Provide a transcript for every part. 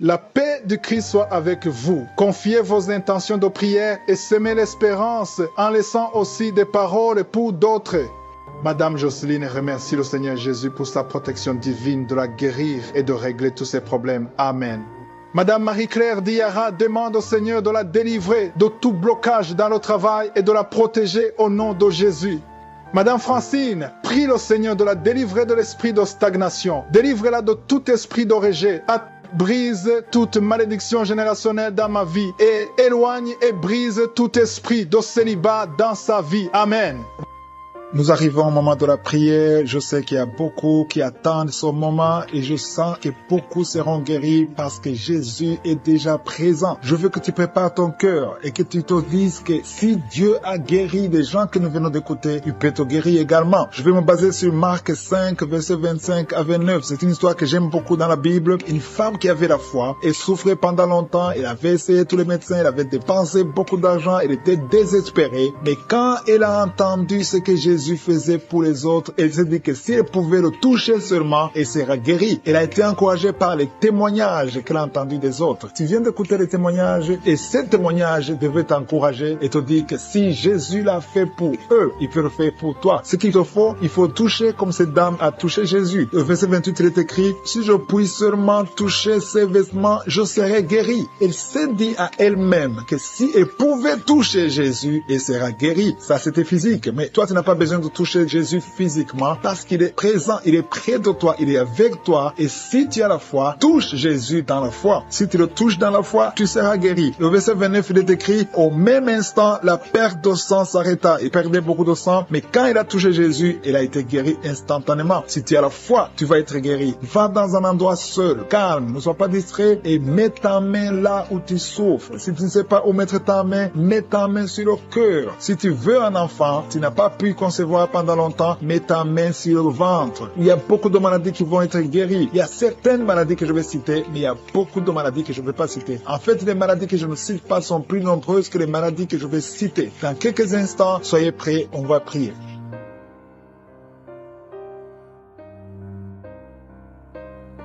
La paix du Christ soit avec vous. Confiez vos intentions de prière et semez l'espérance en laissant aussi des paroles pour d'autres. Madame Jocelyne remercie le Seigneur Jésus pour sa protection divine de la guérir et de régler tous ses problèmes. Amen. Madame Marie-Claire Diarra demande au Seigneur de la délivrer de tout blocage dans le travail et de la protéger au nom de Jésus. Madame Francine prie le Seigneur de la délivrer de l'esprit de stagnation. Délivrez-la de tout esprit de rejet. Brise toute malédiction générationnelle dans ma vie et éloigne et brise tout esprit de célibat dans sa vie. Amen. Nous arrivons au moment de la prière. Je sais qu'il y a beaucoup qui attendent ce moment et je sens que beaucoup seront guéris parce que Jésus est déjà présent. Je veux que tu prépares ton cœur et que tu te dises que si Dieu a guéri des gens que nous venons d'écouter, il peut te guérir également. Je vais me baser sur Marc 5, verset 25 à 29. C'est une histoire que j'aime beaucoup dans la Bible. Une femme qui avait la foi et souffrait pendant longtemps. Elle avait essayé tous les médecins, elle avait dépensé beaucoup d'argent, elle était désespérée. Mais quand elle a entendu ce que Jésus faisait pour les autres, elle s'est dit que si elle pouvait le toucher seulement, elle sera guérie. Elle a été encouragée par les témoignages qu'elle a entendus des autres. Tu viens d'écouter les témoignages et ces témoignages devaient t'encourager et te dire que si Jésus l'a fait pour eux, il peut le faire pour toi. Ce qu'il te faut, il faut toucher comme cette dame a touché Jésus. Au verset 28, il est écrit, si je puis seulement toucher ses vêtements, je serai guérie. Elle s'est dit à elle-même que si elle pouvait toucher Jésus, elle sera guérie. Ça, c'était physique. Mais toi, tu n'as pas besoin de toucher Jésus physiquement parce qu'il est présent, il est près de toi, il est avec toi. Et si tu as la foi, touche Jésus dans la foi. Si tu le touches dans la foi, tu seras guéri. Le verset 29, il est écrit, au même instant, la perte de sang s'arrêta. Il perdait beaucoup de sang, mais quand il a touché Jésus, il a été guéri instantanément. Si tu as la foi, tu vas être guéri. Va dans un endroit seul, calme, ne sois pas distrait et mets ta main là où tu souffres. Si tu ne sais pas où mettre ta main, mets ta main sur le cœur. Si tu veux un enfant, tu n'as pas pu concevoir pendant longtemps, mets ta main sur le ventre. Il y a beaucoup de maladies qui vont être guéries. Il y a certaines maladies que je vais citer, mais il y a beaucoup de maladies que je ne vais pas citer. En fait, les maladies que je ne cite pas sont plus nombreuses que les maladies que je vais citer. Dans quelques instants, soyez prêts, on va prier.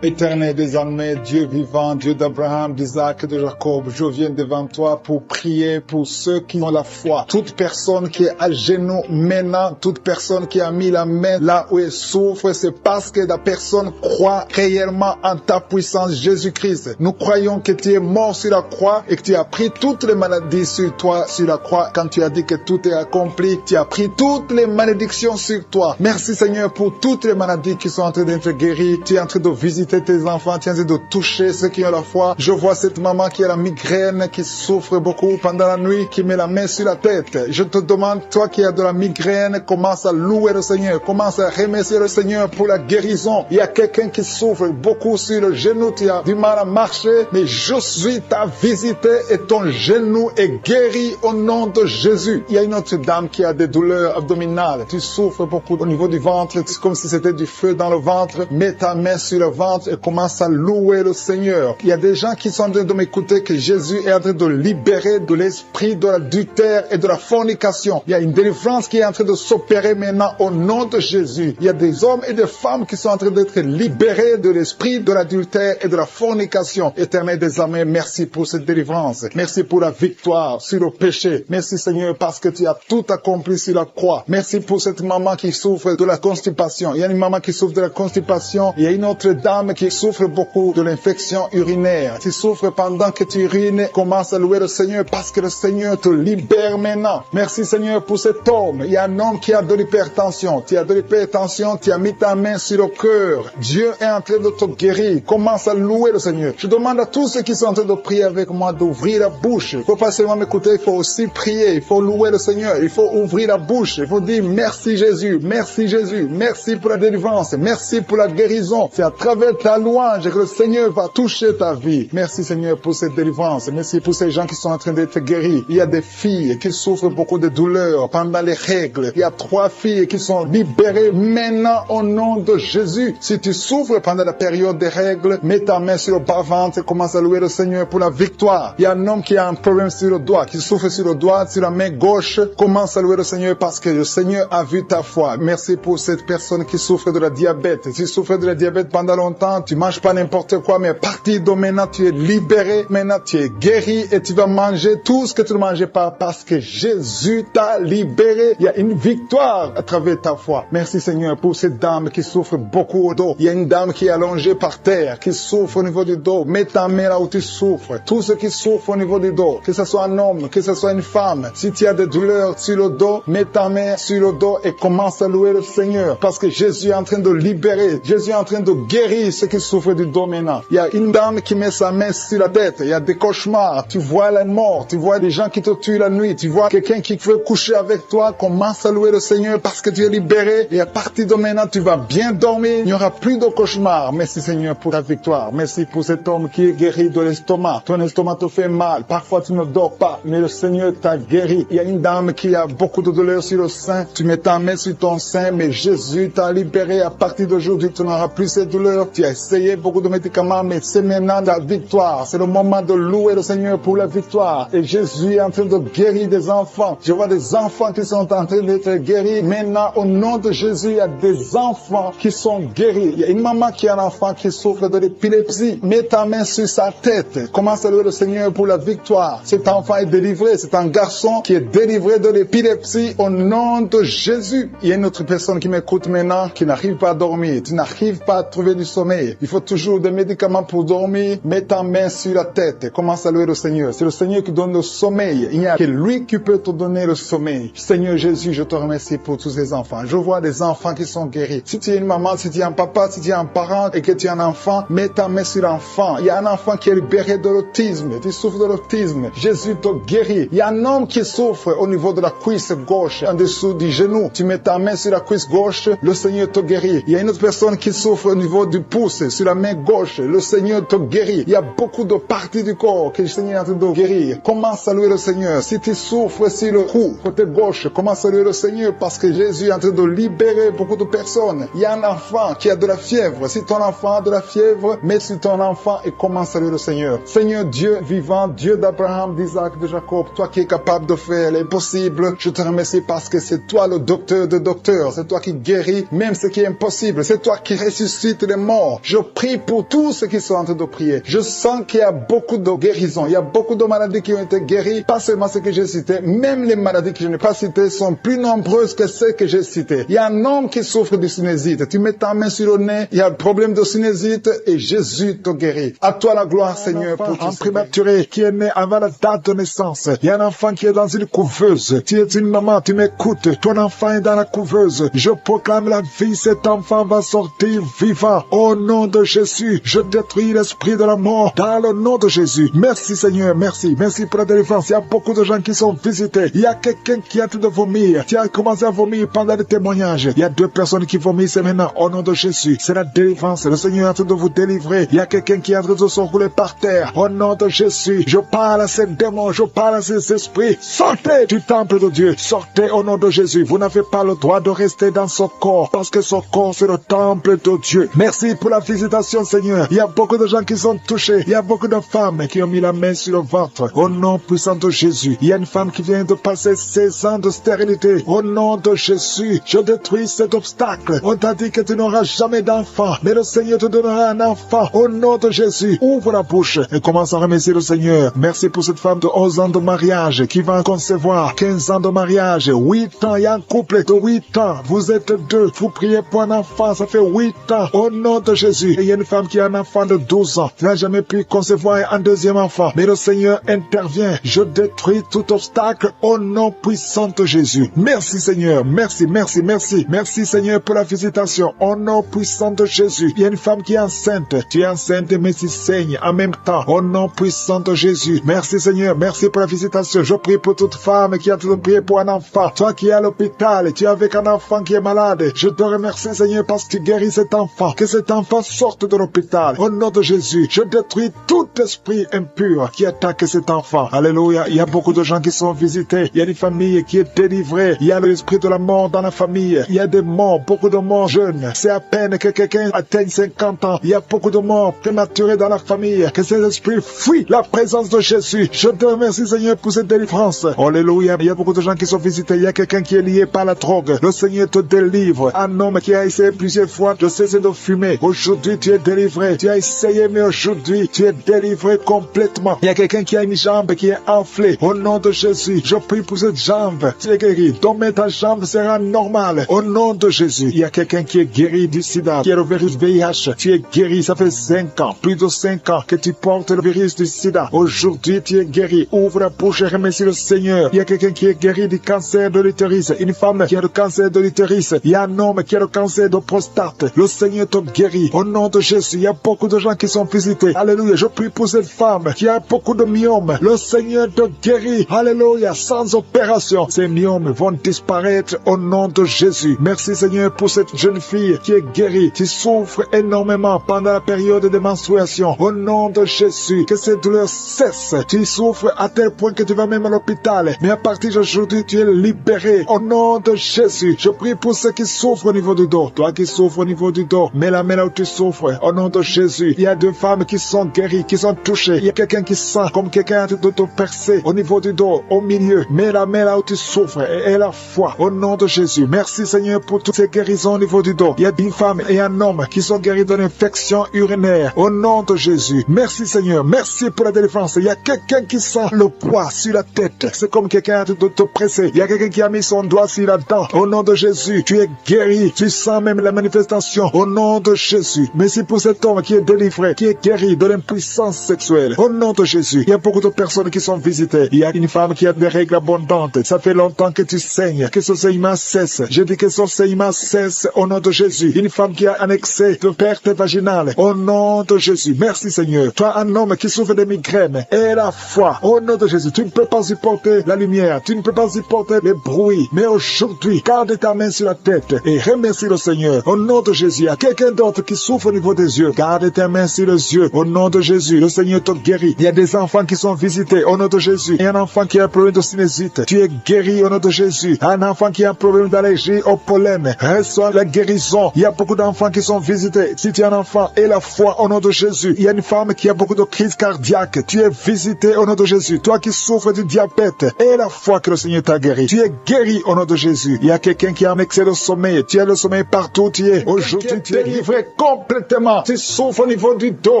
Éternel désormais, Dieu vivant, Dieu d'Abraham, d'Isaac et de Jacob, je viens devant toi pour prier pour ceux qui ont la foi. Toute personne qui est à genoux maintenant, toute personne qui a mis la main là où elle souffre, c'est parce que la personne croit réellement en ta puissance, Jésus-Christ. Nous croyons que tu es mort sur la croix et que tu as pris toutes les maladies sur toi, sur la croix. Quand tu as dit que tout est accompli, tu as pris toutes les malédictions sur toi. Merci Seigneur pour toutes les maladies qui sont en train d'être guéries. Tu es en train de visiter tes enfants, tu es en train de toucher ceux qui ont la foi. Je vois cette maman qui a la migraine, qui souffre beaucoup pendant la nuit, qui met la main sur la tête. Je te demande, toi qui as de la migraine, commence à louer le Seigneur, commence à remercier le Seigneur pour la guérison. Il y a quelqu'un qui souffre beaucoup sur le genou, tu as du mal à marcher, mais je suis ta visite et ton genou est guéri au nom de Jésus. Il y a une autre dame qui a des douleurs abdominales, tu souffres beaucoup au niveau du ventre, c'est comme si c'était du feu dans le ventre. Mets ta main sur le ventre et commence à louer le Seigneur. Il y a des gens qui sont en train de m'écouter que Jésus est en train de libérer de l'esprit de l'adultère et de la fornication. Il y a une délivrance qui est en train de s'opérer maintenant au nom de Jésus. Il y a des hommes et des femmes qui sont en train d'être libérés de l'esprit de l'adultère et de la fornication. Éternel des armées, merci pour cette délivrance. Merci pour la victoire sur le péché. Merci Seigneur parce que tu as tout accompli sur la croix. Merci pour cette maman qui souffre de la constipation. Il y a une maman qui souffre de la constipation. Il y a une autre dame qui souffre beaucoup de l'infection urinaire. Tu souffres pendant que tu urines, commence à louer le Seigneur parce que le Seigneur te libère maintenant. Merci Seigneur pour cet homme. Il y a un homme qui a de l'hypertension. Tu as de l'hypertension, tu as mis ta main sur le cœur. Dieu est en train de te guérir. Commence à louer le Seigneur. Je demande à tous ceux qui sont en train de prier avec moi d'ouvrir la bouche. Il ne faut pas seulement m'écouter, il faut aussi prier. Il faut louer le Seigneur. Il faut ouvrir la bouche. Il faut dire merci Jésus, merci Jésus, merci pour la délivrance, merci pour la guérison. C'est à travers ta louange que le Seigneur va toucher ta vie. Merci Seigneur pour cette délivrance. Merci pour ces gens qui sont en train d'être guéris. Il y a des filles qui souffrent beaucoup de douleurs pendant les règles. Il y a 3 filles qui sont libérées maintenant au nom de Jésus. Si tu souffres pendant la période des règles, mets ta main sur le bas-ventre et commence à louer le Seigneur pour la victoire. Il y a un homme qui a un problème sur le doigt, qui souffre sur le doigt, sur la main gauche. Commence à louer le Seigneur parce que le Seigneur a vu ta foi. Merci pour cette personne qui souffre de la diabète. Si tu souffres de la diabète pendant longtemps, longtemps, tu manges pas n'importe quoi, mais à partir de maintenant, tu es libéré, maintenant tu es guéri et tu vas manger tout ce que tu ne mangeais pas parce que Jésus t'a libéré. Il y a une victoire à travers ta foi. Merci Seigneur pour cette dame qui souffre beaucoup au dos. Il y a une dame qui est allongée par terre, qui souffre au niveau du dos. Mets ta main là où tu souffres. Tous ceux qui souffrent au niveau du dos, que ce soit un homme, que ce soit une femme, si tu as des douleurs sur le dos, mets ta main sur le dos et commence à louer le Seigneur parce que Jésus est en train de libérer. Jésus est en train de guérir ceux qui souffrent du dos maintenant. Il y a une dame qui met sa main sur la tête. Il y a des cauchemars. Tu vois la mort. Tu vois des gens qui te tuent la nuit. Tu vois quelqu'un qui veut coucher avec toi. Commence à louer le Seigneur parce que tu es libéré. Et à partir de maintenant, tu vas bien dormir. Il n'y aura plus de cauchemars. Merci Seigneur pour ta victoire. Merci pour cet homme qui est guéri de l'estomac. Ton estomac te fait mal. Parfois, tu ne dors pas. Mais le Seigneur t'a guéri. Il y a une dame qui a beaucoup de douleurs sur le sein. Tu mets ta main sur ton sein. Mais Jésus t'a libéré. À partir d'aujourd'hui, tu n'auras plus ces douleurs. Tu as essayé beaucoup de médicaments. Mais c'est maintenant la victoire. C'est le moment de louer le Seigneur pour la victoire. Et Jésus est en train de guérir des enfants. Je vois des enfants qui sont en train d'être guéris. Maintenant, au nom de Jésus, il y a des enfants qui sont guéris. Il y a une maman qui a un enfant qui souffre de l'épilepsie. Mets ta main sur sa tête. Commence à louer le Seigneur pour la victoire. Cet enfant est délivré. C'est un garçon qui est délivré de l'épilepsie au nom de Jésus. Il y a une autre personne qui m'écoute maintenant qui n'arrive pas à dormir. Tu n'arrives pas à trouver du sommeil. Il faut toujours des médicaments pour dormir. Mets ta main sur la tête. Commence à louer le Seigneur. C'est le Seigneur qui donne le sommeil. Il n'y a que lui qui peut te donner le sommeil. Seigneur Jésus, je te remercie pour tous ces enfants. Je vois des enfants qui sont guéris. Si tu es une maman, si tu es un papa, si tu es un parent et que tu es un enfant, mets ta main sur l'enfant. Il y a un enfant qui est libéré de l'autisme. Tu souffres de l'autisme. Jésus te guérit. Il y a un homme qui souffre au niveau de la cuisse gauche, en dessous du genou. Tu mets ta main sur la cuisse gauche, le Seigneur te guérit. Il y a une autre personne qui souffre au niveau du pouce, sur la main gauche. Le Seigneur te guérit. Il y a beaucoup de parties du corps que le Seigneur est en train de guérir. Commence à louer le Seigneur. Si tu souffres sur le cou, côté gauche, commence à louer le Seigneur parce que Jésus est en train de libérer beaucoup de personnes. Il y a un enfant qui a de la fièvre. Si ton enfant a de la fièvre, mets sur ton enfant et commence à louer le Seigneur. Seigneur Dieu vivant, Dieu d'Abraham, d'Isaac, de Jacob, toi qui es capable de faire l'impossible, je te remercie parce que c'est toi le docteur de docteurs. C'est toi qui guéris même ce qui est impossible. C'est toi qui ressuscites les morts. Je prie pour tous ceux qui sont en train de prier. Je sens qu'il y a beaucoup de guérisons. Il y a beaucoup de maladies qui ont été guéries. Pas seulement ce que j'ai cité. Même les maladies que je n'ai pas citées sont plus nombreuses que celles que j'ai citées. Il y a un homme qui souffre de sinusite. Tu mets ta main sur le nez. Il y a un problème de sinusite et Jésus te guérit. À toi la gloire, Seigneur, pour un prématuré qui est né avant la date de naissance. Il y a un enfant qui est dans une couveuse. Tu es une maman, tu m'écoutes. Ton enfant est dans la couveuse. Je proclame la vie. Cet enfant va sortir vivant. Au nom de Jésus, je détruis l'esprit de la mort dans le nom de Jésus. Merci Seigneur, merci. Merci pour la délivrance. Il y a beaucoup de gens qui sont visités. Il y a quelqu'un qui est en train de vomir. Tu as commencé à vomir pendant le témoignage. Il y a 2 personnes qui vomissent maintenant au nom de Jésus. C'est la délivrance. Le Seigneur est en train de vous délivrer. Il y a quelqu'un qui est en train de se rouler par terre. Au nom de Jésus, je parle à ces démons, je parle à ces esprits. Sortez du temple de Dieu. Sortez au nom de Jésus. Vous n'avez pas le droit de rester dans ce corps parce que ce corps c'est le temple de Dieu. Merci pour la visitation Seigneur. Il y a beaucoup de gens qui sont touchés. Il y a beaucoup de femmes qui ont mis la main sur le ventre. Au nom puissant de Jésus. Il y a une femme qui vient de passer 16 ans de stérilité. Au nom de Jésus, je détruis cet obstacle. On t'a dit que tu n'auras jamais d'enfant, mais le Seigneur te donnera un enfant. Au nom de Jésus, ouvre la bouche et commence à remercier le Seigneur. Merci pour cette femme de 11 ans de mariage qui va en concevoir 15 ans de mariage, 8 ans. Il y a un couple de 8 ans. Vous êtes 2. Vous priez pour un enfant. Ça fait 8 ans. Au nom de Jésus. Et il y a une femme qui a un enfant de 12 ans. Tu n'as jamais pu concevoir un deuxième enfant. Mais le Seigneur intervient. Je détruis tout obstacle au nom puissant de Jésus. Merci Seigneur. Merci, merci, merci. Merci Seigneur pour la visitation. Au nom puissant de Jésus. Il y a une femme qui est enceinte. Tu es enceinte mais tu saignes en même temps. Au nom puissant de Jésus. Merci Seigneur. Merci pour la visitation. Je prie pour toute femme qui a tout prié pour un enfant. Toi qui es à l'hôpital, tu es avec un enfant qui est malade. Je te remercie Seigneur parce que tu guéris cet enfant. Que cet enfant sorte de l'hôpital. Au nom de Jésus, je détruis tout esprit impur qui attaque cet enfant. Alléluia. Il y a beaucoup de gens qui sont visités. Il y a une famille qui est délivrée. Il y a l'esprit de la mort dans la famille. Il y a des morts, beaucoup de morts jeunes. C'est à peine que quelqu'un atteigne 50 ans. Il y a beaucoup de morts prématurés dans la famille. Que ces esprits fuient la présence de Jésus. Je te remercie Seigneur pour cette délivrance. Alléluia. Il y a beaucoup de gens qui sont visités. Il y a quelqu'un qui est lié par la drogue. Le Seigneur te délivre. Un homme qui a essayé plusieurs fois de cesser de fumer. Aujourd'hui, aujourd'hui tu es délivré. Tu as essayé, mais aujourd'hui tu es délivré complètement. Il y a quelqu'un qui a une jambe qui est enflée. Au nom de Jésus, je prie pour cette jambe. Tu es guéri. Donc ta jambe sera normale. Au nom de Jésus, il y a quelqu'un qui est guéri du sida, qui est le virus VIH. Tu es guéri. Ça fait 5 ans, plus de 5 ans que tu portes le virus du sida. Aujourd'hui, tu es guéri. Ouvre la bouche et remercie le Seigneur. Il y a quelqu'un qui est guéri du cancer de l'utérus. Une femme qui a le cancer de l'utérus. Il y a un homme qui a le cancer de prostate. Le Seigneur te guérit. Au nom de Jésus, il y a beaucoup de gens qui sont visités. Alléluia. Je prie pour cette femme qui a beaucoup de myomes. Le Seigneur te guérit. Alléluia. Sans opération, ces myomes vont disparaître au nom de Jésus. Merci Seigneur pour cette jeune fille qui est guérie, qui souffre énormément pendant la période de menstruation. Au nom de Jésus, que ces douleurs cessent. Tu souffres à tel point que tu vas même à l'hôpital. Mais à partir d'aujourd'hui, tu es libéré. Au nom de Jésus, je prie pour ceux qui souffrent au niveau du dos. Toi qui souffres au niveau du dos, mets la main là où tu souffres. Au nom de Jésus, il y a 2 femmes qui sont guéries, qui sont touchées. Il y a quelqu'un qui sent comme quelqu'un de te percer au niveau du dos, au milieu. Mets la main là où tu souffres et la foi. Au nom de Jésus, merci Seigneur pour toutes ces guérisons au niveau du dos. Il y a une femme et un homme qui sont guéris d'une infection urinaire. Au nom de Jésus, merci Seigneur, merci pour la délivrance. Il y a quelqu'un qui sent le poids sur la tête. C'est comme quelqu'un de te presser. Il y a quelqu'un qui a mis son doigt sur la dent. Au nom de Jésus, tu es guéri. Tu sens même la manifestation. Au nom de Jésus, merci pour cet homme qui est délivré, qui est guéri de l'impuissance sexuelle. Au nom de Jésus, il y a beaucoup de personnes qui sont visitées. Il y a une femme qui a des règles abondantes. Ça fait longtemps que tu saignes, que ce saignement cesse. Je dis que ce saignement cesse au nom de Jésus. Une femme qui a un excès de perte vaginale. Au nom de Jésus, merci Seigneur. Toi, un homme qui souffre de migraines, et la foi. Au nom de Jésus, tu ne peux pas supporter la lumière. Tu ne peux pas supporter les bruits. Mais aujourd'hui, garde ta main sur la tête et remercie le Seigneur. Au nom de Jésus, il y a quelqu'un d'autre qui souffre au niveau des yeux. Garde ta main sur les yeux. Au nom de Jésus, le Seigneur te guérit. Il y a des enfants qui sont visités. Au nom de Jésus, il y a un enfant qui a un problème de sinusite. Tu es guéri au nom de Jésus. Un enfant qui a un problème d'allergie au pollen, reçoit la guérison. Il y a beaucoup d'enfants qui sont visités. Si tu es un enfant, et la foi au nom de Jésus. Il y a une femme qui a beaucoup de crises cardiaques. Tu es visité au nom de Jésus. Toi qui souffres du diabète, et la foi que le Seigneur t'a guéri. Tu es guéri au nom de Jésus. Il y a quelqu'un qui a un excès de sommeil. Tu as le sommeil partout où tu es. Aujourd'hui, tu es délivré complètement. Tu souffres au niveau du dos,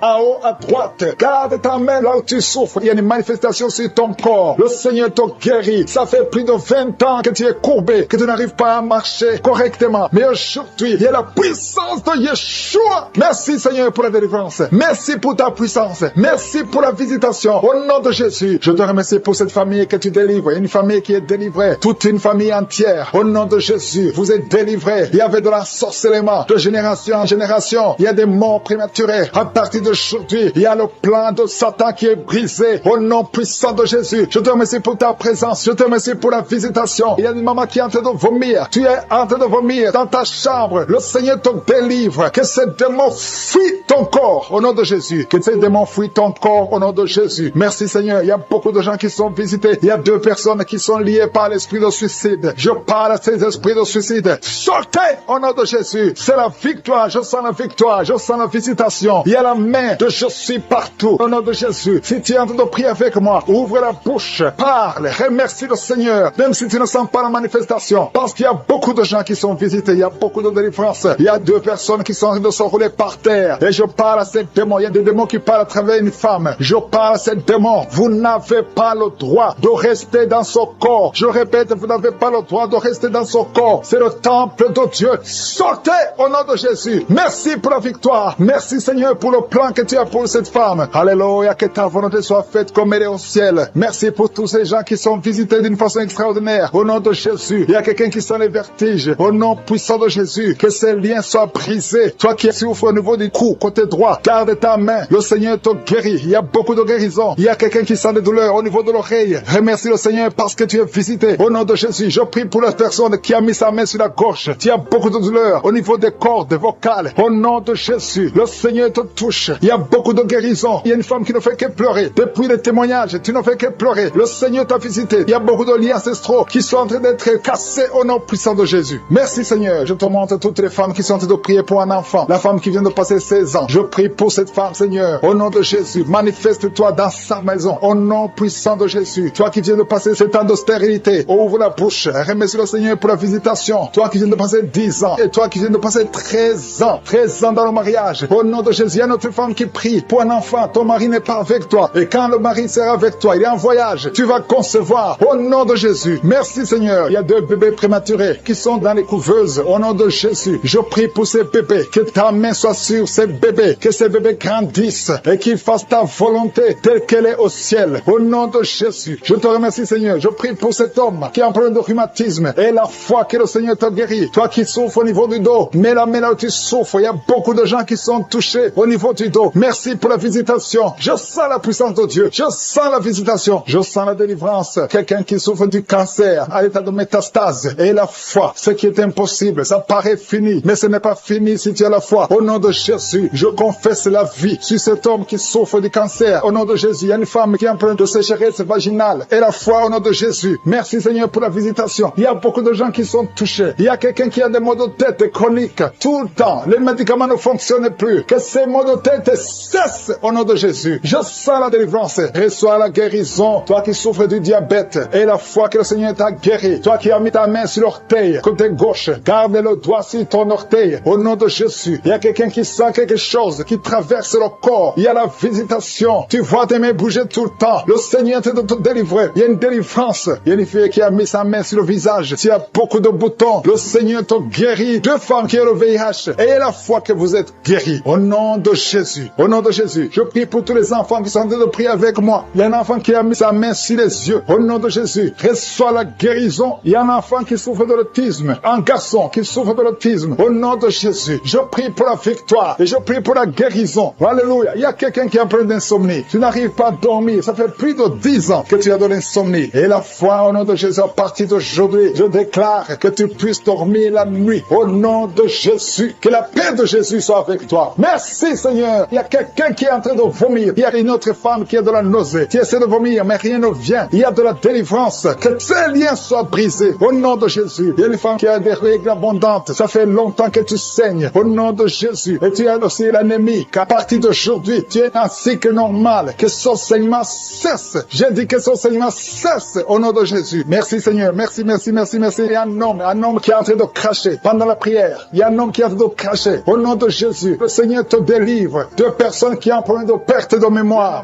en haut, à droite. Garde ta main là où tu souffres. Il y a une manifestation sur ton corps. Le Seigneur t'a guéri. Ça fait plus de 20 ans que tu es courbé, que tu n'arrives pas à marcher correctement. Mais aujourd'hui, il y a la puissance de Yeshua. Merci Seigneur pour la délivrance. Merci pour ta puissance. Merci pour la visitation. Au nom de Jésus, je te remercie pour cette famille que tu délivres. Une famille qui est délivrée. Toute une famille entière. Au nom de Jésus, vous êtes délivrés. Il y avait de l'ensorcellement de génération en génération. Il y a des morts prématurées. À partir d'aujourd'hui, il y a le plan de Satan qui est brisé. Au nom puissant de Jésus, je te remercie pour ta présence. Je te remercie pour la visitation. Il y a une maman qui est en train de vomir. Tu es en train de vomir dans ta chambre. Le Seigneur te délivre. Que ces démons fuient ton corps au nom de Jésus. Que ces démons fuient ton corps au nom de Jésus. Merci Seigneur. Il y a beaucoup de gens qui sont visités. Il y a 2 personnes qui sont liées par l'esprit de suicide. Je parle à ces esprits de suicide. Sortez au nom de Jésus. C'est la victoire. Je sens la victoire. Je sens la visitation. Il y a la main de je suis partout au nom de Jésus. Si tu es en train de prier avec moi, ouvre la bouche. Parle. Remercie le Seigneur. Même si tu ne sens pas la manifestation. Parce qu'il y a beaucoup de gens qui sont visités. Il y a beaucoup de délivrances. Il y a 2 personnes qui sont en train de se rouler par terre. Et je parle à ces démons. Il y a des démons qui parlent à travers une femme. Je parle à ces démons. Vous n'avez pas le droit de rester dans ce corps. Je répète, vous n'avez pas le droit de rester dans ce corps. C'est le temple de Dieu. Sortez au nom de Jésus. Merci pour la victoire. Merci Seigneur pour le plan que tu as pour cette femme. Alléluia, que ta volonté soit faite comme elle est au ciel. Merci pour tous ces gens qui sont visités d'une façon extraordinaire. Au nom de Jésus, il y a quelqu'un qui sent les vertiges. Au nom puissant de Jésus, que ces liens soient brisés. Toi qui souffres au niveau du cou, côté droit, garde ta main. Le Seigneur te guérit. Il y a beaucoup de guérisons. Il y a quelqu'un qui sent des douleurs au niveau de l'oreille. Remercie le Seigneur parce que tu es visité. Au nom de Jésus, je prie pour la personne qui a mis sa main sur la gorge. Tu as beaucoup de douleurs au niveau des cordes vocales. Au nom de Jésus, le Seigneur te touche. Il y a beaucoup de guérisons. Il y a une femme qui ne fait que pleurer. Depuis les témoignages, tu ne fais que pleurer. Le Seigneur t'a visité. Il y a beaucoup de liens ancestraux qui sont en train d'être cassés au nom puissant de Jésus. Merci Seigneur. Je te montre toutes les femmes qui sont en train de prier pour un enfant. La femme qui vient de passer 16 ans. Je prie pour cette femme, Seigneur. Au nom de Jésus, manifeste-toi dans sa maison. Au nom puissant de Jésus. Toi qui viens de passer 7 ans de stérilité, ouvre la bouche. Remercie le Seigneur pour la visitation. Toi qui viens de passer 10 ans. Et toi qui viens de passer 13 ans. présent dans le mariage. Au nom de Jésus, il y a notre femme qui prie pour un enfant. Ton mari n'est pas avec toi. Et quand le mari sera avec toi, il est en voyage, tu vas concevoir. Au nom de Jésus. Merci Seigneur. Il y a 2 bébés prématurés qui sont dans les couveuses. Au nom de Jésus, je prie pour ces bébés. Que ta main soit sur ces bébés. Que ces bébés grandissent et qu'ils fassent ta volonté telle qu'elle est au ciel. Au nom de Jésus. Je te remercie Seigneur. Je prie pour cet homme qui a un problème de rhumatisme et la foi que le Seigneur t'a guéri. Toi qui souffres au niveau du dos, mets la main là où tu souffres. Il y a beaucoup de gens qui sont touchés au niveau du dos. Merci pour la visitation. Je sens la puissance de Dieu. Je sens la visitation. Je sens la délivrance. Quelqu'un qui souffre du cancer à l'état de métastase et la foi. Ce qui est impossible, ça paraît fini, mais ce n'est pas fini si tu as la foi. Au nom de Jésus, je confesse la vie sur cet homme qui souffre du cancer. Au nom de Jésus, il y a une femme qui est en train de sécheresse vaginale et la foi au nom de Jésus. Merci Seigneur pour la visitation. Il y a beaucoup de gens qui sont touchés. Il y a quelqu'un qui a des maux de tête chroniques tout le temps. Les médicaments ne fonctionnent plus. Que ces maux de tête cessent au nom de Jésus. Je sens la délivrance. Reçois la guérison. Toi qui souffres du diabète et la foi que le Seigneur t'a guéri. Toi qui as mis ta main sur l'orteil côté gauche, garde le doigt sur ton orteil au nom de Jésus. Il y a quelqu'un qui sent quelque chose qui traverse le corps. Il y a la visitation. Tu vois tes mains bouger tout le temps. Le Seigneur te délivrer. Il y a une délivrance. Il y a une fille qui a mis sa main sur le visage. Il y a beaucoup de boutons. Le Seigneur te guérit. 2 femmes qui ont le VIH. Ayez la foi que vous êtes guéris. Au nom de Jésus. Au nom de Jésus. Je prie pour tous les enfants qui sont en train de prier avec moi. Il y a un enfant qui a mis sa main sur les yeux. Au nom de Jésus. Reçois la guérison. Il y a un enfant qui souffre de l'autisme. Un garçon qui souffre de l'autisme. Au nom de Jésus. Je prie pour la victoire. Et je prie pour la guérison. Alléluia. Il y a quelqu'un qui a un problème d'insomnie. Tu n'arrives pas à dormir. Ça fait plus de 10 ans que tu as de l'insomnie. Et la foi au nom de Jésus, à partir d'aujourd'hui, je déclare que tu puisses dormir la nuit. Au nom de Jésus. Que la paix de Jésus soit avec toi. Merci Seigneur. Il y a quelqu'un qui est en train de vomir. Il y a une autre femme qui a de la nausée. Qui essaie de vomir, mais rien ne vient. Il y a de la délivrance. Que ces liens soient brisés. Au nom de Jésus. Il y a une femme qui a des règles abondantes. Ça fait longtemps que tu saignes. Au nom de Jésus. Et tu as aussi l'anémie. Qu'à partir d'aujourd'hui, tu es un cycle normal. Que son saignement cesse. J'ai dit que son saignement cesse. Au nom de Jésus. Merci Seigneur. Merci, merci, merci, merci. Il y a un homme qui est en train de cracher pendant la prière. Il y a un homme qui est en train de cracher. Au nom de Jésus. Le Seigneur te délivre. 2 personnes qui ont un problème de perte de mémoire.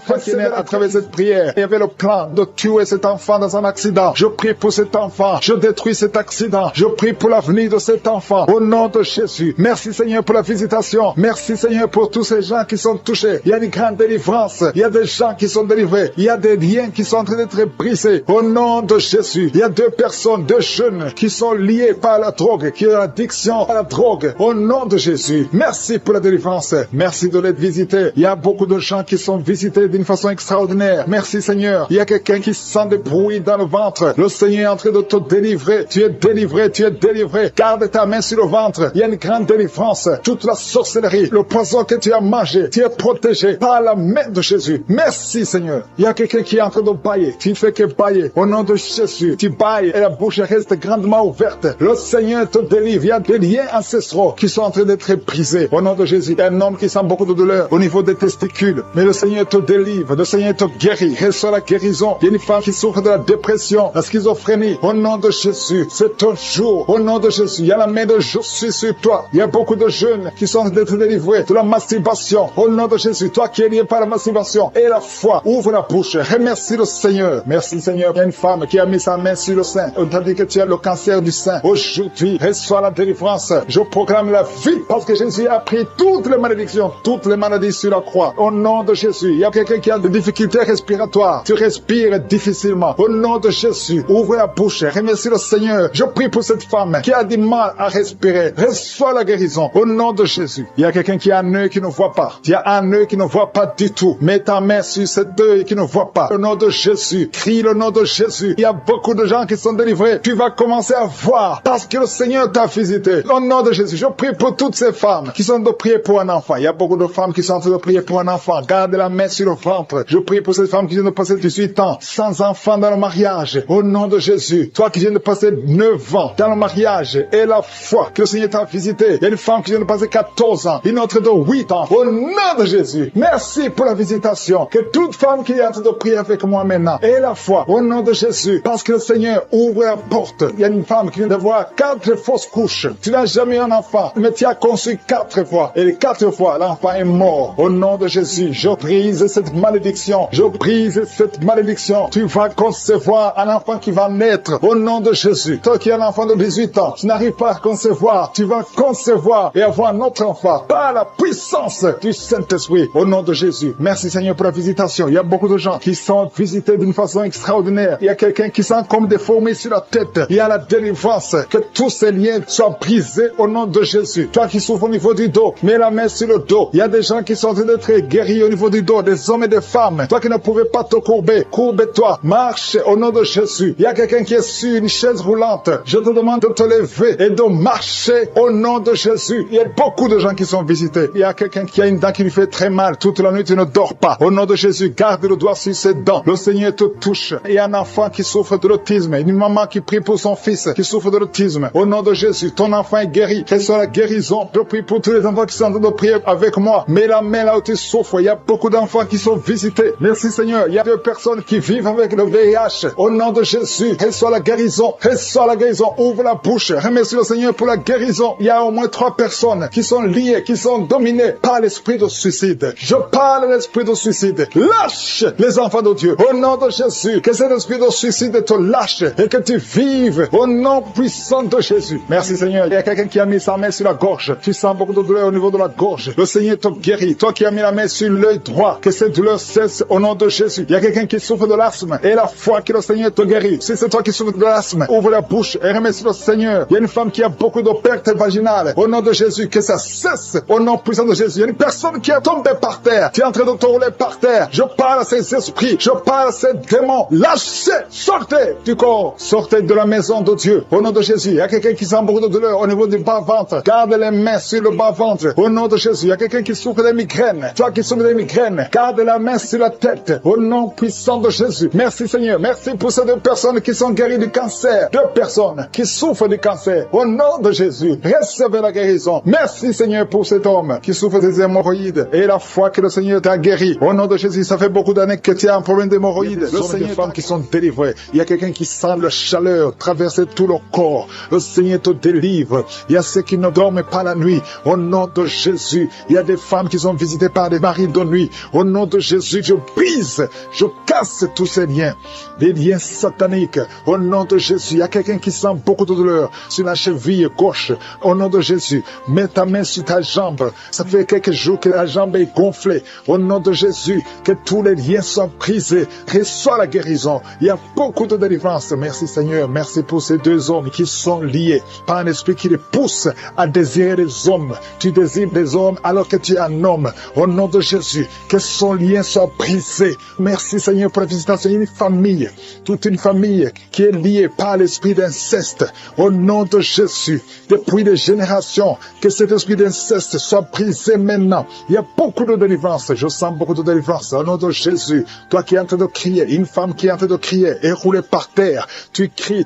À travers cette prière, il y avait le plan de tuer cet enfant dans un accident. Je prie pour cet enfant. Je détruis cet accident. Je prie pour l'avenir de cet enfant. Au nom de Jésus. Merci Seigneur pour la visitation. Merci Seigneur pour tous ces gens qui sont touchés. Il y a une grande délivrance. Il y a des gens qui sont délivrés. Il y a des liens qui sont en train d'être brisés. Au nom de Jésus. Il y a 2 personnes, 2 jeunes qui sont liés par la drogue, qui ont l'addiction à la drogue. Au nom de Jésus. Merci pour la délivrance. Merci de l'être visité. Il y a beaucoup de gens qui sont visités d'une façon extraordinaire. Merci Seigneur. Il y a quelqu'un qui sent des bruits dans le ventre. Le Seigneur est en train de te délivrer. Tu es délivré, tu es délivré. Garde ta main sur le ventre. Il y a une grande délivrance. Toute la sorcellerie, le poison que tu as mangé, tu es protégé par la main de Jésus. Merci Seigneur. Il y a quelqu'un qui est en train de bailler. Tu ne fais que bailler. Au nom de Jésus, tu bailles et la bouche reste grandement ouverte. Le Seigneur te délivre. Il y a des liens ancestraux qui sont en train d'être brisés. Au nom de Jésus, il y a un homme qui sent beaucoup de douleur au niveau des testicules. Mais le Seigneur te délivre. Le Seigneur te guérit. Reçois la guérison. Il y a une femme qui souffre de la dépression, la schizophrénie. Au nom de Jésus, c'est ton jour. Au nom de Jésus, il y a la main de Jésus sur toi. Il y a beaucoup de jeunes qui sont en train d'être délivrés de la masturbation. Au nom de Jésus, toi qui es lié par la masturbation et la foi, ouvre la bouche. Remercie le Seigneur. Merci Seigneur. Il y a une femme qui a mis sa main sur le sein. On t'a dit que tu as le cancer du sein. Aujourd'hui, reçois la délivrance. Je proclame la vie parce que Jésus a pris toutes les malédictions, toutes les maladies sur la croix. Au nom de Jésus, il y a quelqu'un qui a des difficultés respiratoires. Tu respires difficilement. Au nom de Jésus, ouvre la bouche. Remercie le Seigneur. Je prie pour cette femme qui a du mal à respirer. Reçois la guérison. Au nom de Jésus. Il y a quelqu'un qui a un œil qui ne voit pas. Il y a un œil qui ne voit pas du tout. Mets ta main sur cet œil qui ne voit pas. Au nom de Jésus. Crie le nom de Jésus. Il y a beaucoup de gens qui sont délivrés. Tu vas commencer à voir parce que le Seigneur t'a visité. Au nom de Jésus. Je prie pour toutes ces femmes qui sont en train de prier pour un enfant. Il y a beaucoup de femmes qui sont en train de prier pour un enfant. Garde la main sur le ventre. Je prie pour ces femmes qui viennent de passer 18 ans sans enfant dans le mariage. Au nom de Jésus. Toi qui viens de passer 9 ans dans le mariage et la foi que le Seigneur t'a visité. Il y a une femme qui vient de passer 14 ans. Une autre de 8 ans. Au nom de Jésus. Merci pour la visitation. Que toute femme qui est en train de prier avec moi maintenant ait la foi. Au nom de Jésus. Parce que le Seigneur ouvre la porte. Il y a une femme qui vient de voir 4 fausses couches. Tu n'as jamais eu un enfant, mais tu as conçu reçu 4 fois. Et les 4 fois, l'enfant est mort. Au nom de Jésus, je brise cette malédiction. Je brise cette malédiction. Tu vas concevoir un enfant qui va naître. Au nom de Jésus. Toi qui es un enfant de 18 ans, tu n'arrives pas à concevoir. Tu vas concevoir et avoir un autre enfant par la puissance du Saint-Esprit. Au nom de Jésus. Merci Seigneur pour la visitation. Il y a beaucoup de gens qui sont visités d'une façon extraordinaire. Il y a quelqu'un qui sent comme des fourmis sur la tête. Il y a la délivrance. Que tous ces liens soient brisés au nom de Jésus. Toi qui souffres au niveau du dos, mets la main sur le dos. Il y a des gens qui sont en train d'être guéris au niveau du dos, des hommes et des femmes. Toi qui ne pouvais pas te courber, courbe-toi. Marche au nom de Jésus. Il y a quelqu'un qui est sur une chaise roulante. Je te demande de te lever et de marcher au nom de Jésus. Il y a beaucoup de gens qui sont visités. Il y a quelqu'un qui a une dent qui lui fait très mal. Toute la nuit, tu ne dors pas. Au nom de Jésus, garde le doigt sur ses dents. Le Seigneur te touche. Il y a un enfant qui souffre de l'autisme. Une maman qui prie pour son fils qui souffre de l'autisme. Au nom de Jésus, ton enfant est guéri. Quelle soit la guérison. Je prie pour tous les enfants qui sont en train de prier avec moi. Mets la main là où tu souffres. Il y a beaucoup d'enfants qui sont visités. Merci Seigneur. Il y a 2 personnes qui vivent avec le VIH. Au nom de Jésus, reçois la guérison. Reçois la guérison. Ouvre la bouche. Remercie le Seigneur pour la guérison. Il y a au moins 3 personnes qui sont liées, qui sont dominées par l'esprit de suicide. Je parle de l'esprit de suicide. Lâche les enfants de Dieu. Au nom de Jésus, que cet esprit de suicide te lâche et que tu vives au nom puissant de Jésus. Merci Seigneur. Il y a quelqu'un qui a mis sa main sur la gorge. Tu sens beaucoup de douleur au niveau de la gorge. Le Seigneur te guérit. Toi qui as mis la main sur l'œil droit, que cette douleur cesse au nom de Jésus. Il y a quelqu'un qui souffre de l'asthme et la foi que le Seigneur te guérit. Si c'est toi qui souffres de l'asthme, ouvre la bouche et remercie le Seigneur. Il y a une femme qui a beaucoup de pertes vaginales. Au nom de Jésus, que ça cesse au nom puissant de Jésus. Il y a une personne qui est tombée par terre. Tu es en train de te rouler par terre. Je parle à ces esprits. Je parle à ces démons. Lâchez, sortez du corps. Sortez de la maison de Dieu. Au nom de Jésus, il y a quelqu'un qui sent beaucoup de douleur au niveau du bas-ventre. Garde les mains sur le bas-ventre. Au nom de Jésus, il y a quelqu'un qui souffre des migraines. Toi qui souffres des migraines, garde la main sur la tête. Au nom puissant de Jésus. Merci Seigneur. Merci pour ces 2 personnes qui sont guéries du cancer. 2 personnes qui souffrent du cancer. Au nom de Jésus, recevez la guérison. Merci Seigneur pour cet homme qui souffre des hémorroïdes. Et la foi que le Seigneur t'a guéri. Au nom de Jésus, ça fait beaucoup d'années que tu as un problème d'hémorroïdes. Le Seigneur, des femmes qui sont délivrées. Il y a quelqu'un qui sent la chaleur traverser tout le corps. Le Seigneur te délivre. Il y a ceux qui ne dorment pas la nuit. Au nom de Jésus, il y a des femmes qui sont visitées par des maris de nuit. Au nom de Jésus, je brise, je casse tous ces liens. Des liens sataniques. Au nom de Jésus, il y a quelqu'un qui sent beaucoup de douleur sur la cheville gauche. Au nom de Jésus, mets ta main sur ta jambe. Ça fait quelques jours que la jambe est gonflée. Au nom de Jésus, que tous les liens soient brisés. Reçois la guérison. Il y a beaucoup de délivrance. Merci Seigneur. Merci pour ces 2 hommes qui sont liés par un esprit qui les pousse à désirer des hommes. Tu désires des hommes alors que tu es un homme. Au nom de Jésus, que son lien soit brisé. Merci Seigneur pour la visitation. Une famille, toute une famille qui est liée par l'esprit d'inceste. Au nom de Jésus, depuis des générations, que cet esprit d'inceste soit brisé maintenant. Il y a beaucoup de délivrance. Je sens beaucoup de délivrance. Au nom de Jésus, toi qui es en train de crier, une femme qui est en train de crier et rouler par terre, tu cries.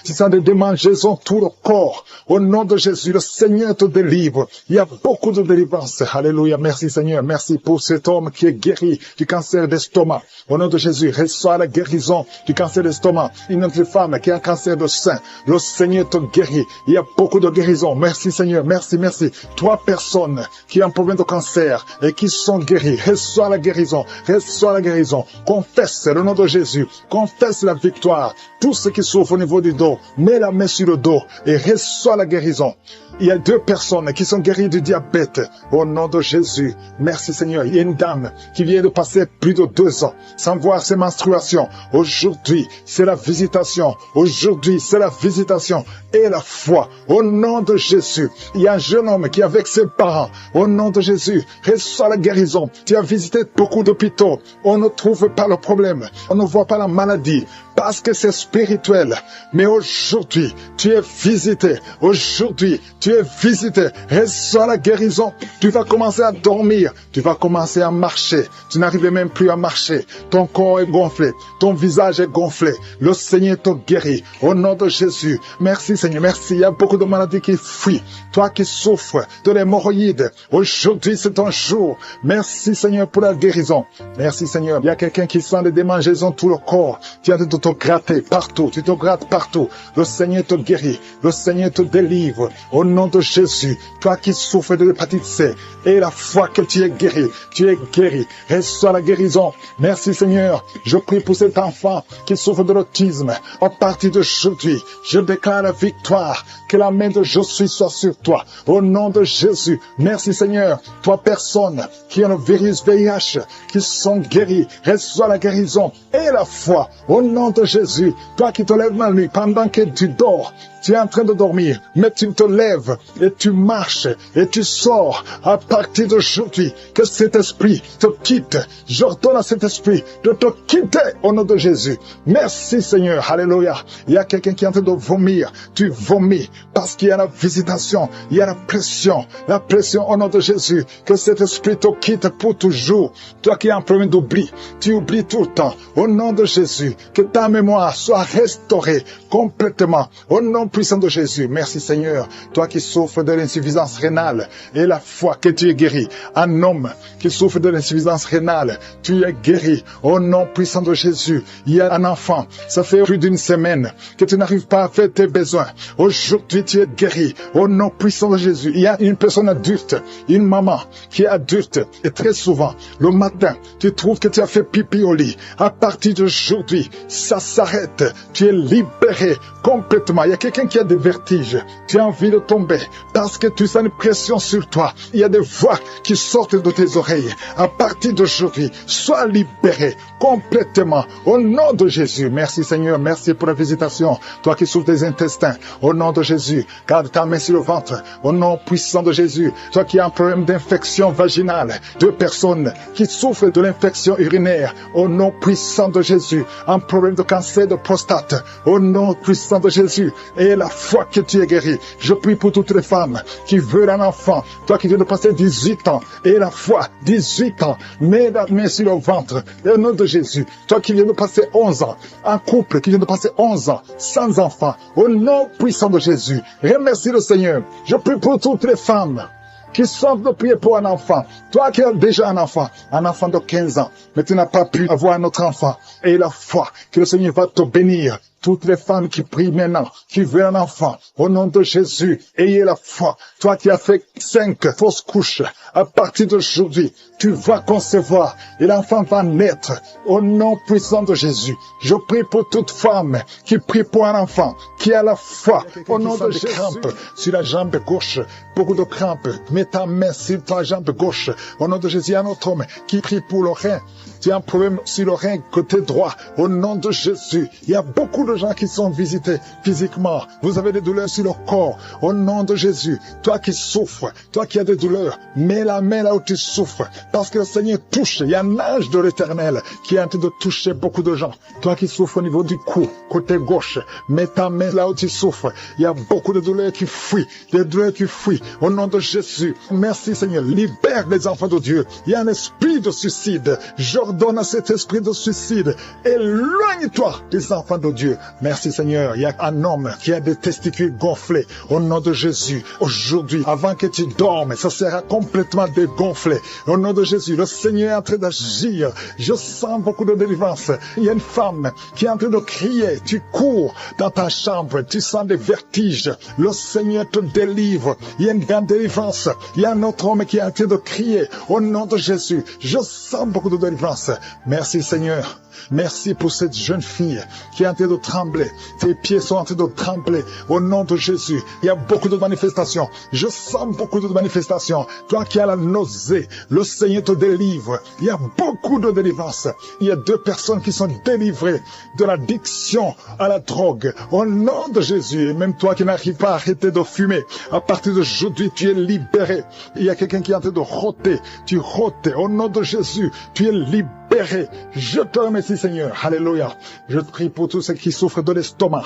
Tu sens des démangeaisons tout le corps. Au nom de Jésus, le Seigneur te délivre. Il y a beaucoup de délivrance. Alléluia. Merci Seigneur. Merci pour cet homme qui est guéri du cancer d'estomac. Au nom de Jésus, reçois la guérison du cancer d'estomac. Une autre femme qui a un cancer de sein. Le Seigneur te guérit. Il y a beaucoup de guérison. Merci Seigneur. Merci. 3 personnes qui ont un problème de cancer et qui sont guéries. Reçois la guérison. Reçois la guérison. Confesse le nom de Jésus. Confesse la victoire. Tous ceux qui souffrent au niveau du dos, mets la main sur le dos et reçois la guérison. Il y a 2 personnes qui sont guéries du diabète. Au nom de Jésus. Merci Seigneur. Il y a une dame qui vient de passer plus de 2 ans sans voir ses menstruations. Aujourd'hui, c'est la visitation. Aujourd'hui, c'est la visitation et la foi. Au nom de Jésus. Il y a un jeune homme qui est avec ses parents. Au nom de Jésus, reçois la guérison. Tu as visité beaucoup d'hôpitaux. On ne trouve pas le problème. On ne voit pas la maladie. Parce que c'est spirituel. Mais aujourd'hui, tu es visité. Aujourd'hui, tu es visité. Reçois la guérison. Tu vas commencer à dormir. Tu vas commencer à marcher. Tu n'arrives même plus à marcher. Ton corps est gonflé. Ton visage est gonflé. Le Seigneur te guérit. Au nom de Jésus. Merci Seigneur. Merci. Il y a beaucoup de maladies qui fuient. Toi qui souffres de l'hémorroïde. Aujourd'hui, c'est ton jour. Merci Seigneur pour la guérison. Merci Seigneur. Il y a quelqu'un qui sent des démangeaisons tout le corps. Tu as de te gratter partout, tu te grattes partout. Le Seigneur te guérit, le Seigneur te délivre. Au nom de Jésus, toi qui souffres de l'hépatite C, et la foi que tu es guéri, reçois la guérison. Merci Seigneur, je prie pour cet enfant qui souffre de l'autisme. À partir d'aujourd'hui, je déclare la victoire, que la main de Josué soit sur toi. Au nom de Jésus, merci Seigneur, toi personne qui ont le virus VIH, qui sont guéris, reçois la guérison et la foi. Au nom de Jésus, toi qui te lèves la nuit pendant que tu dors, tu es en train de dormir, mais tu te lèves et tu marches et tu sors à partir d'aujourd'hui. Que cet esprit te quitte. J'ordonne à cet esprit de te quitter au nom de Jésus. Merci Seigneur. Alléluia. Il y a quelqu'un qui est en train de vomir. Tu vomis parce qu'il y a la visitation, il y a la pression au nom de Jésus. Que cet esprit te quitte pour toujours. Toi qui as un problème d'oubli, tu oublies tout le temps. Au nom de Jésus, que ta mémoire soit restaurée complètement. Au nom puissant de Jésus. Merci Seigneur. Toi qui souffres de l'insuffisance rénale et la foi que tu es guéri. Un homme qui souffre de l'insuffisance rénale, tu es guéri. Au nom puissant de Jésus. Il y a un enfant, ça fait plus d'une semaine que tu n'arrives pas à faire tes besoins. Aujourd'hui tu es guéri. Au nom puissant de Jésus. Il y a une personne adulte, une maman qui est adulte et très souvent le matin tu trouves que tu as fait pipi au lit. À partir d'aujourd'hui, ça s'arrête. Tu es libéré complètement. Il y a quelqu'un qui a des vertiges. Tu as envie de tomber parce que tu sens une pression sur toi. Il y a des voix qui sortent de tes oreilles. À partir d'aujourd'hui, sois libéré complètement au nom de Jésus. Merci Seigneur, merci pour la visitation. Toi qui souffres des intestins, au nom de Jésus, garde ta main sur le ventre, au nom puissant de Jésus. Toi qui as un problème d'infection vaginale, 2 personnes qui souffrent de l'infection urinaire, au nom puissant de Jésus. Un problème de cancer de prostate, au nom puissant de Jésus. Et la foi que tu es guéri. Je prie pour toutes les femmes qui veulent un enfant. Toi qui viens de passer 18 ans, et la foi, 18 ans, mets la main sur le ventre, au nom de Jésus. Toi qui viens de passer 11 ans, un couple qui vient de passer 11 ans, sans enfant, au nom puissant de Jésus. Remercie le Seigneur. Je prie pour toutes les femmes qui sont de prier pour un enfant. Toi qui as déjà un enfant de 15 ans, mais tu n'as pas pu avoir un autre enfant. Et la foi que le Seigneur va te bénir. Toutes les femmes qui prient maintenant, qui veulent un enfant, au nom de Jésus, ayez la foi. Toi qui as fait 5 fausses couches, à partir d'aujourd'hui, tu vas concevoir et l'enfant va naître au nom puissant de Jésus. Je prie pour toute femme qui prie pour un enfant, qui a la foi, au nom de Jésus. Crampes sur la jambe gauche, beaucoup de crampes. Mets ta main sur ta jambe gauche, au nom de Jésus. Il y a un autre homme qui prie pour le rein. Tu as un problème sur le rein côté droit, au nom de Jésus. Il y a beaucoup de gens qui sont visités physiquement. Vous avez des douleurs sur le corps, au nom de Jésus. Toi qui souffres, toi qui as des douleurs, mets la main là où tu souffres, parce que le Seigneur touche. Il y a un ange de l'Éternel qui est en train de toucher beaucoup de gens. Toi qui souffres au niveau du cou, côté gauche, mets ta main là où tu souffres. Il y a beaucoup de douleurs qui fuient, des douleurs qui fuient, au nom de Jésus. Merci Seigneur, libère les enfants de Dieu. Il y a un esprit de suicide. J'ordonne à cet esprit de suicide, éloigne-toi des enfants de Dieu. Merci Seigneur, il y a un homme qui a des testicules gonflés, au nom de Jésus. Aujourd'hui, avant que tu dormes, ça sera complètement dégonflé. Au nom de Jésus, le Seigneur est en train d'agir. Je sens beaucoup de délivrance. Il y a une femme qui est en train de crier. Tu cours dans ta chambre, tu sens des vertiges. Le Seigneur te délivre. Il y a une grande délivrance. Il y a un autre homme qui est en train de crier. Au nom de Jésus, je sens beaucoup de délivrance. Merci Seigneur. Merci pour cette jeune fille qui est en train de trembler. Tes pieds sont en train de trembler. Au nom de Jésus, il y a beaucoup de manifestations. Je sens beaucoup de manifestations. Toi qui as la nausée, le Seigneur te délivre. Il y a beaucoup de délivrance. Il y a 2 personnes qui sont délivrées de l'addiction à la drogue. Au nom de Jésus, et même toi qui n'arrives pas à arrêter de fumer, à partir d'aujourd'hui, tu es libéré. Il y a quelqu'un qui est en train de rôter. Tu rôtes. Au nom de Jésus, tu es libéré. Je te remercie Seigneur. Alléluia. Je prie pour tous ceux qui souffrent de l'estomac.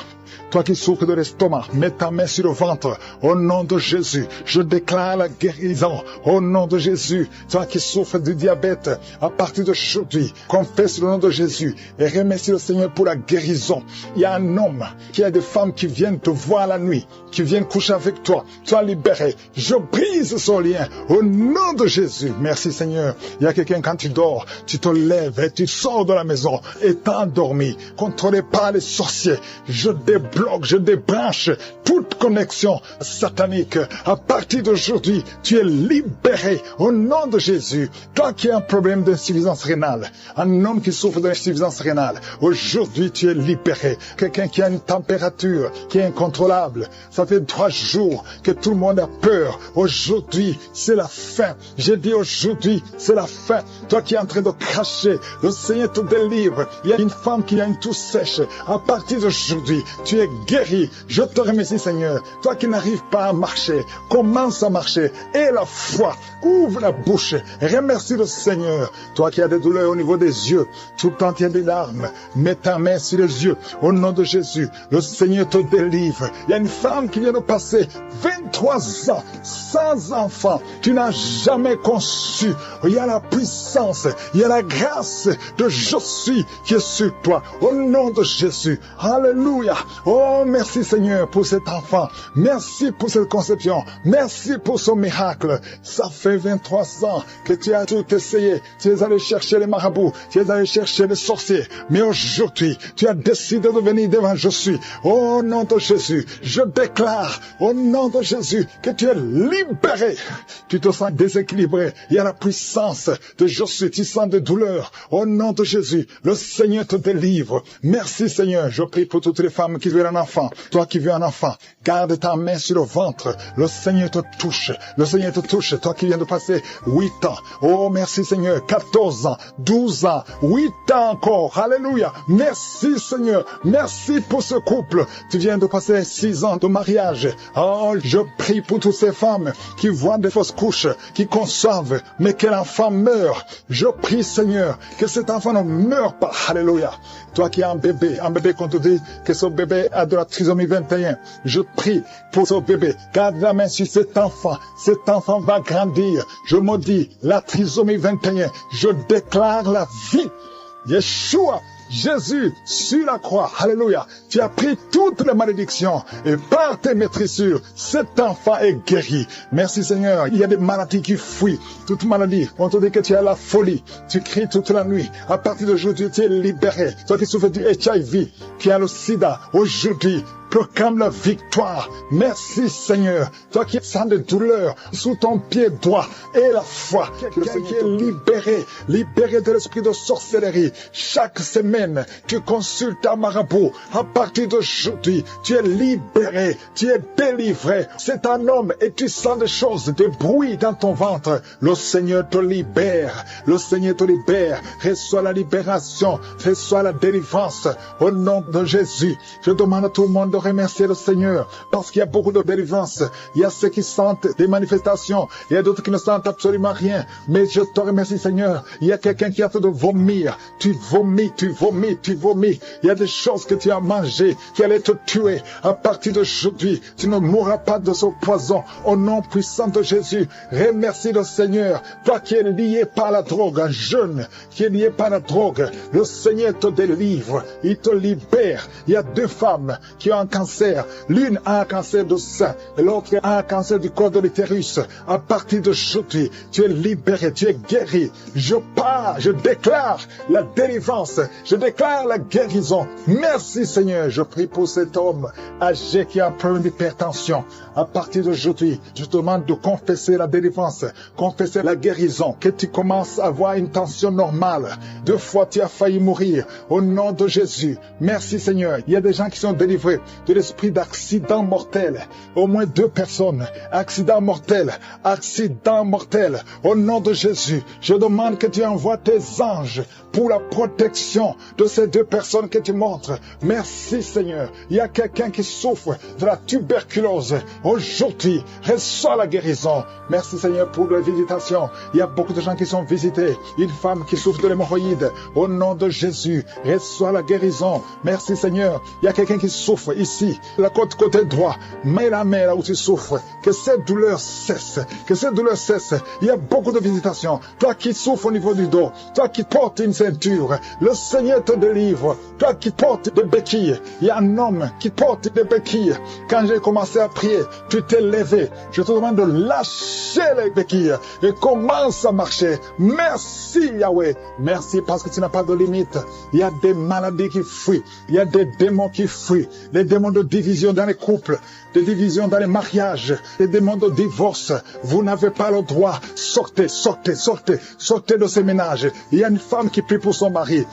Toi qui souffres de l'estomac, mets ta main sur le ventre. Au nom de Jésus, je déclare la guérison. Au nom de Jésus, toi qui souffres du diabète, à partir d'aujourd'hui, confesse le nom de Jésus et remercie le Seigneur pour la guérison. Il y a un homme qui a des femmes qui viennent te voir la nuit, qui viennent coucher avec toi. Sois libéré. Je brise son lien. Au nom de Jésus. Merci Seigneur. Il y a quelqu'un quand tu dors, tu te lèves et tu sors de la maison étant endormi, contrôlé par les sorciers. Je débloque, je débranche toute connexion satanique. À partir d'aujourd'hui, tu es libéré au nom de Jésus. Toi qui as un problème d'insuffisance rénale, un homme qui souffre d'insuffisance rénale, aujourd'hui tu es libéré. Quelqu'un qui a une température qui est incontrôlable, ça fait 3 jours que tout le monde a peur. Aujourd'hui, c'est la fin. J'ai dit aujourd'hui, c'est la fin. Toi qui es en train de cracher, le Seigneur te délivre. Il y a une femme qui a une toux sèche. À partir d'aujourd'hui, tu es guéri. Je te remercie, Seigneur. Toi qui n'arrives pas à marcher, commence à marcher. Et la foi, ouvre la bouche. Remercie le Seigneur. Toi qui as des douleurs au niveau des yeux, tout le temps tu as des larmes, mets ta main sur les yeux. Au nom de Jésus, le Seigneur te délivre. Il y a une femme qui vient de passer 23 ans sans enfant. Tu n'as jamais conçu. Il y a la puissance, il y a la grâce de je suis qui est sur toi. Au nom de Jésus. Alléluia. Oh, merci Seigneur pour cet enfant. Merci pour cette conception. Merci pour ce miracle. Ça fait 23 ans que tu as tout essayé. Tu es allé chercher les marabouts. Tu es allé chercher les sorciers. Mais aujourd'hui, tu as décidé de venir devant je suis. Au nom de Jésus, je déclare au nom de Jésus que tu es libéré. Tu te sens déséquilibré. Il y a la puissance de je suis. Tu sens des douleurs. Au nom de Jésus, le Seigneur te délivre. Merci Seigneur. Je prie pour toutes les femmes qui veulent un enfant. Toi qui veux un enfant, garde ta main sur le ventre. Le Seigneur te touche. Le Seigneur te touche. Toi qui viens de passer 8 ans. Oh, merci Seigneur. 14 ans, 12 ans, 8 ans encore. Alléluia. Merci Seigneur. Merci pour ce couple. Tu viens de passer 6 ans de mariage. Oh, je prie pour toutes ces femmes qui voient des fausses couches, qui conçoivent, mais que l'enfant meurt. Je prie Seigneur que cet enfant ne meure pas. Alléluia. Toi qui as un bébé qu'on te dit que ce bébé a de la trisomie 21. Je prie pour ce bébé. Garde la main sur cet enfant. Cet enfant va grandir. Je maudis la trisomie 21. Je déclare la vie. Yeshua, Jésus, sur la croix, alléluia, tu as pris toutes les malédictions et par tes maîtrissures, cet enfant est guéri. Merci Seigneur, il y a des maladies qui fuient, toute maladie, on te dit que tu as la folie, tu cries toute la nuit, à partir d'aujourd'hui tu es libéré. Toi qui souffres du HIV, qui a le sida, aujourd'hui, proclame la victoire. Merci Seigneur. Toi qui sens des douleurs sous ton pied droit et la foi. Quelqu'un qui est libéré, libéré de l'esprit de sorcellerie. Chaque semaine, tu consultes un marabout. À partir d'aujourd'hui, tu es libéré, tu es délivré. C'est un homme et tu sens des choses, des bruits dans ton ventre. Le Seigneur te libère. Le Seigneur te libère. Reçois la libération. Reçois la délivrance. Au nom de Jésus, je demande à tout le monde de remercier le Seigneur parce qu'il y a beaucoup de délivrance. Il y a ceux qui sentent des manifestations, il y a d'autres qui ne sentent absolument rien, mais je te remercie Seigneur. Il y a quelqu'un qui a fait de vomir, tu vomis, tu vomis, tu vomis. Il y a des choses que tu as mangées qui allaient te tuer. À partir d'aujourd'hui, tu ne mourras pas de ce poison. Au nom puissant de Jésus, remercie le Seigneur. Toi qui es lié par la drogue, un jeune qui est lié par la drogue, le Seigneur te délivre, il te libère. Il y a 2 femmes qui ont un cancer. L'une a un cancer du sein et l'autre a un cancer du col de l'utérus. À partir d'aujourd'hui, tu es libéré, tu es guéri. Je pars, je déclare la délivrance, je déclare la guérison. Merci Seigneur. Je prie pour cet homme âgé qui a un problème d'hypertension. À partir d'aujourd'hui, je te demande de confesser la délivrance, confesser la guérison, que tu commences à avoir une tension normale. 2 fois tu as failli mourir. Au nom de Jésus, merci Seigneur. Il y a des gens qui sont délivrés de l'esprit d'accident mortel. Au moins 2 personnes. Accident mortel. Accident mortel. Au nom de Jésus, je demande que tu envoies tes anges pour la protection de ces 2 personnes que tu montres. Merci Seigneur. Il y a quelqu'un qui souffre de la tuberculose. Aujourd'hui, reçois la guérison. Merci Seigneur pour la visitation. Il y a beaucoup de gens qui sont visités. Une femme qui souffre de l'hémorroïde. Au nom de Jésus, reçois la guérison. Merci Seigneur. Il y a quelqu'un qui souffre. Il ici, la côté droit, mets la main là où tu souffres, que cette douleur cesse, que cette douleur cesse. Il y a beaucoup de visitations. Toi qui souffres au niveau du dos, toi qui portes une ceinture, le Seigneur te délivre. Toi qui portes des béquilles, il y a un homme qui porte des béquilles. Quand j'ai commencé à prier, tu t'es levé. Je te demande de lâcher les béquilles et commence à marcher. Merci Yahweh. Merci parce que tu n'as pas de limite. Il y a des maladies qui fuient. Il y a des démons qui fuient. Les démons de division dans les couples, des divisions dans les mariages, des démons de divorce. Vous n'avez pas le droit. Sortez, sortez, sortez, sortez de ces ménages. Il y a une femme qui prie pour son mari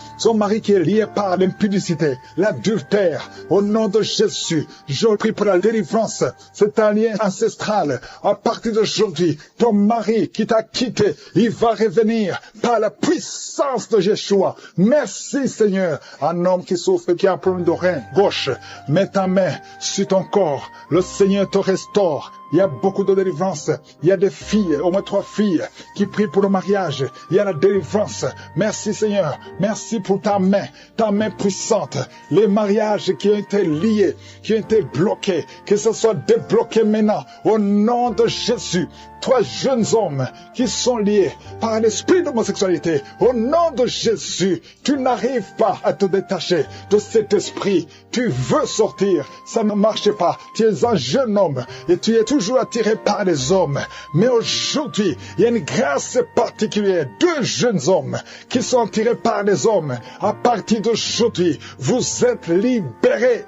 qui est lié par l'impudicité, l'adultère. Au nom de Jésus, je prie pour la délivrance. C'est un lien ancestral. À partir d'aujourd'hui, ton mari qui t'a quitté, il va revenir par la puissance de Yeshua. Merci Seigneur. Un homme qui souffre, qui a un problème de rein gauche, mets ta main sur ton corps. Le Seigneur te restaure. Il y a beaucoup de délivrance. Il y a des filles, au moins 3 filles, qui prient pour le mariage. Il y a la délivrance. Merci Seigneur. Merci pour ta main puissante. Les mariages qui ont été liés, qui ont été bloqués, que ce soit débloqué maintenant. Au nom de Jésus. 3 jeunes hommes qui sont liés par l'esprit d'homosexualité. Au nom de Jésus, tu n'arrives pas à te détacher de cet esprit. Tu veux sortir. Ça ne marche pas. Tu es un jeune homme et tu es toujours attiré par les hommes. Mais aujourd'hui, il y a une grâce particulière. 2 jeunes hommes qui sont attirés par les hommes. À partir d'aujourd'hui, vous êtes libérés.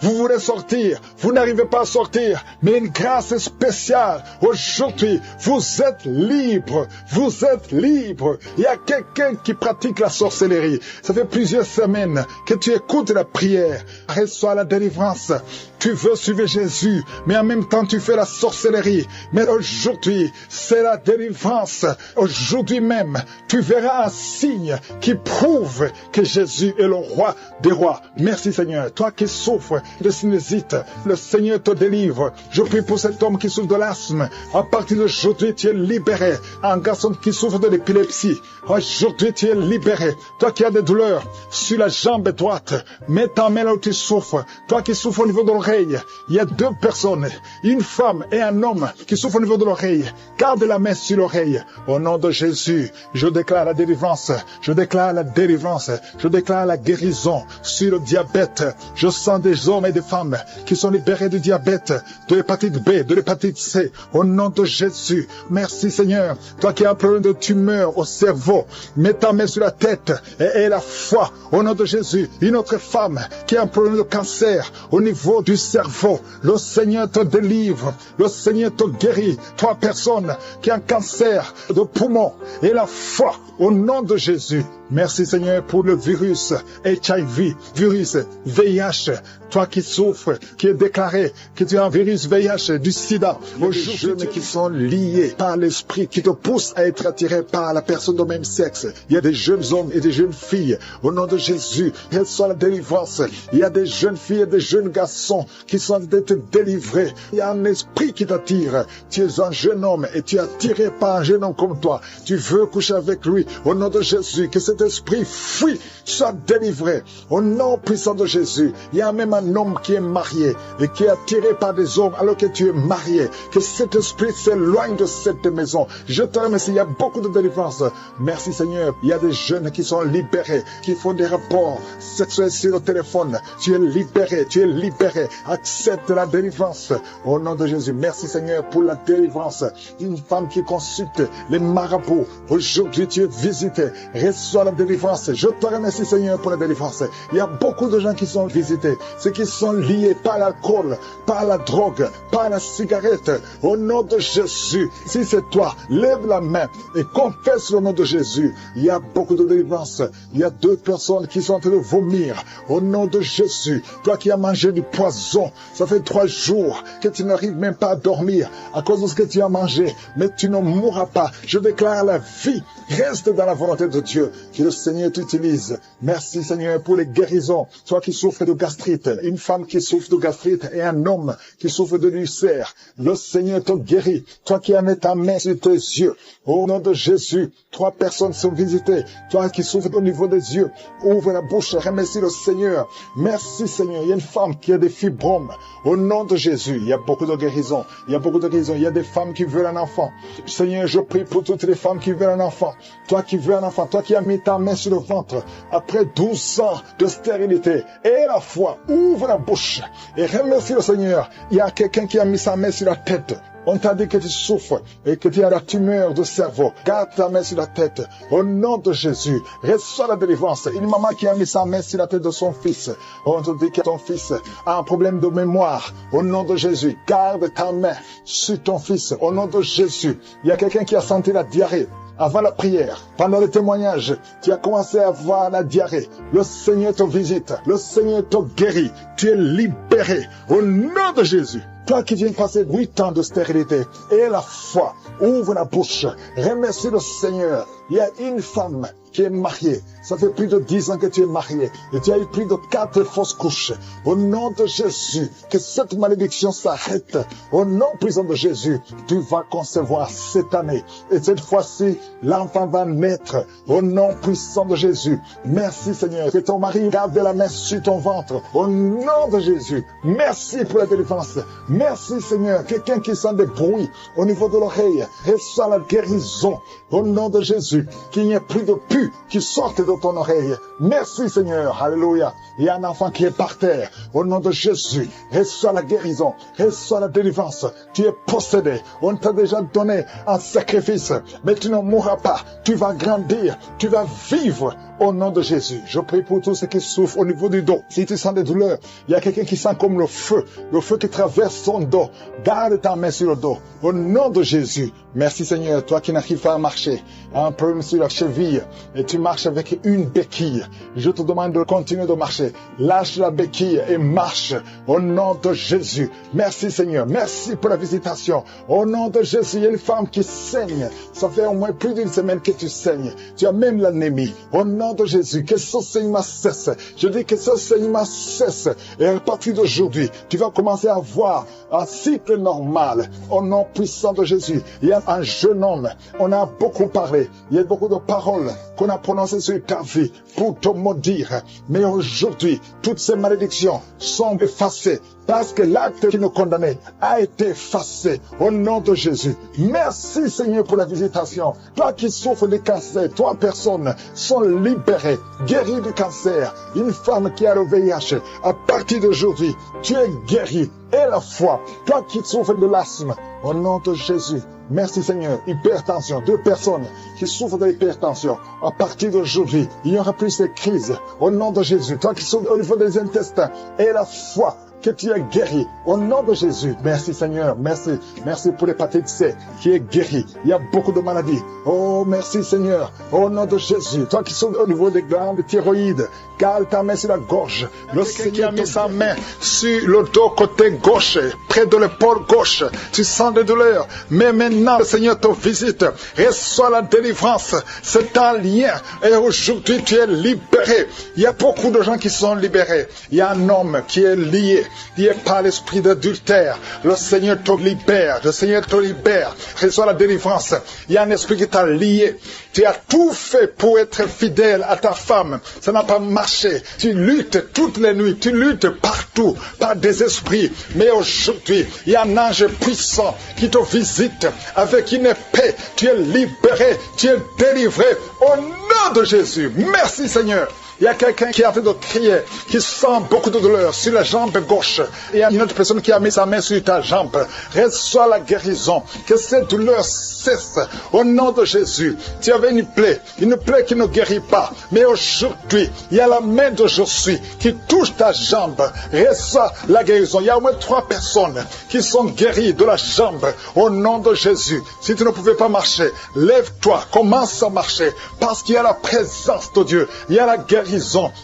Vous voulez sortir, vous n'arrivez pas à sortir, mais une grâce spéciale. Aujourd'hui, vous êtes libre, vous êtes libre. Il y a quelqu'un qui pratique la sorcellerie. Ça fait plusieurs semaines que tu écoutes la prière. Reçois la délivrance. Tu veux suivre Jésus, mais en même temps tu fais la sorcellerie. Mais aujourd'hui, c'est la délivrance. Aujourd'hui même, tu verras un signe qui prouve que Jésus est le roi des rois. Merci Seigneur. Toi qui souffres de sinusite, le Seigneur te délivre. Je prie pour cet homme qui souffre de l'asthme. À partir d'aujourd'hui, tu es libéré. Un garçon qui souffre de l'épilepsie. Aujourd'hui, tu es libéré. Toi qui as des douleurs sur la jambe droite, mets ta main là où tu souffres. Toi qui souffres au niveau de l'oreille, il y a 2 personnes, une femme et un homme qui souffrent au niveau de l'oreille. Garde la main sur l'oreille. Au nom de Jésus, je déclare la délivrance. Je déclare la délivrance. Je déclare la guérison sur le diabète. Je sens des hommes et des femmes qui sont libérés du diabète, de l'hépatite B, de l'hépatite C. Au nom de Jésus, merci Seigneur. Toi qui as un problème de tumeur au cerveau, mets ta main sur la tête et aie la foi. Au nom de Jésus, une autre femme qui a un problème de cancer au niveau du cerveau, le Seigneur te délivre, le Seigneur te guérit. 3 personnes qui ont un cancer de poumon et la foi au nom de Jésus. Merci Seigneur pour le virus HIV, virus VIH. Toi qui souffres, qui est déclaré que tu as un virus VIH, du sida. Aux jeunes qui sont liés par l'esprit, qui te poussent à être attiré par la personne du même sexe. Il y a des jeunes hommes et des jeunes filles. Au nom de Jésus, reçois la délivrance. Il y a des jeunes filles et des jeunes garçons qui sont d'être délivrés. Il y a un esprit qui t'attire. Tu es un jeune homme et tu es attiré par un jeune homme comme toi. Tu veux coucher avec lui. Au nom de Jésus, que cet esprit fuit, soit délivré. Au nom puissant de Jésus, il y a même un homme qui est marié et qui est attiré par des hommes alors que tu es marié. Que cet esprit s'éloigne de cette maison. Je te remercie, il y a beaucoup de délivrance. Merci Seigneur. Il y a des jeunes qui sont libérés, qui font des rapports sexuels sur le téléphone. Tu es libéré, tu es libéré. Accepte la délivrance. Au nom de Jésus, merci Seigneur pour la délivrance. Une femme qui consulte les marabouts. Aujourd'hui, tu es visité. Reçois la délivrance. Je te remercie Seigneur pour la délivrance. Il y a beaucoup de gens qui sont visités. Ceux qui sont liés par l'alcool, par la drogue, par la cigarette. Au nom de Jésus, si c'est toi, lève la main et confesse le nom de Jésus. Il y a beaucoup de délivrance. Il y a 2 personnes qui sont en train de vomir. Au nom de Jésus, toi qui as mangé du poison, ça fait 3 jours que tu n'arrives même pas à dormir à cause de ce que tu as mangé, mais tu ne mourras pas. Je déclare la vie. Reste dans la volonté de Dieu. que le Seigneur t'utilise. Merci Seigneur pour les guérisons. Toi qui souffres de gastrite, une femme qui souffre de gastrite et un homme qui souffre de l'ulcère, le Seigneur te guérit. Toi qui as mis ta main sur tes yeux, au nom de Jésus, 3 personnes sont visitées. Toi qui souffres au niveau des yeux, ouvre la bouche, remercie le Seigneur. Merci Seigneur. Il y a une femme qui a des fibromes. Au nom de Jésus, il y a beaucoup de guérisons. Il y a beaucoup de guérisons. Il y a des femmes qui veulent un enfant. Seigneur, je prie pour toutes les femmes qui veulent un enfant. Toi qui veux un enfant, toi qui as mis ta main sur le ventre, après 12 ans de stérilité, et la foi, ouvre la bouche et remercie le Seigneur. Il y a quelqu'un qui a mis sa main sur la tête. On t'a dit que tu souffres et que tu as la tumeur de cerveau. Garde ta main sur la tête. Au nom de Jésus, reçois la délivrance. Une maman qui a mis sa main sur la tête de son fils. On te dit que ton fils a un problème de mémoire. Au nom de Jésus, garde ta main sur ton fils. Au nom de Jésus, il y a quelqu'un qui a senti la diarrhée. Avant la prière, pendant le témoignage, tu as commencé à avoir la diarrhée. Le Seigneur te visite. Le Seigneur te guérit. Tu es libéré. Au nom de Jésus. Toi qui viens de passer 8 ans de stérilité, et la foi, ouvre la bouche, remercie le Seigneur. Il y a une femme qui est mariée. Ça fait plus de 10 ans que tu es mariée. Et tu as eu plus de 4 fausses couches. Au nom de Jésus, que cette malédiction s'arrête. Au nom puissant de Jésus, tu vas concevoir cette année. Et cette fois-ci, l'enfant va naître. Au nom puissant de Jésus. Merci Seigneur. Que ton mari garde la main sur ton ventre. Au nom de Jésus. Merci pour la délivrance. Merci Seigneur. Quelqu'un qui sent des bruits au niveau de l'oreille. Reçois la guérison. Au nom de Jésus. Qu'il n'y ait plus de pu qui sortent de ton oreille. Merci Seigneur. Alléluia. Il y a un enfant qui est par terre. Au nom de Jésus. Reçois la guérison. Reçois la délivrance. Tu es possédé. On t'a déjà donné un sacrifice. Mais tu ne mourras pas. Tu vas grandir. Tu vas vivre. Au nom de Jésus. Je prie pour tous ceux qui souffrent au niveau du dos. Si tu sens des douleurs, il y a quelqu'un qui sent comme le feu qui traverse son dos. Garde ta main sur le dos. Au nom de Jésus. Merci Seigneur. Toi qui n'arrives pas à marcher, un problème sur la cheville, et tu marches avec une béquille. Je te demande de continuer de marcher. Lâche la béquille et marche. Au nom de Jésus. Merci Seigneur. Merci pour la visitation. Au nom de Jésus, il y a une femme qui saigne. Ça fait au moins plus d'une semaine que tu saignes. Tu as même l'anémie. Au nom de Jésus, que ce saignement cesse. Je dis que ce saignement cesse. Et à partir d'aujourd'hui, tu vas commencer à avoir un cycle normal. Au nom puissant de Jésus. Il y a un jeune homme. On a beaucoup parlé. Il y a beaucoup de paroles qu'on a prononcées sur ta vie pour te maudire. Mais aujourd'hui, toutes ces malédictions sont effacées. Parce que l'acte qui nous condamnait a été effacé au nom de Jésus. Merci Seigneur pour la visitation. Toi qui souffres de cancer, 3 personnes sont libérées, guéries du cancer. Une femme qui a le VIH, à partir d'aujourd'hui, tu es guéri. Et la foi, toi qui souffres de l'asthme, au nom de Jésus. Merci Seigneur. Hypertension, 2 personnes qui souffrent de l'hypertension. À partir d'aujourd'hui, il n'y aura plus ces crises. Au nom de Jésus. Toi qui souffres au niveau des intestins. Et la foi, que tu es guéri. Au nom de Jésus. Merci Seigneur. Merci. Merci pour l'hépatite C qui est guéri. Il y a beaucoup de maladies. Oh, merci Seigneur. Au nom de Jésus. Toi qui souffres au niveau des glandes thyroïdes. Garde ta main sur la gorge. Le Seigneur a mis sa main sur le dos côté gauche, près de l'épaule gauche. Tu sens des douleurs. Mais maintenant, le Seigneur te visite. Reçois la délivrance. C'est un lien. Et aujourd'hui, tu es libéré. Il y a beaucoup de gens qui sont libérés. Il y a un homme qui est lié par l'esprit d'adultère. Le Seigneur te libère. Le Seigneur te libère. Reçois la délivrance. Il y a un esprit qui t'a lié. Tu as tout fait pour être fidèle à ta femme. Ça n'a pas marché. Tu luttes toutes les nuits. Tu luttes partout par des esprits. Mais aujourd'hui, il y a un ange puissant qui te visite avec une épée. Tu es libéré. Tu es délivré. Au nom de Jésus. Merci Seigneur. Il y a quelqu'un qui est en train de crier, qui sent beaucoup de douleur sur la jambe gauche. Il y a une autre personne qui a mis sa main sur ta jambe. Reçois la guérison. Que cette douleur cesse. Au nom de Jésus. Tu avais une plaie qui ne guérit pas. Mais aujourd'hui, il y a la main de Jésus qui touche ta jambe. Reçois la guérison. Il y a au moins 3 personnes qui sont guéries de la jambe. Au nom de Jésus. Si tu ne pouvais pas marcher, lève-toi. Commence à marcher. Parce qu'il y a la présence de Dieu. Il y a la guérison.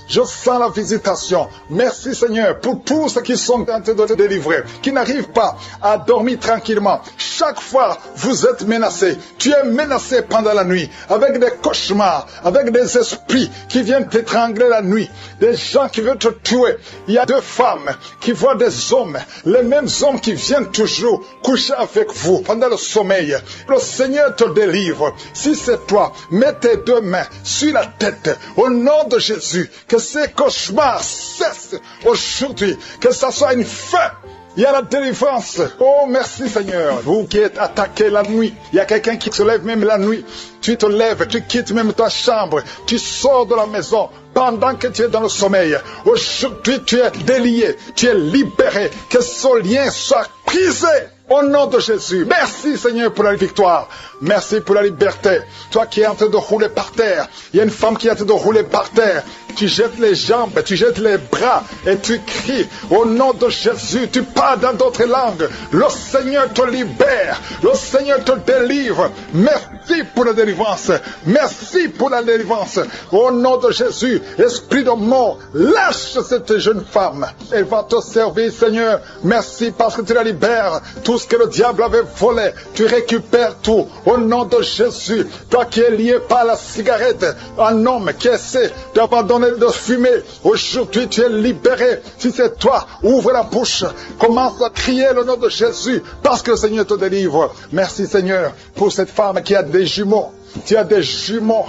Je sens la visitation. Merci Seigneur pour tous ceux qui sont en train de te délivrer, qui n'arrivent pas à dormir tranquillement. Chaque fois, vous êtes menacés. menacé. Tu es menacé pendant la nuit, avec des cauchemars, avec des esprits qui viennent t'étrangler la nuit, des gens qui veulent te tuer. Il y a deux femmes qui voient des hommes, les mêmes hommes qui viennent toujours coucher avec vous pendant le sommeil. Le Seigneur te délivre. Si c'est toi, mets tes deux mains sur la tête, au nom de Jésus, que ces cauchemars cessent aujourd'hui, que ça soit une fin. Il y a la délivrance. Oh, merci Seigneur. Vous qui êtes attaqués la nuit, il y a quelqu'un qui se lève même la nuit. Tu te lèves, tu quittes même ta chambre, tu sors de la maison pendant que tu es dans le sommeil. Aujourd'hui, tu es délié, tu es libéré. Que ce lien soit brisé. Au nom de Jésus, merci Seigneur pour la victoire. Merci pour la liberté. Toi qui es en train de rouler par terre, il y a une femme qui est en train de rouler par terre. Tu jettes les jambes, tu jettes les bras et tu cries au nom de Jésus. Tu parles dans d'autres langues. Le Seigneur te libère. Le Seigneur te délivre. Merci pour la délivrance. Merci pour la délivrance. Au nom de Jésus, esprit de mort, lâche cette jeune femme. Elle va te servir, Seigneur. Merci parce que tu la libères. Tout ce que le diable avait volé, tu récupères tout. Au nom de Jésus, toi qui es lié par la cigarette, un homme qui essaie d'abandonner de fumer, aujourd'hui tu es libéré. Si c'est toi, ouvre la bouche, commence à crier le nom de Jésus, parce que le Seigneur te délivre. Merci Seigneur pour cette femme qui a des jumeaux. Tu as des jumeaux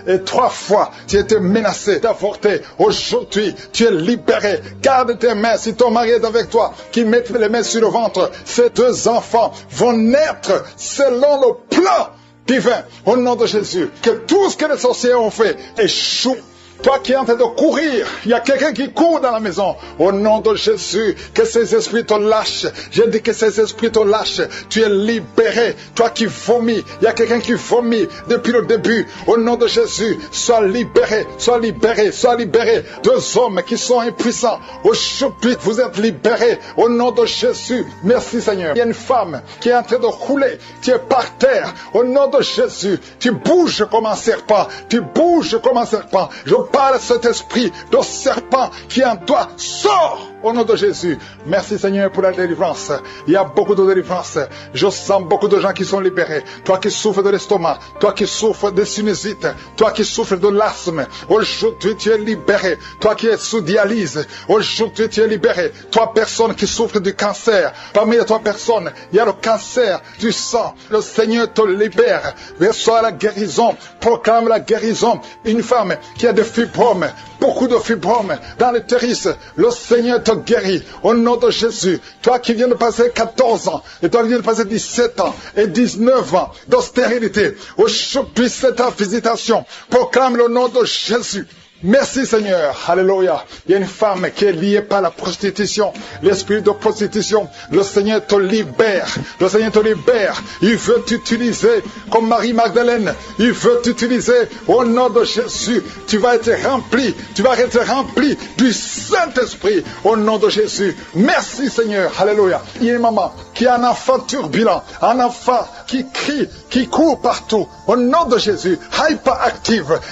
et 3 fois tu étais menacé d'avorter. Aujourd'hui tu es libéré. Garde tes mains si ton mari est avec toi, qu'il mette les mains sur le ventre. Ces 2 enfants vont naître selon le plan divin. Au nom de Jésus, que tout ce que les sorciers ont fait échoue. Toi qui es en train de courir, il y a quelqu'un qui court dans la maison. Au nom de Jésus, que ces esprits te lâchent. Je dis que ces esprits te lâchent. Tu es libéré. Toi qui vomis, il y a quelqu'un qui vomit depuis le début. Au nom de Jésus, sois libéré, sois libéré, sois libéré. 2 hommes qui sont impuissants. Aujourd'hui, vous êtes libérés. Au nom de Jésus, merci Seigneur. Il y a une femme qui est en train de rouler. Tu es par terre. Au nom de Jésus, tu bouges comme un serpent. Tu bouges comme un serpent. Je parle cet esprit de serpent qui est en toi. Sors au nom de Jésus. Merci Seigneur pour la délivrance. Il y a beaucoup de délivrance. Je sens beaucoup de gens qui sont libérés. Toi qui souffres de l'estomac, toi qui souffres de sinusite, toi qui souffres de l'asthme, aujourd'hui tu es libéré. Toi qui es sous dialyse, aujourd'hui tu es libéré. Toi personne qui souffre du cancer, parmi les 3 personnes, il y a le cancer du sang. Le Seigneur te libère. Reçois la guérison. Proclame la guérison. Une femme qui a des fibromes, beaucoup de fibromes dans l'utérus, le Seigneur te guérit au nom de Jésus. Toi qui viens de passer 14 ans, et toi qui viens de passer 17 ans et 19 ans de stérilité, aujourd'hui c'est ta visitation. Proclame le nom de Jésus. Merci Seigneur, alléluia. Il y a une femme qui est liée par la prostitution, l'esprit de prostitution. Le Seigneur te libère, le Seigneur te libère. Il veut t'utiliser comme Marie-Magdalène. Il veut t'utiliser au nom de Jésus. Tu vas être rempli du Saint-Esprit au nom de Jésus. Merci Seigneur, alléluia. Il y a une maman qui a un enfant turbulent, un enfant qui crie, qui court partout. Au nom de Jésus,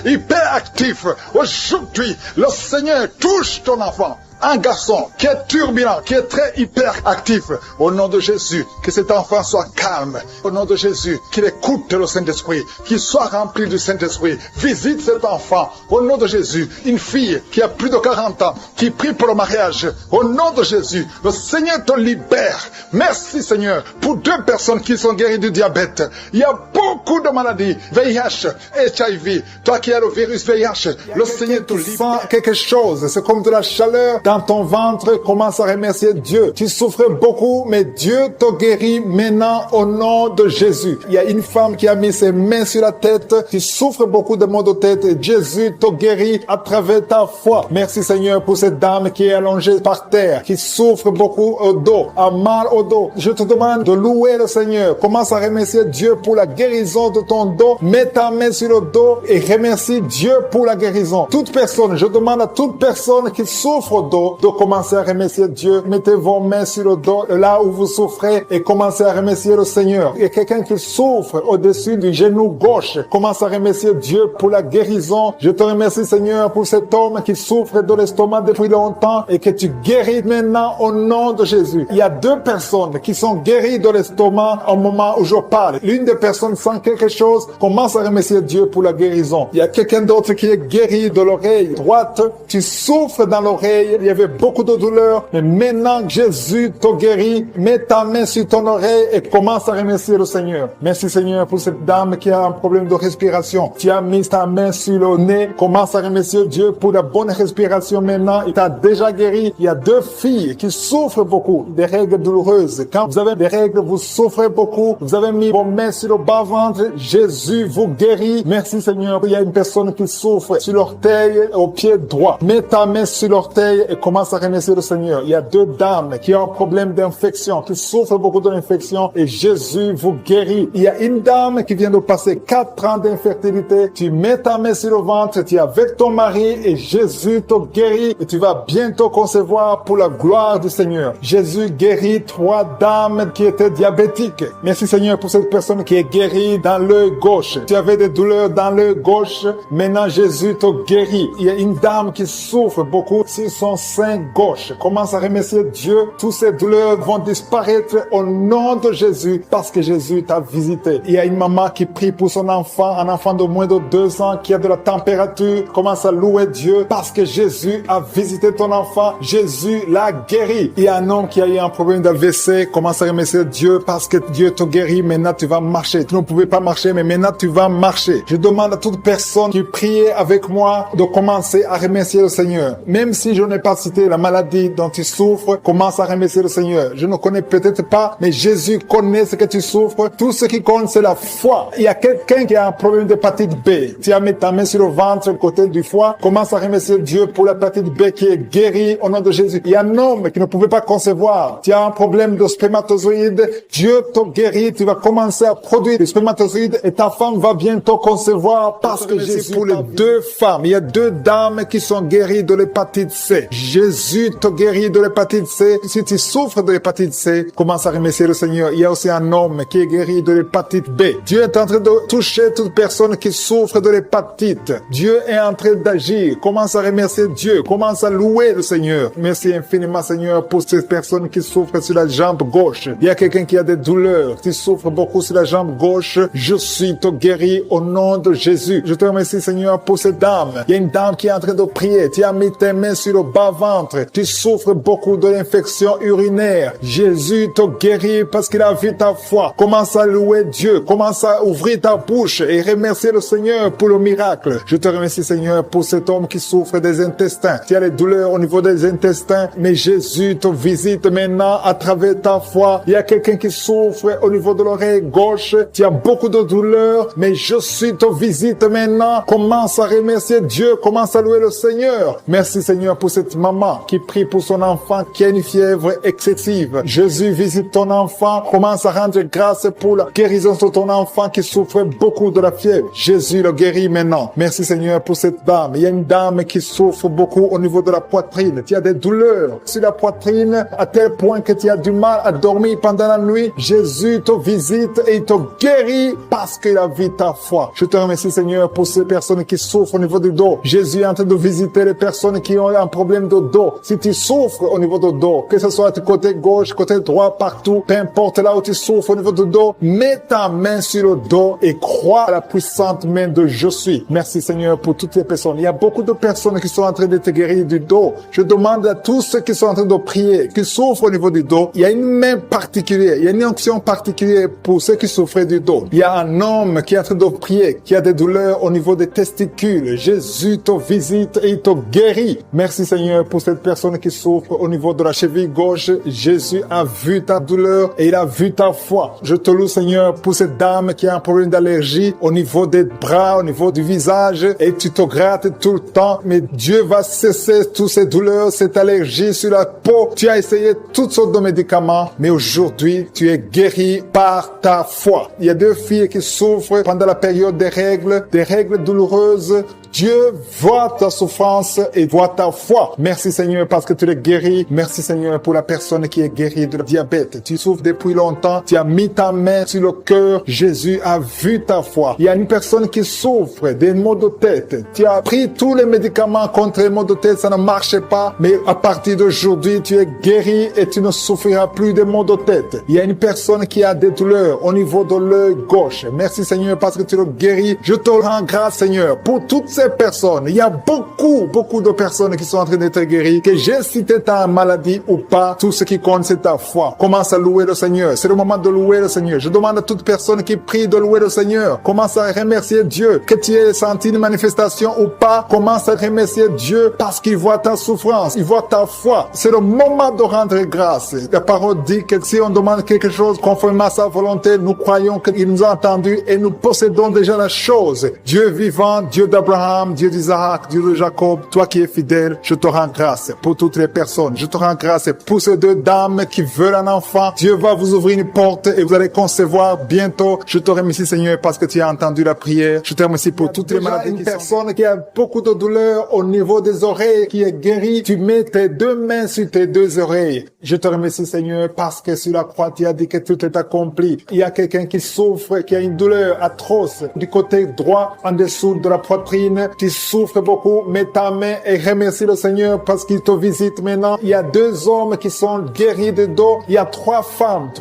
hyperactif. Aujourd'hui, le Seigneur touche ton enfant. Un garçon qui est turbulent, qui est très hyperactif. Au nom de Jésus, que cet enfant soit calme. Au nom de Jésus, qu'il écoute le Saint-Esprit, qu'il soit rempli du Saint-Esprit. Visite cet enfant. Au nom de Jésus, une fille qui a plus de 40 ans, qui prie pour le mariage. Au nom de Jésus, le Seigneur te libère. Merci Seigneur pour 2 personnes qui sont guéries du diabète. Il y a beaucoup de maladies, VIH, HIV. Toi qui as le virus VIH, le Seigneur te libère. Sens quelque chose, c'est comme de la chaleur dans ton ventre. Commence à remercier Dieu. Tu souffrais beaucoup, mais Dieu te guérit maintenant au nom de Jésus. Il y a une femme qui a mis ses mains sur la tête. Tu souffres beaucoup de maux de tête et Jésus te guérit à travers ta foi. Merci Seigneur pour cette dame qui est allongée par terre, qui souffre beaucoup au dos, a mal au dos. Je te demande de louer le Seigneur. Commence à remercier Dieu pour la guérison de ton dos. Mets ta main sur le dos et remercie Dieu pour la guérison. Toute personne, je demande à toute personne qui souffre au dos, dos, de commencer à remercier Dieu. Mettez vos mains sur le dos, là où vous souffrez, et commencez à remercier le Seigneur. Il y a quelqu'un qui souffre au-dessus du genou gauche. Commence à remercier Dieu pour la guérison. Je te remercie, Seigneur, pour cet homme qui souffre de l'estomac depuis longtemps et que tu guéris maintenant au nom de Jésus. Il y a 2 personnes qui sont guéries de l'estomac au moment où je parle. L'une des personnes sent quelque chose, commence à remercier Dieu pour la guérison. Il y a quelqu'un d'autre qui est guéri de l'oreille droite. Tu souffres dans l'oreille. Il y avait beaucoup de douleur. Mais maintenant, Jésus te guérit. Mets ta main sur ton oreille et commence à remercier le Seigneur. Merci, Seigneur, pour cette dame qui a un problème de respiration. Tu as mis ta main sur le nez. Commence à remercier Dieu pour la bonne respiration maintenant. Il t'a déjà guéri. Il y a 2 filles qui souffrent beaucoup des règles douloureuses. Quand vous avez des règles, vous souffrez beaucoup. Vous avez mis vos mains sur le bas-ventre. Jésus vous guérit. Merci, Seigneur. Il y a une personne qui souffre sur l'orteil au pied droit. Mets ta main sur l'orteil et commence à remercier le Seigneur. Il y a 2 dames qui ont un problème d'infection, qui souffrent beaucoup de l'infection et Jésus vous guérit. Il y a une dame qui vient de passer 4 ans d'infertilité. Tu mets ta main sur le ventre, tu es avec ton mari et Jésus te guérit et tu vas bientôt concevoir pour la gloire du Seigneur. Jésus guérit 3 dames qui étaient diabétiques. Merci, Seigneur, pour cette personne qui est guérie dans l'œil gauche. Tu avais des douleurs dans l'œil gauche. Maintenant, Jésus te guérit. Il y a une dame qui souffre beaucoup sur son sein gauche. Commence à remercier Dieu. Toutes ces douleurs vont disparaître au nom de Jésus parce que Jésus t'a visité. Il y a une maman qui prie pour son enfant, un enfant de moins de 2 ans qui a de la température. Commence à louer Dieu parce que Jésus a visité ton enfant. Jésus l'a guéri. Il y a un homme qui a eu un problème d'AVC. Commence à remercier Dieu parce que Dieu te guérit. Maintenant, tu vas marcher. Tu ne pouvais pas marcher, mais maintenant, tu vas marcher. Je demande à toute personne qui prie avec moi de commencer à remercier le Seigneur. Même si je n'ai pas cité la maladie dont tu souffres, commence à remercier le Seigneur. Je ne connais peut-être pas, mais Jésus connaît ce que tu souffres. Tout ce qui compte, c'est la foi. Il y a quelqu'un qui a un problème d'hépatite B. Tu as mis ta main sur le ventre, côté du foie. Commence à remercier Dieu pour l'hépatite B qui est guérie au nom de Jésus. Il y a un homme qui ne pouvait pas concevoir. Tu as un problème de spermatozoïde. Dieu te guérit. Tu vas commencer à produire des spermatozoïdes et ta femme va bientôt concevoir parce que Jésus pour les 2 femmes. Il y a 2 dames qui sont guéries de l'hépatite C. Jésus te guérit de l'hépatite C. Si tu souffres de l'hépatite C, commence à remercier le Seigneur. Il y a aussi un homme qui est guéri de l'hépatite B. Dieu est en train de toucher toute personne qui souffre de l'hépatite. Dieu est en train d'agir. Commence à remercier Dieu. Commence à louer le Seigneur. Merci infiniment, Seigneur, pour ces personnes qui souffrent sur la jambe gauche. Il y a quelqu'un qui a des douleurs. Tu souffres beaucoup sur la jambe gauche. Je suis te guéri au nom de Jésus. Je te remercie, Seigneur, pour cette dame. Il y a une dame qui est en train de prier. Tu as mis tes mains sur le bas-ventre. Tu souffres beaucoup de l'infection urinaire. Jésus te guérit parce qu'il a vu ta foi. Commence à louer Dieu. Commence à ouvrir ta bouche et remercier le Seigneur pour le miracle. Je te remercie, Seigneur, pour cet homme qui souffre des intestins. Tu as les douleurs au niveau des intestins, mais Jésus te visite maintenant à travers ta foi. Il y a quelqu'un qui souffre au niveau de l'oreille gauche. Tu as beaucoup de douleurs, mais Jésus te visite maintenant. Commence à remercier Dieu. Commence à louer le Seigneur. Merci, Seigneur, pour cette maman qui prie pour son enfant qui a une fièvre excessive. Jésus visite ton enfant. Commence à rendre grâce pour la guérison de ton enfant qui souffre beaucoup de la fièvre. Jésus le guérit maintenant. Merci, Seigneur, pour cette dame. Il y a une dame qui souffre beaucoup au niveau de la poitrine. Tu as des douleurs sur la poitrine à tel point que tu as du mal à dormir pendant la nuit. Jésus te visite et il te guérit parce qu'il a vu ta foi. Je te remercie, Seigneur, pour ces personnes qui souffrent au niveau du dos. Jésus est en train de visiter les personnes qui ont un problème de dos. Si tu souffres au niveau du dos, que ce soit du côté gauche, côté droit, partout, peu importe là où tu souffres au niveau du dos, mets ta main sur le dos et crois à la puissante main de Je suis. Merci, Seigneur, pour toutes les personnes. Il y a beaucoup de personnes qui sont en train de te guérir du dos. Je demande à tous ceux qui sont en train de prier, qui souffrent au niveau du dos, il y a une main particulière, il y a une onction particulière pour ceux qui souffrent du dos. Il y a un homme qui est en train de prier, qui a des douleurs au niveau des testicules. Jésus te visite et il te guérit. Merci, Seigneur, pour cette personne qui souffre au niveau de la cheville gauche. Jésus a vu ta douleur et il a vu ta foi. Je te loue, Seigneur, pour cette dame qui a un problème d'allergie au niveau des bras, au niveau du visage, et tu te grattes tout le temps, mais Dieu va cesser toutes ces douleurs, cette allergie sur la peau. Tu as essayé toutes sortes de médicaments, mais aujourd'hui, tu es guéri par ta foi. Il y a 2 filles qui souffrent pendant la période des règles douloureuses. Dieu voit ta souffrance et voit ta foi. Merci Seigneur parce que tu es guéri. Merci Seigneur pour la personne qui est guérie de diabète. Tu souffres depuis longtemps. Tu as mis ta main sur le cœur. Jésus a vu ta foi. Il y a une personne qui souffre des maux de tête. Tu as pris tous les médicaments contre les maux de tête. Ça ne marchait pas. Mais à partir d'aujourd'hui, tu es guéri et tu ne souffriras plus des maux de tête. Il y a une personne qui a des douleurs au niveau de l'œil gauche. Merci Seigneur parce que tu le guéris. Je te rends grâce Seigneur pour toutes ces personnes. Il y a beaucoup de personnes qui sont en train d'être guéries. Que j'ai cité ta maladie ou pas, tout ce qui compte c'est ta foi. Commence à louer le Seigneur. C'est le moment de louer le Seigneur. Je demande à toute personne qui prie de louer le Seigneur. Commence à remercier Dieu. Que tu aies senti une manifestation ou pas, commence à remercier Dieu parce qu'il voit ta souffrance, il voit ta foi. C'est le moment de rendre grâce. La parole dit que si on demande quelque chose conformément à sa volonté, nous croyons qu'il nous a entendus et nous possédons déjà la chose. Dieu vivant, Dieu d'Abraham, Dieu d'Isaac, Dieu de Jacob, toi qui es fidèle, je te rends grâce pour toutes les personnes. Je te rends grâce pour ces deux dames qui veulent un enfant. Dieu va vous ouvrir une porte et vous allez concevoir bientôt. Je te remercie Seigneur parce que tu as entendu la prière. Je te remercie pour toutes les maladies. Une personne qui a beaucoup de douleur au niveau des oreilles qui est guérie, tu mets tes deux mains sur tes deux oreilles. Je te remercie Seigneur parce que sur la croix tu as dit que tout est accompli. Il y a quelqu'un qui souffre, qui a une douleur atroce du côté droit en dessous de la poitrine. Tu souffres beaucoup, mets ta main et remercie le Seigneur parce qu'il te visite maintenant. Il y a deux hommes qui sont guéris de dos. Il y a trois femmes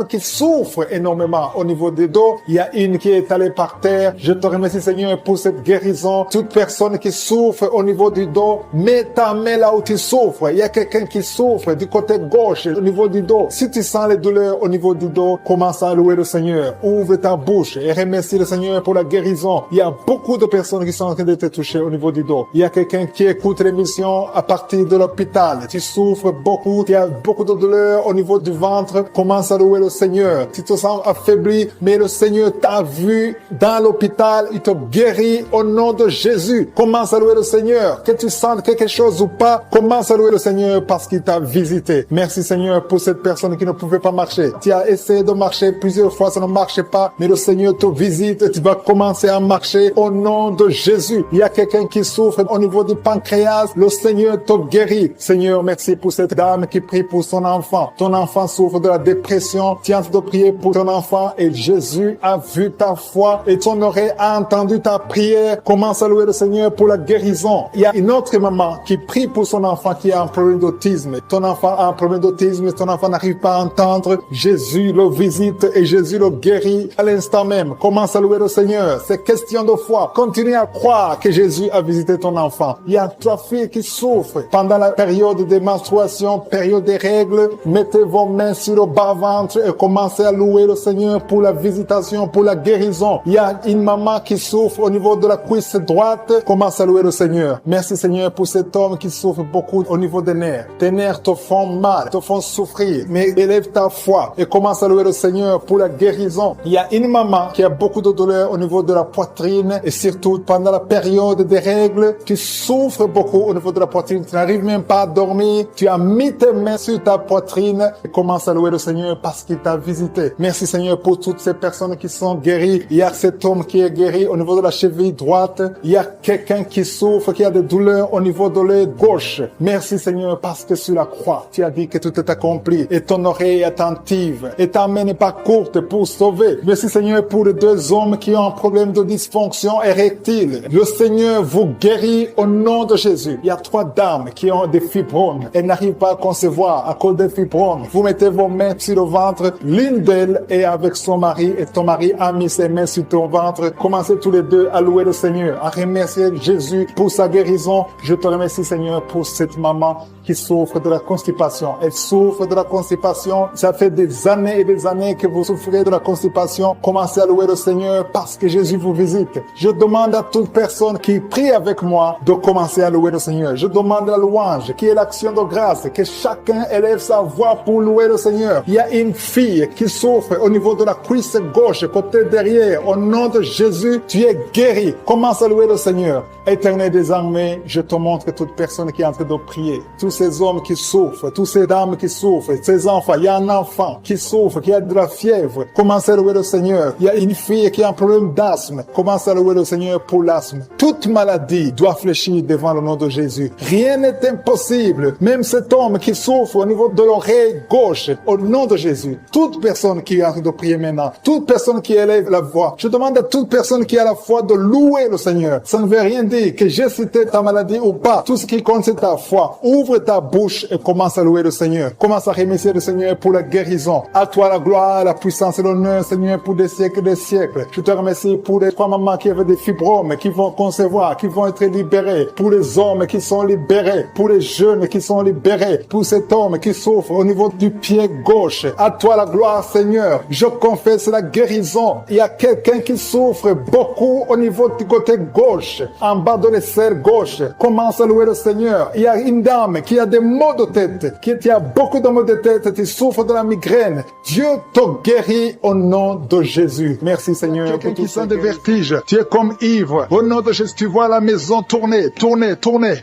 qui souffrent énormément au niveau des dos. Il y a une qui est allée par terre. Je te remercie Seigneur pour cette guérison. Toute personne qui souffre au niveau du dos, mets ta main là où tu souffres. Il y a quelqu'un qui souffre du côté gauche au niveau du dos. Si tu sens les douleurs au niveau du dos, commence à louer le Seigneur. Ouvre ta bouche et remercie le Seigneur pour la guérison. Il y a beaucoup de personnes qui sont en train d'être touchées au niveau du dos. Il y a quelqu'un qui écoute l'émission à partir de l'hôpital. Tu souffres beaucoup, tu as beaucoup de douleurs au niveau du ventre. Commence à louer le Seigneur. Tu te sens affaibli, mais le Seigneur t'a vu dans l'hôpital. Il te guérit au nom de Jésus. Commence à louer le Seigneur. Que tu sentes quelque chose ou pas, commence à louer le Seigneur parce qu'il t'a visité. Merci Seigneur pour cette personne qui ne pouvait pas marcher. Tu as essayé de marcher plusieurs fois, ça ne marchait pas, mais le Seigneur te visite et tu vas commencer à marcher au nom de Jésus. Il y a quelqu'un qui souffre au niveau du pancréas, le Seigneur te guérit. Seigneur, merci pour cette dame qui prie pour son enfant. Ton enfant souffre de la dépression. Tu es en train de prier pour ton enfant et Jésus a vu ta foi et ton oreille a entendu ta prière. Commence à louer le Seigneur pour la guérison. Il y a une autre maman qui prie pour son enfant qui a un problème d'autisme. Ton enfant a un problème d'autisme, ton enfant n'arrive pas à entendre. Jésus le visite et Jésus le guérit à l'instant même. Commence à louer le Seigneur. C'est question de foi. Continue à croire que Jésus a visité ton enfant. Il y a ta fille qui souffre pendant la période des menstruations, période des règles. Mettez vos mains sur le bas-ventre et commencez à louer le Seigneur pour la visitation, pour la guérison. Il y a une maman qui souffre au niveau de la cuisse droite. Commence à louer le Seigneur. Merci Seigneur pour cet homme qui souffre beaucoup au niveau des nerfs. Tes nerfs te font mal, te font souffrir. Mais élève ta foi et commence à louer le Seigneur pour la guérison. Il y a une maman qui a beaucoup de douleur au niveau de la poitrine et surtout pendant la période des règles. Tu souffres beaucoup au niveau de la poitrine. Tu n'arrives même pas à dormir. Tu as mis tes mains sur ta poitrine et commence à louer le Seigneur parce qu'il t'a visité. Merci Seigneur pour toutes ces personnes qui sont guéries. Il y a cet homme qui est guéri au niveau de la cheville droite. Il y a quelqu'un qui souffre, qui a des douleurs au niveau de l'œil gauche. Merci Seigneur parce que sur la croix, tu as dit que tout est accompli et ton oreille est attentive et ta main n'est pas courte pour sauver. Merci Seigneur pour les deux hommes qui ont un problème de dysfonction érectile. Le Seigneur vous guérit au nom de Jésus. Il y a trois dames qui ont des fibromes. Elles n'arrivent pas à concevoir à cause des fibromes. Vous mettez vos mains sur le ventre. L'une d'elles est avec son mari et ton mari a mis ses mains sur ton ventre. Commencez tous les deux à louer le Seigneur, à remercier Jésus pour sa guérison. Je te remercie Seigneur pour cette maman qui souffre de la constipation. Elle souffre de la constipation. Ça fait des années et des années que vous souffrez de la constipation. Commencez à louer le Seigneur parce que Jésus vous visite. Je demande à toute personne qui prie avec moi de commencer à louer le Seigneur. Je demande la louange, qui est l'action de grâce, que chacun élève sa voix pour louer le Seigneur. Il y a une fille qui souffre au niveau de la cuisse gauche, côté derrière. Au nom de Jésus, tu es guéri. Commence à louer le Seigneur. Éternel des armées, je te montre toute personne qui est en train de prier. Tous ces hommes qui souffrent, toutes ces dames qui souffrent, ces enfants. Il y a un enfant qui souffre, qui a de la fièvre. Commence à louer le Seigneur. Il y a une fille qui a un problème d'asthme. Commence à louer le Seigneur pour l'asthme. l'asthme. Toute maladie doit fléchir devant le nom de Jésus. Rien n'est impossible. Même cet homme qui souffre au niveau de l'oreille gauche, au nom de Jésus. Toute personne qui est en train de prier maintenant, toute personne qui élève la voix, je demande à toute personne qui a la foi de louer le Seigneur. Ça ne veut rien dire que j'ai cité ta maladie ou pas. Tout ce qui compte, c'est ta foi. Ouvre ta bouche et commence à louer le Seigneur. Commence à remercier le Seigneur pour la guérison. À toi la gloire, la puissance et l'honneur, Seigneur, pour des siècles et des siècles. Je te remercie pour les 3 mamans qui avaient des fibromes, qui vont concevoir, qui vont être libérés. Pour les hommes qui sont libérés. Pour les jeunes qui sont libérés. Pour cet homme qui souffre au niveau du pied gauche. À toi la gloire, Seigneur. Je confesse la guérison. Il y a quelqu'un qui souffre beaucoup au niveau du côté gauche, en bas de l'aisselle gauche. Commence à louer le Seigneur. Il y a une dame qui a des maux de tête, qui a beaucoup de maux de tête, qui souffre de la migraine. Dieu te guérit au nom de Jésus. Merci Seigneur. Quelqu'un qui sent des vertiges, tu es comme ivre. Au nom de Jésus, tu vois la maison tourner.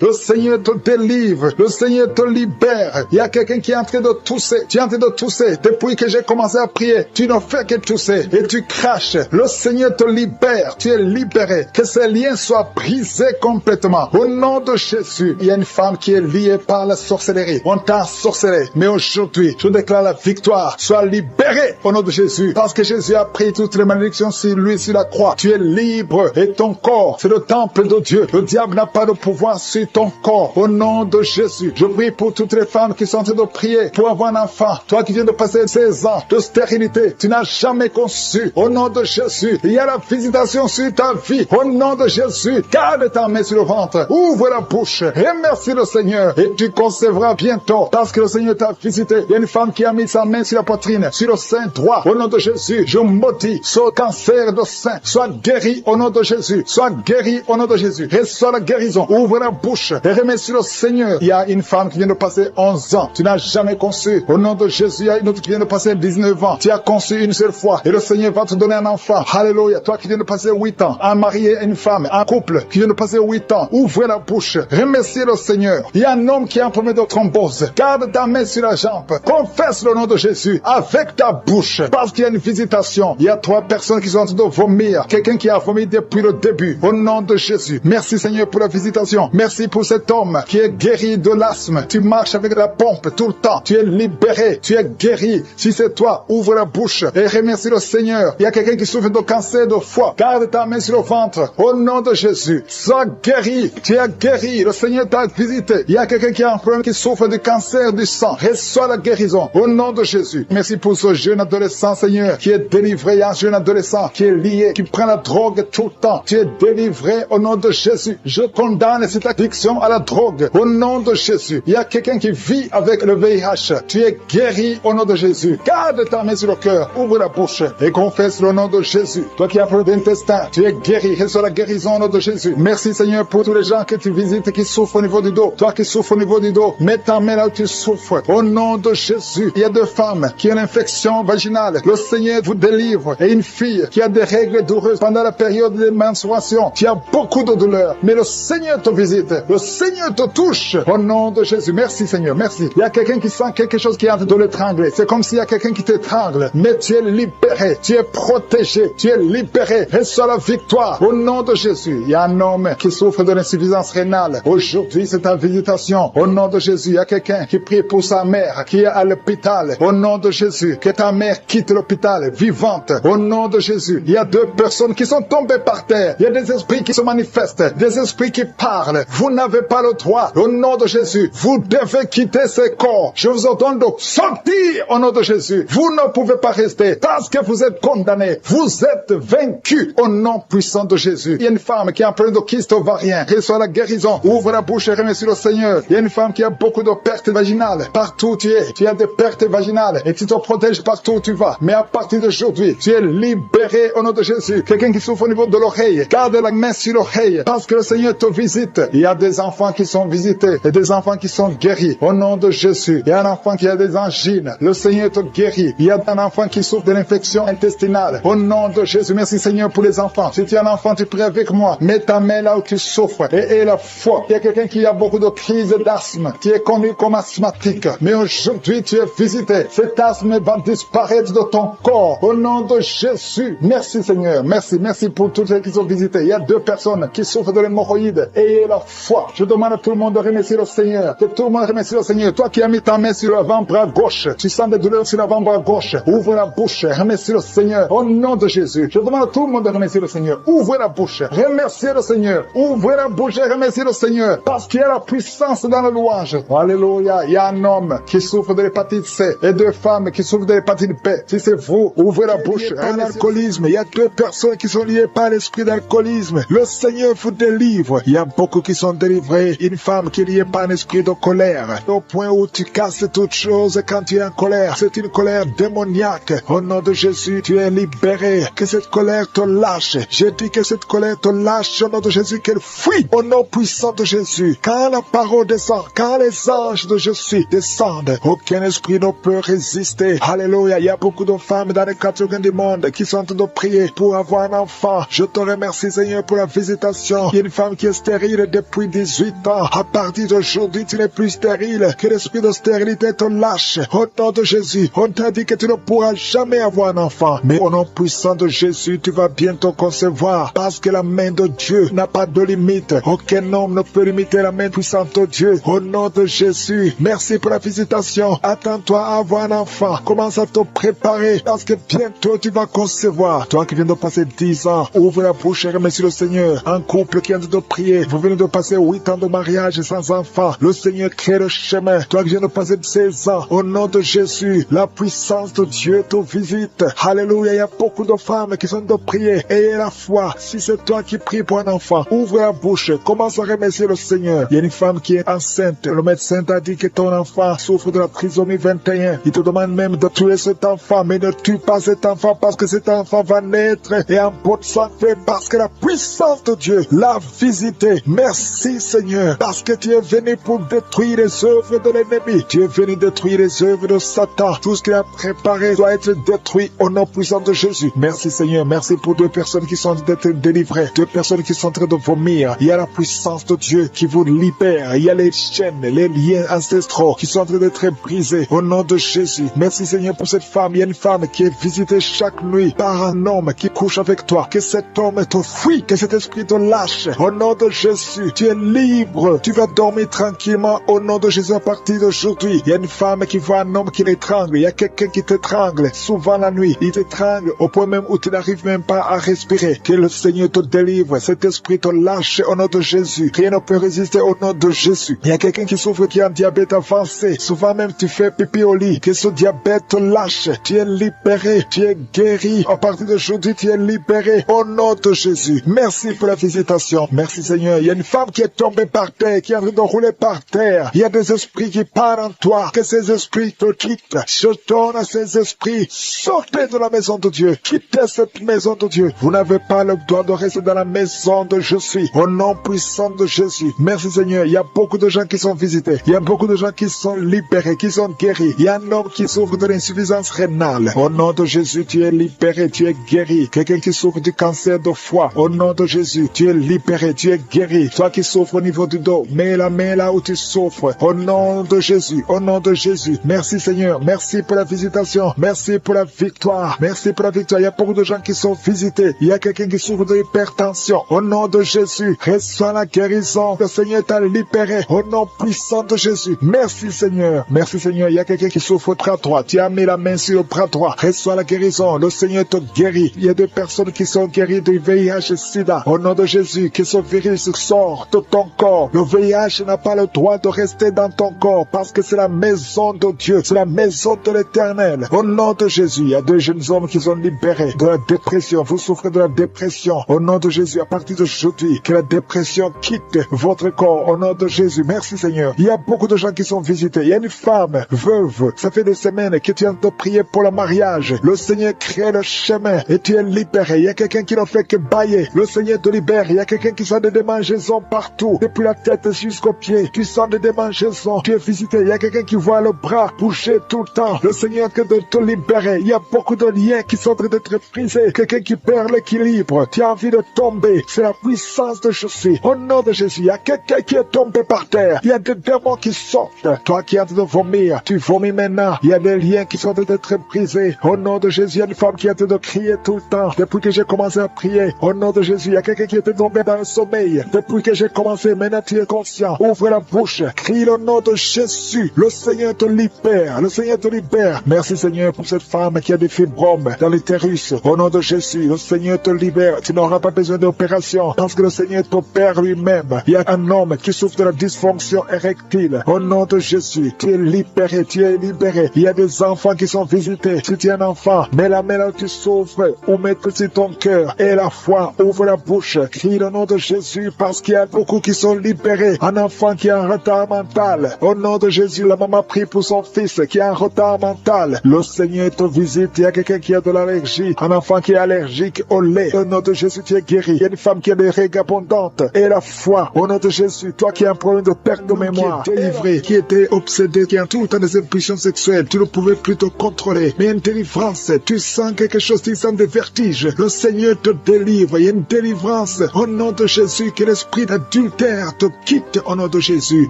Le Seigneur te délivre. Le Seigneur te libère. Il y a quelqu'un qui est en train de tousser. Tu es en train de tousser. Depuis que j'ai commencé à prier, tu ne fais que tousser et tu craches. Le Seigneur te libère. Tu es libéré. Que ces liens soient brisés complètement. Au nom de Jésus, il y a une femme qui est liée par la sorcellerie. On t'a ensorcelé. Mais aujourd'hui, je déclare la victoire. Sois libéré au nom de Jésus. Parce que Jésus a pris toutes les malédictions sur lui, sur la croix. Tu es libre et ton corps, c'est le temple de Dieu. Le diable n'a pas de pouvoir sur ton corps. Au nom de Jésus, je prie pour toutes les femmes qui sont en train de prier pour avoir un enfant. Toi qui viens de passer 16 ans de stérilité, tu n'as jamais conçu. Au nom de Jésus, il y a la visitation sur ta vie. Au nom de Jésus, garde ta main sur le ventre. Ouvre la bouche. Remercie le Seigneur et tu concevras bientôt parce que le Seigneur t'a visité. Il y a une femme qui a mis sa main sur la poitrine, sur le sein droit. Au nom de Jésus, je maudis ce cancer de sein. Sois guéri au nom de Jésus. Sois guéri au nom de Jésus. Reçois la guérison. Ouvre la bouche et remercie le Seigneur. Il y a une femme qui vient de passer 11 ans. Tu n'as jamais conçu. Au nom de Jésus, il y a une autre qui vient de passer 19 ans. Tu as conçu une seule fois et le Seigneur va te donner un enfant. Alléluia. Toi qui viens de passer 8 ans, un mari et une femme, un couple qui vient de passer 8 ans. Ouvre la bouche. Remercie le Seigneur. Il y a un homme qui est en problème de thrombose. Garde ta main sur la jambe. Confesse le nom de Jésus avec ta bouche. Parce qu'il y a une visitation. Il y a 3 personnes qui sont en train de vomir. Quelqu'un qui a vomi depuis le début. Au nom de Jésus. Merci Seigneur pour la visitation. Merci pour cet homme qui est guéri de l'asthme. Tu marches avec la pompe tout le temps. Tu es libéré. Tu es guéri. Si c'est toi, ouvre la bouche et remercie le Seigneur. Il y a quelqu'un qui souffre de cancer de foie. Garde ta main sur le ventre. Au nom de Jésus. Sois guéri. Tu es guéri. Le Seigneur t'a visité. Il y a quelqu'un qui a un problème qui souffre du cancer du sang. Reçois la guérison. Au nom de Jésus. Merci pour ce jeune adolescent, Seigneur, qui est délivré. Il y a un jeune adolescent qui est lié, qui prend la drogue tout le temps. Tu es délivré au nom de Jésus. Je condamne cette addiction à la drogue. Au nom de Jésus. Il y a quelqu'un qui vit avec le VIH. Tu es guéri au nom de Jésus. Garde ta main sur le cœur. Ouvre la bouche et confesse le nom de Jésus. Toi qui as un problème d'intestin, tu es guéri. Reçois la guérison au nom de Jésus. Merci Seigneur pour tous les gens que tu visites qui souffrent au niveau du dos. Toi qui souffres au niveau du dos, mets ta main là où tu souffres. Au nom de Jésus. Il y a 2 femmes qui ont une infection vaginale. Le Seigneur vous délivre. Et une fille qui a des règles douloureuses pendant la période de menstruation. Tu as beaucoup de douleurs. Mais le Seigneur te visite. Le Seigneur te touche. Au nom de Jésus. Merci Seigneur. Merci. Il y a quelqu'un qui sent quelque chose qui est en train de l'étrangler. C'est comme s'il y a quelqu'un qui t'étrangle. Mais tu es libéré. Tu es protégé. Tu es libéré. Reçois la victoire. Au nom de Jésus. Il y a un homme qui souffre de l'insuffisance rénale. Aujourd'hui, c'est ta visitation. Au nom de Jésus. Il y a quelqu'un qui prie pour sa mère qui est à l'hôpital. Au nom de Jésus. Que ta mère quitte l'hôpital vivante. Au nom de Jésus. Il y a 2 personnes qui sont tombées par terre. Il y a des esprits qui se manifestent. Des esprits qui parlent. Vous n'avez pas le droit. Au nom de Jésus. Vous devez quitter ce corps. Je vous ordonne de sortir au nom de Jésus. Vous ne pouvez pas rester parce que vous êtes condamnés. Vous êtes vaincus au nom puissant de Jésus. Il y a une femme qui a un problème de kyste ovarien. Reçoit la guérison. Ouvre la bouche et remercie le Seigneur. Il y a une femme qui a beaucoup de pertes vaginales. Partout où tu es, tu as des pertes vaginales et tu te protèges partout où tu vas. Mais à partir d'aujourd'hui, tu es libéré au nom de Jésus. Quelqu'un qui souffre au niveau de l'oreille, garde la main sur l'oreille parce que le Seigneur te visite. Il y a des enfants qui sont visités et des enfants qui sont guéris au nom de Jésus. Il y a un enfant qui a des angines. Le Seigneur te guérit. Il y a un enfant qui souffre de l'infection intestinale. Au nom de Jésus, merci Seigneur pour les enfants. Si tu es un enfant, tu pries avec moi. Mets ta main là où tu souffres et aie la foi. Il y a quelqu'un qui a beaucoup de crises d'asthme, qui est connu comme asthmatique. Mais aujourd'hui, tu es visité. Cet asthme va disparaître de ton corps. Au nom de Jésus. Merci Seigneur. Merci pour tous ceux qui sont visités. Il y a 2 personnes qui souffrent de l'hémorroïde. Ayez la foi. Je demande à tout le monde de remercier le Seigneur. Que tout le monde remercie le Seigneur. Toi qui as mis ta main sur l'avant-bras gauche, tu sens des douleurs sur l'avant-bras gauche. Ouvre la bouche. Remercie le Seigneur. Au nom de Jésus. Je demande à tout le monde de remercier le Seigneur. Ouvrez la bouche. Remerciez le Seigneur. Ouvrez la bouche et remerciez le Seigneur. Parce qu'il y a la puissance dans la louange. Alléluia. Il y a un homme qui souffre de l'hépatite C et 2 femmes qui souffrent de l'hépatite B. Si c'est vous, ouvrez la bouche. Un alcoolisme. Il y a 2 personnes qui sont liées par l'esprit d'alcoolisme. Le Seigneur vous délivre. Il y a beaucoup qui sont délivrés. Une femme qui est liée par un esprit de colère. Au point où tu casses toute chose quand tu es en colère. C'est une colère démoniaque. Au nom de Jésus, tu es libéré. Que cette colère te lâche. Je dis que cette colère te lâche au nom de Jésus, qu'elle fuit. Au nom puissant de Jésus. Quand la parole descend, quand les anges de Jésus descendent, aucun esprit ne peut résister. Alléluia. Il y a beaucoup de femmes dans les 4 coins du monde qui sont en train de prier pour avoir un enfant. Je te remercie, Seigneur, pour la visitation. Il y a une femme qui est stérile depuis 18 ans. À partir d'aujourd'hui, tu n'es plus stérile. Que l'esprit de stérilité te lâche. Au nom de Jésus, on t'a dit que tu ne pourras jamais avoir un enfant. Mais au nom puissant de Jésus, tu vas bientôt concevoir. Parce que la main de Dieu n'a pas de limite. Aucun homme ne peut limiter la main puissante de Dieu. Au nom de Jésus, merci pour la visitation. Attends-toi à avoir un enfant. Commence à te préparer. Parce que bientôt tu vas concevoir. Toi qui viens de passer 10 ans, ouvre la bouche et remercie le Seigneur. Un couple qui vient de prier. Vous venez de passer 8 ans de mariage sans enfant. Le Seigneur crée le chemin. Toi qui viens de passer 16 ans, au nom de Jésus, la puissance de Dieu te visite. Alléluia. Il y a beaucoup de femmes qui sont de prier. Ayez la foi. Si c'est toi qui pries pour un enfant, ouvre la bouche. Commence à remercier le Seigneur. Il y a une femme qui est enceinte. Le médecin t'a dit que ton enfant souffre de la trisomie 21. Il te demande même de tuer cet enfant. Mais ne tue pas cet enfant parce que cet enfant va naître et en bonne santé parce que la puissance de Dieu l'a visité. Merci Seigneur parce que tu es venu pour détruire les œuvres de l'ennemi. Tu es venu détruire les œuvres de Satan. Tout ce qu'il a préparé doit être détruit au nom puissant de Jésus. Merci Seigneur. Merci pour 2 personnes qui sont en train d'être délivrées. 2 personnes qui sont en train de vomir. Il y a la puissance de Dieu qui vous libère. Il y a les chaînes, les liens ancestraux qui sont en train d'être brisés au nom de Jésus. Merci Seigneur pour cette femme. Il y a une femme qui est visitée chaque nuit par un homme qui couche avec toi. Que cet homme te fuit, que cet esprit te lâche. Au nom de Jésus, tu es libre. Tu vas dormir tranquillement au nom de Jésus à partir d'aujourd'hui. Il y a une femme qui voit un homme qui l'étrangle. Il y a quelqu'un qui t'étrangle souvent la nuit. Il t'étrangle au point même où tu n'arrives même pas à respirer. Que le Seigneur te délivre. Cet esprit te lâche au nom de Jésus. Rien ne peut résister au nom de Jésus. Il y a quelqu'un qui souffre qui a un diabète avancé. Souvent même tu fais pipi au lit. Que ce diabète te lâche. Tu es libéré. Tu es guéri. À partir d'aujourd'hui, tu es libéré au nom de Jésus. Merci pour la visitation. Merci Seigneur. Il y a une femme qui est tombée par terre, qui est en train de rouler par terre. Il y a des esprits qui parlent en toi. Que ces esprits te quittent. Je donne à ces esprits. Sortez de la maison de Dieu. Quittez cette maison de Dieu. Vous n'avez pas le droit de rester dans la maison de je suis. Au nom puissant de Jésus. Merci Seigneur. Il y a beaucoup de gens qui sont visités. Il y a beaucoup de gens qui sont libérés, qui sont guéris. Il y a un homme qui souffre de l'insuffisance rénale. Au nom de Jésus, tu es libéré, tu es guéri. Quelqu'un qui souffre du cancer de foie. Au nom de Jésus, tu es libéré, tu es guéri. Toi qui souffres au niveau du dos, mets la main là où tu souffres. Au nom de Jésus, au nom de Jésus. Merci Seigneur. Merci pour la visitation. Merci pour la victoire. Merci pour la victoire. Il y a beaucoup de gens qui sont visités. Il y a quelqu'un qui souffre de l'hypertension. Au nom de Jésus, reçois la guérison. Le Seigneur t'a libéré. Au nom puissant de Jésus. Merci Seigneur. Merci Seigneur. Il y a quelqu'un qui souffre au bras droit. Tu as mis la main sur le bras droit. Reçois la guérison. Le Seigneur te guérit. Il y a des personnes qui sont guéries du VIH-Sida. Au nom de Jésus, que ce virus sort de ton corps. Le VIH n'a pas le droit de rester dans ton corps parce que c'est la maison de Dieu. C'est la maison de l'Éternel. Au nom de Jésus, il y a 2 jeunes hommes qui sont libérés de la dépression. Vous souffrez de la dépression. Au nom de Jésus, à partir d'aujourd'hui, que la dépression quitte votre corps. Au nom de Jésus, merci Seigneur. Il y a beaucoup de gens qui sont visités. Il y a une femme veuve. Ça fait des semaines que tu es en train de prier pour le mariage. Le Seigneur crée le chemin et tu es libéré. Il y a quelqu'un qui n'a fait que bailler. Le Seigneur te libère. Il y a quelqu'un qui sent des démangeaisons partout. Depuis la tête jusqu'aux pieds. Tu sens des démangeaisons. Tu es visité. Il y a quelqu'un qui voit le bras bouger tout le temps. Le Seigneur est en train de te libérer. Il y a beaucoup de liens qui sont en train d'être brisés. Quelqu'un qui perd l'équilibre. Tu as envie de tomber. C'est la puissance de Jésus. Au nom de Jésus, il y a quelqu'un qui est tombé par terre. Il y a des démons qui sortent. Toi qui es en train de vomir, tu vomis maintenant. Il y a des liens qui sont en train d'être brisés. Au nom de Jésus, il y a une femme qui est en train de crier tout le temps. Depuis que j'ai commencé à prier, au nom de Jésus, Jésus, il y a quelqu'un qui était tombé dans le sommeil. Depuis que j'ai commencé, maintenant tu es conscient. Ouvre la bouche, crie le nom de Jésus. Le Seigneur te libère, le Seigneur te libère. Merci Seigneur pour cette femme qui a des fibromes dans l'utérus. Au nom de Jésus, le Seigneur te libère. Tu n'auras pas besoin d'opération parce que le Seigneur t'opère lui-même. Il y a un homme qui souffre de la dysfonction érectile. Au nom de Jésus, tu es libéré, tu es libéré. Il y a des enfants qui sont visités. Si tu es un enfant, mets la main là où tu souffres ou mets-le sur ton cœur. Et la foi, ouvre la bouche, crie le nom de Jésus parce qu'il y a beaucoup qui sont libérés. Un enfant qui a un retard mental. Au nom de Jésus, la maman prie pour son fils qui a un retard mental. Le Seigneur te visite. Il y a quelqu'un qui a de l'allergie. Un enfant qui est allergique au lait. Au nom de Jésus, tu es guéri. Il y a une femme qui a des règles abondantes. Et la foi, au nom de Jésus, toi qui as un problème de perte de mémoire, qui est délivré, qui était obsédé, qui a tout le temps des impulsions sexuelles, tu ne pouvais plus te contrôler. Mais il y a une délivrance. Tu sens quelque chose, tu sens des vertiges. Le Seigneur te délivre. Il y a une délivrance. Au nom de Jésus, que l'esprit d'adultère te quitte au nom de Jésus.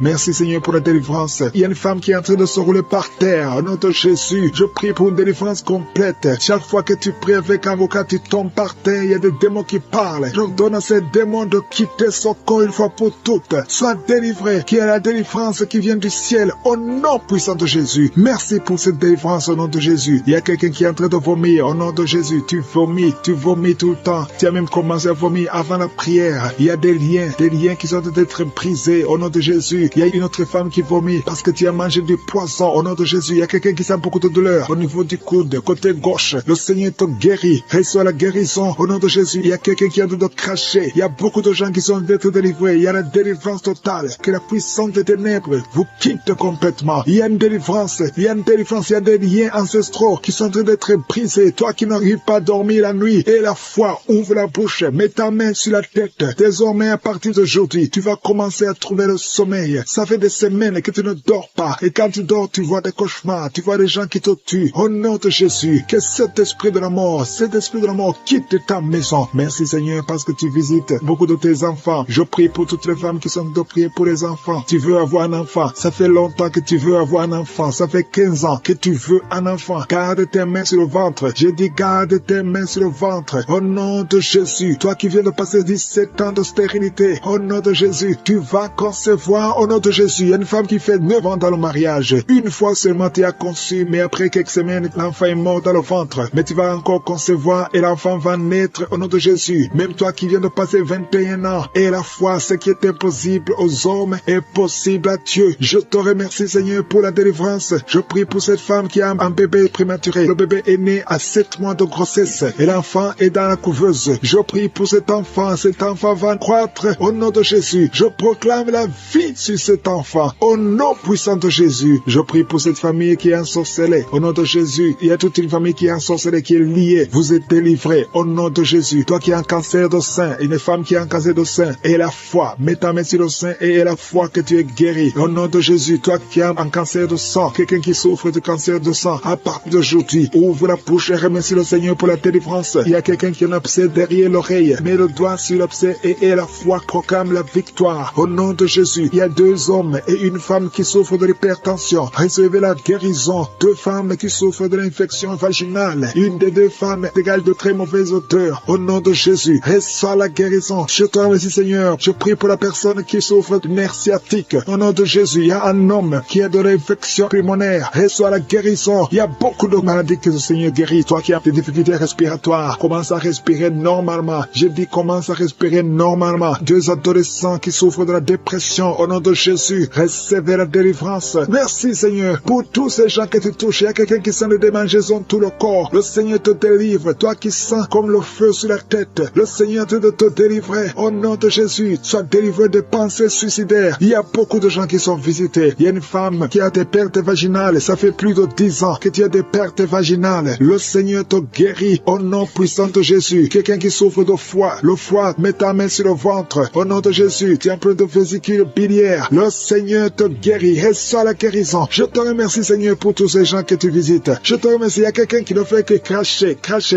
Merci Seigneur pour la délivrance. Il y a une femme qui est en train de se rouler par terre. Au nom de Jésus, je prie pour une délivrance complète. Chaque fois que tu pries avec un avocat, tu tombes par terre. Il y a des démons qui parlent. Je donne à ces démons de quitter son corps une fois pour toutes. Sois délivré. Qu'il y ait la délivrance qui vient du ciel. Au nom puissant de Jésus. Merci pour cette délivrance au nom de Jésus. Il y a quelqu'un qui est en train de vomir au nom de Jésus. Tu vomis tout le temps. Tu as même commencé à vomir avant la prière. Il y a des liens qui sont en train d'être brisés au nom de Jésus. Il y a une autre femme qui vomit parce que tu as mangé du poisson au nom de Jésus. Il y a quelqu'un qui sent beaucoup de douleur au niveau du coude, côté gauche. Le Seigneur te guérit. Reçois la guérison au nom de Jésus. Il y a quelqu'un qui est en train de cracher. Il y a beaucoup de gens qui sont en train d'être délivrés. Il y a la délivrance totale. Que la puissance des ténèbres vous quitte complètement. Il y a une délivrance. Il y a une délivrance. Il y a des liens ancestraux qui sont en train d'être brisés. Toi qui n'arrives pas à dormir la nuit. Et la foi, ouvre la bouche. Mets ta main sur la tête. Désormais, à partir d'aujourd'hui, tu vas commencer à trouver le sommeil. Ça fait des semaines que tu ne dors pas. Et quand tu dors, tu vois des cauchemars. Tu vois des gens qui te tuent. Au nom de Jésus, que cet esprit de la mort quitte ta maison. Merci Seigneur parce que tu visites beaucoup de tes enfants. Je prie pour toutes les femmes qui sont de prier pour les enfants. Tu veux avoir un enfant. Ça fait longtemps que tu veux avoir un enfant. Ça fait 15 ans que tu veux un enfant. Garde tes mains sur le ventre. J'ai dit garde tes mains sur le ventre. Au nom de Jésus, toi qui viens de passer 17 ans de stérilité, au nom de Jésus, tu vas concevoir au nom de Jésus. Il y a une femme qui fait 9 ans dans le mariage. Une fois seulement tu as conçu, mais après quelques semaines, l'enfant est mort dans le ventre. Mais tu vas encore concevoir et l'enfant va naître au nom de Jésus. Même toi qui viens de passer 21 ans, et la foi, ce qui est impossible aux hommes est possible à Dieu. Je te remercie Seigneur pour la délivrance. Je prie pour cette femme qui a un bébé prématuré. Le bébé est né à 7 mois de grossesse et l'enfant est dans la couveuse. Je prie pour cet enfant va croître au nom de Jésus. Je proclame la vie sur cet enfant au nom puissant de Jésus. Je prie pour cette famille qui est ensorcelée au nom de Jésus. Il y a toute une famille qui est ensorcelée, qui est liée. Vous êtes délivrés au nom de Jésus. Toi qui as un cancer de sein, une femme qui a un cancer de sein, et la foi, mets ta main sur le sein et la foi que tu es guéri au nom de Jésus. Toi qui as un cancer de sang, quelqu'un qui souffre de cancer de sang, à partir d'aujourd'hui, ouvre la bouche et remercie le Seigneur pour la délivrance. Il y a quelqu'un qui a un abcès derrière l'oreille, mets le doigt sur l'abcès et la foi proclame la victoire au nom de Jésus. Il y a 2 hommes et une femme qui souffrent de l'hypertension. Recevez la guérison. 2 femmes qui souffrent de l'infection vaginale. Une des 2 femmes égale de très mauvaise odeur. Au nom de Jésus, reçois la guérison. Je te remercie Seigneur. Je prie pour la personne qui souffre de nerfs sciatiques. Au nom de Jésus, il y a un homme qui a de l'infection pulmonaire. Reçois la guérison. Il y a beaucoup de maladies que le Seigneur guérit. Toi qui as des difficultés respiratoires, commence à respirer normalement. Je dis commence à respirer normalement. 2 adolescents qui souffrent de la dépression. Au nom de Jésus, recevez la délivrance. Merci Seigneur pour tous ces gens que tu touches. Il y a quelqu'un qui sent des démangeaisons tout le corps. Le Seigneur te délivre. Toi qui sens comme le feu sur la tête, le Seigneur te délivrer. Au nom de Jésus, sois délivré des pensées suicidaires. Il y a beaucoup de gens qui sont visités. Il y a une femme qui a des pertes vaginales. Ça fait plus de 10 ans que tu as des pertes vaginales. Le Seigneur te guérit. Au nom puissant de Jésus. Quelqu'un qui souffre de foie. Le foie, mets ta main sur le ventre. Au nom de Jésus, tu es un peu de vésicule biliaire. Le Seigneur te guérit. Reçois la guérison. Je te remercie Seigneur pour tous ces gens que tu visites. Je te remercie. Il y a quelqu'un qui ne fait que cracher.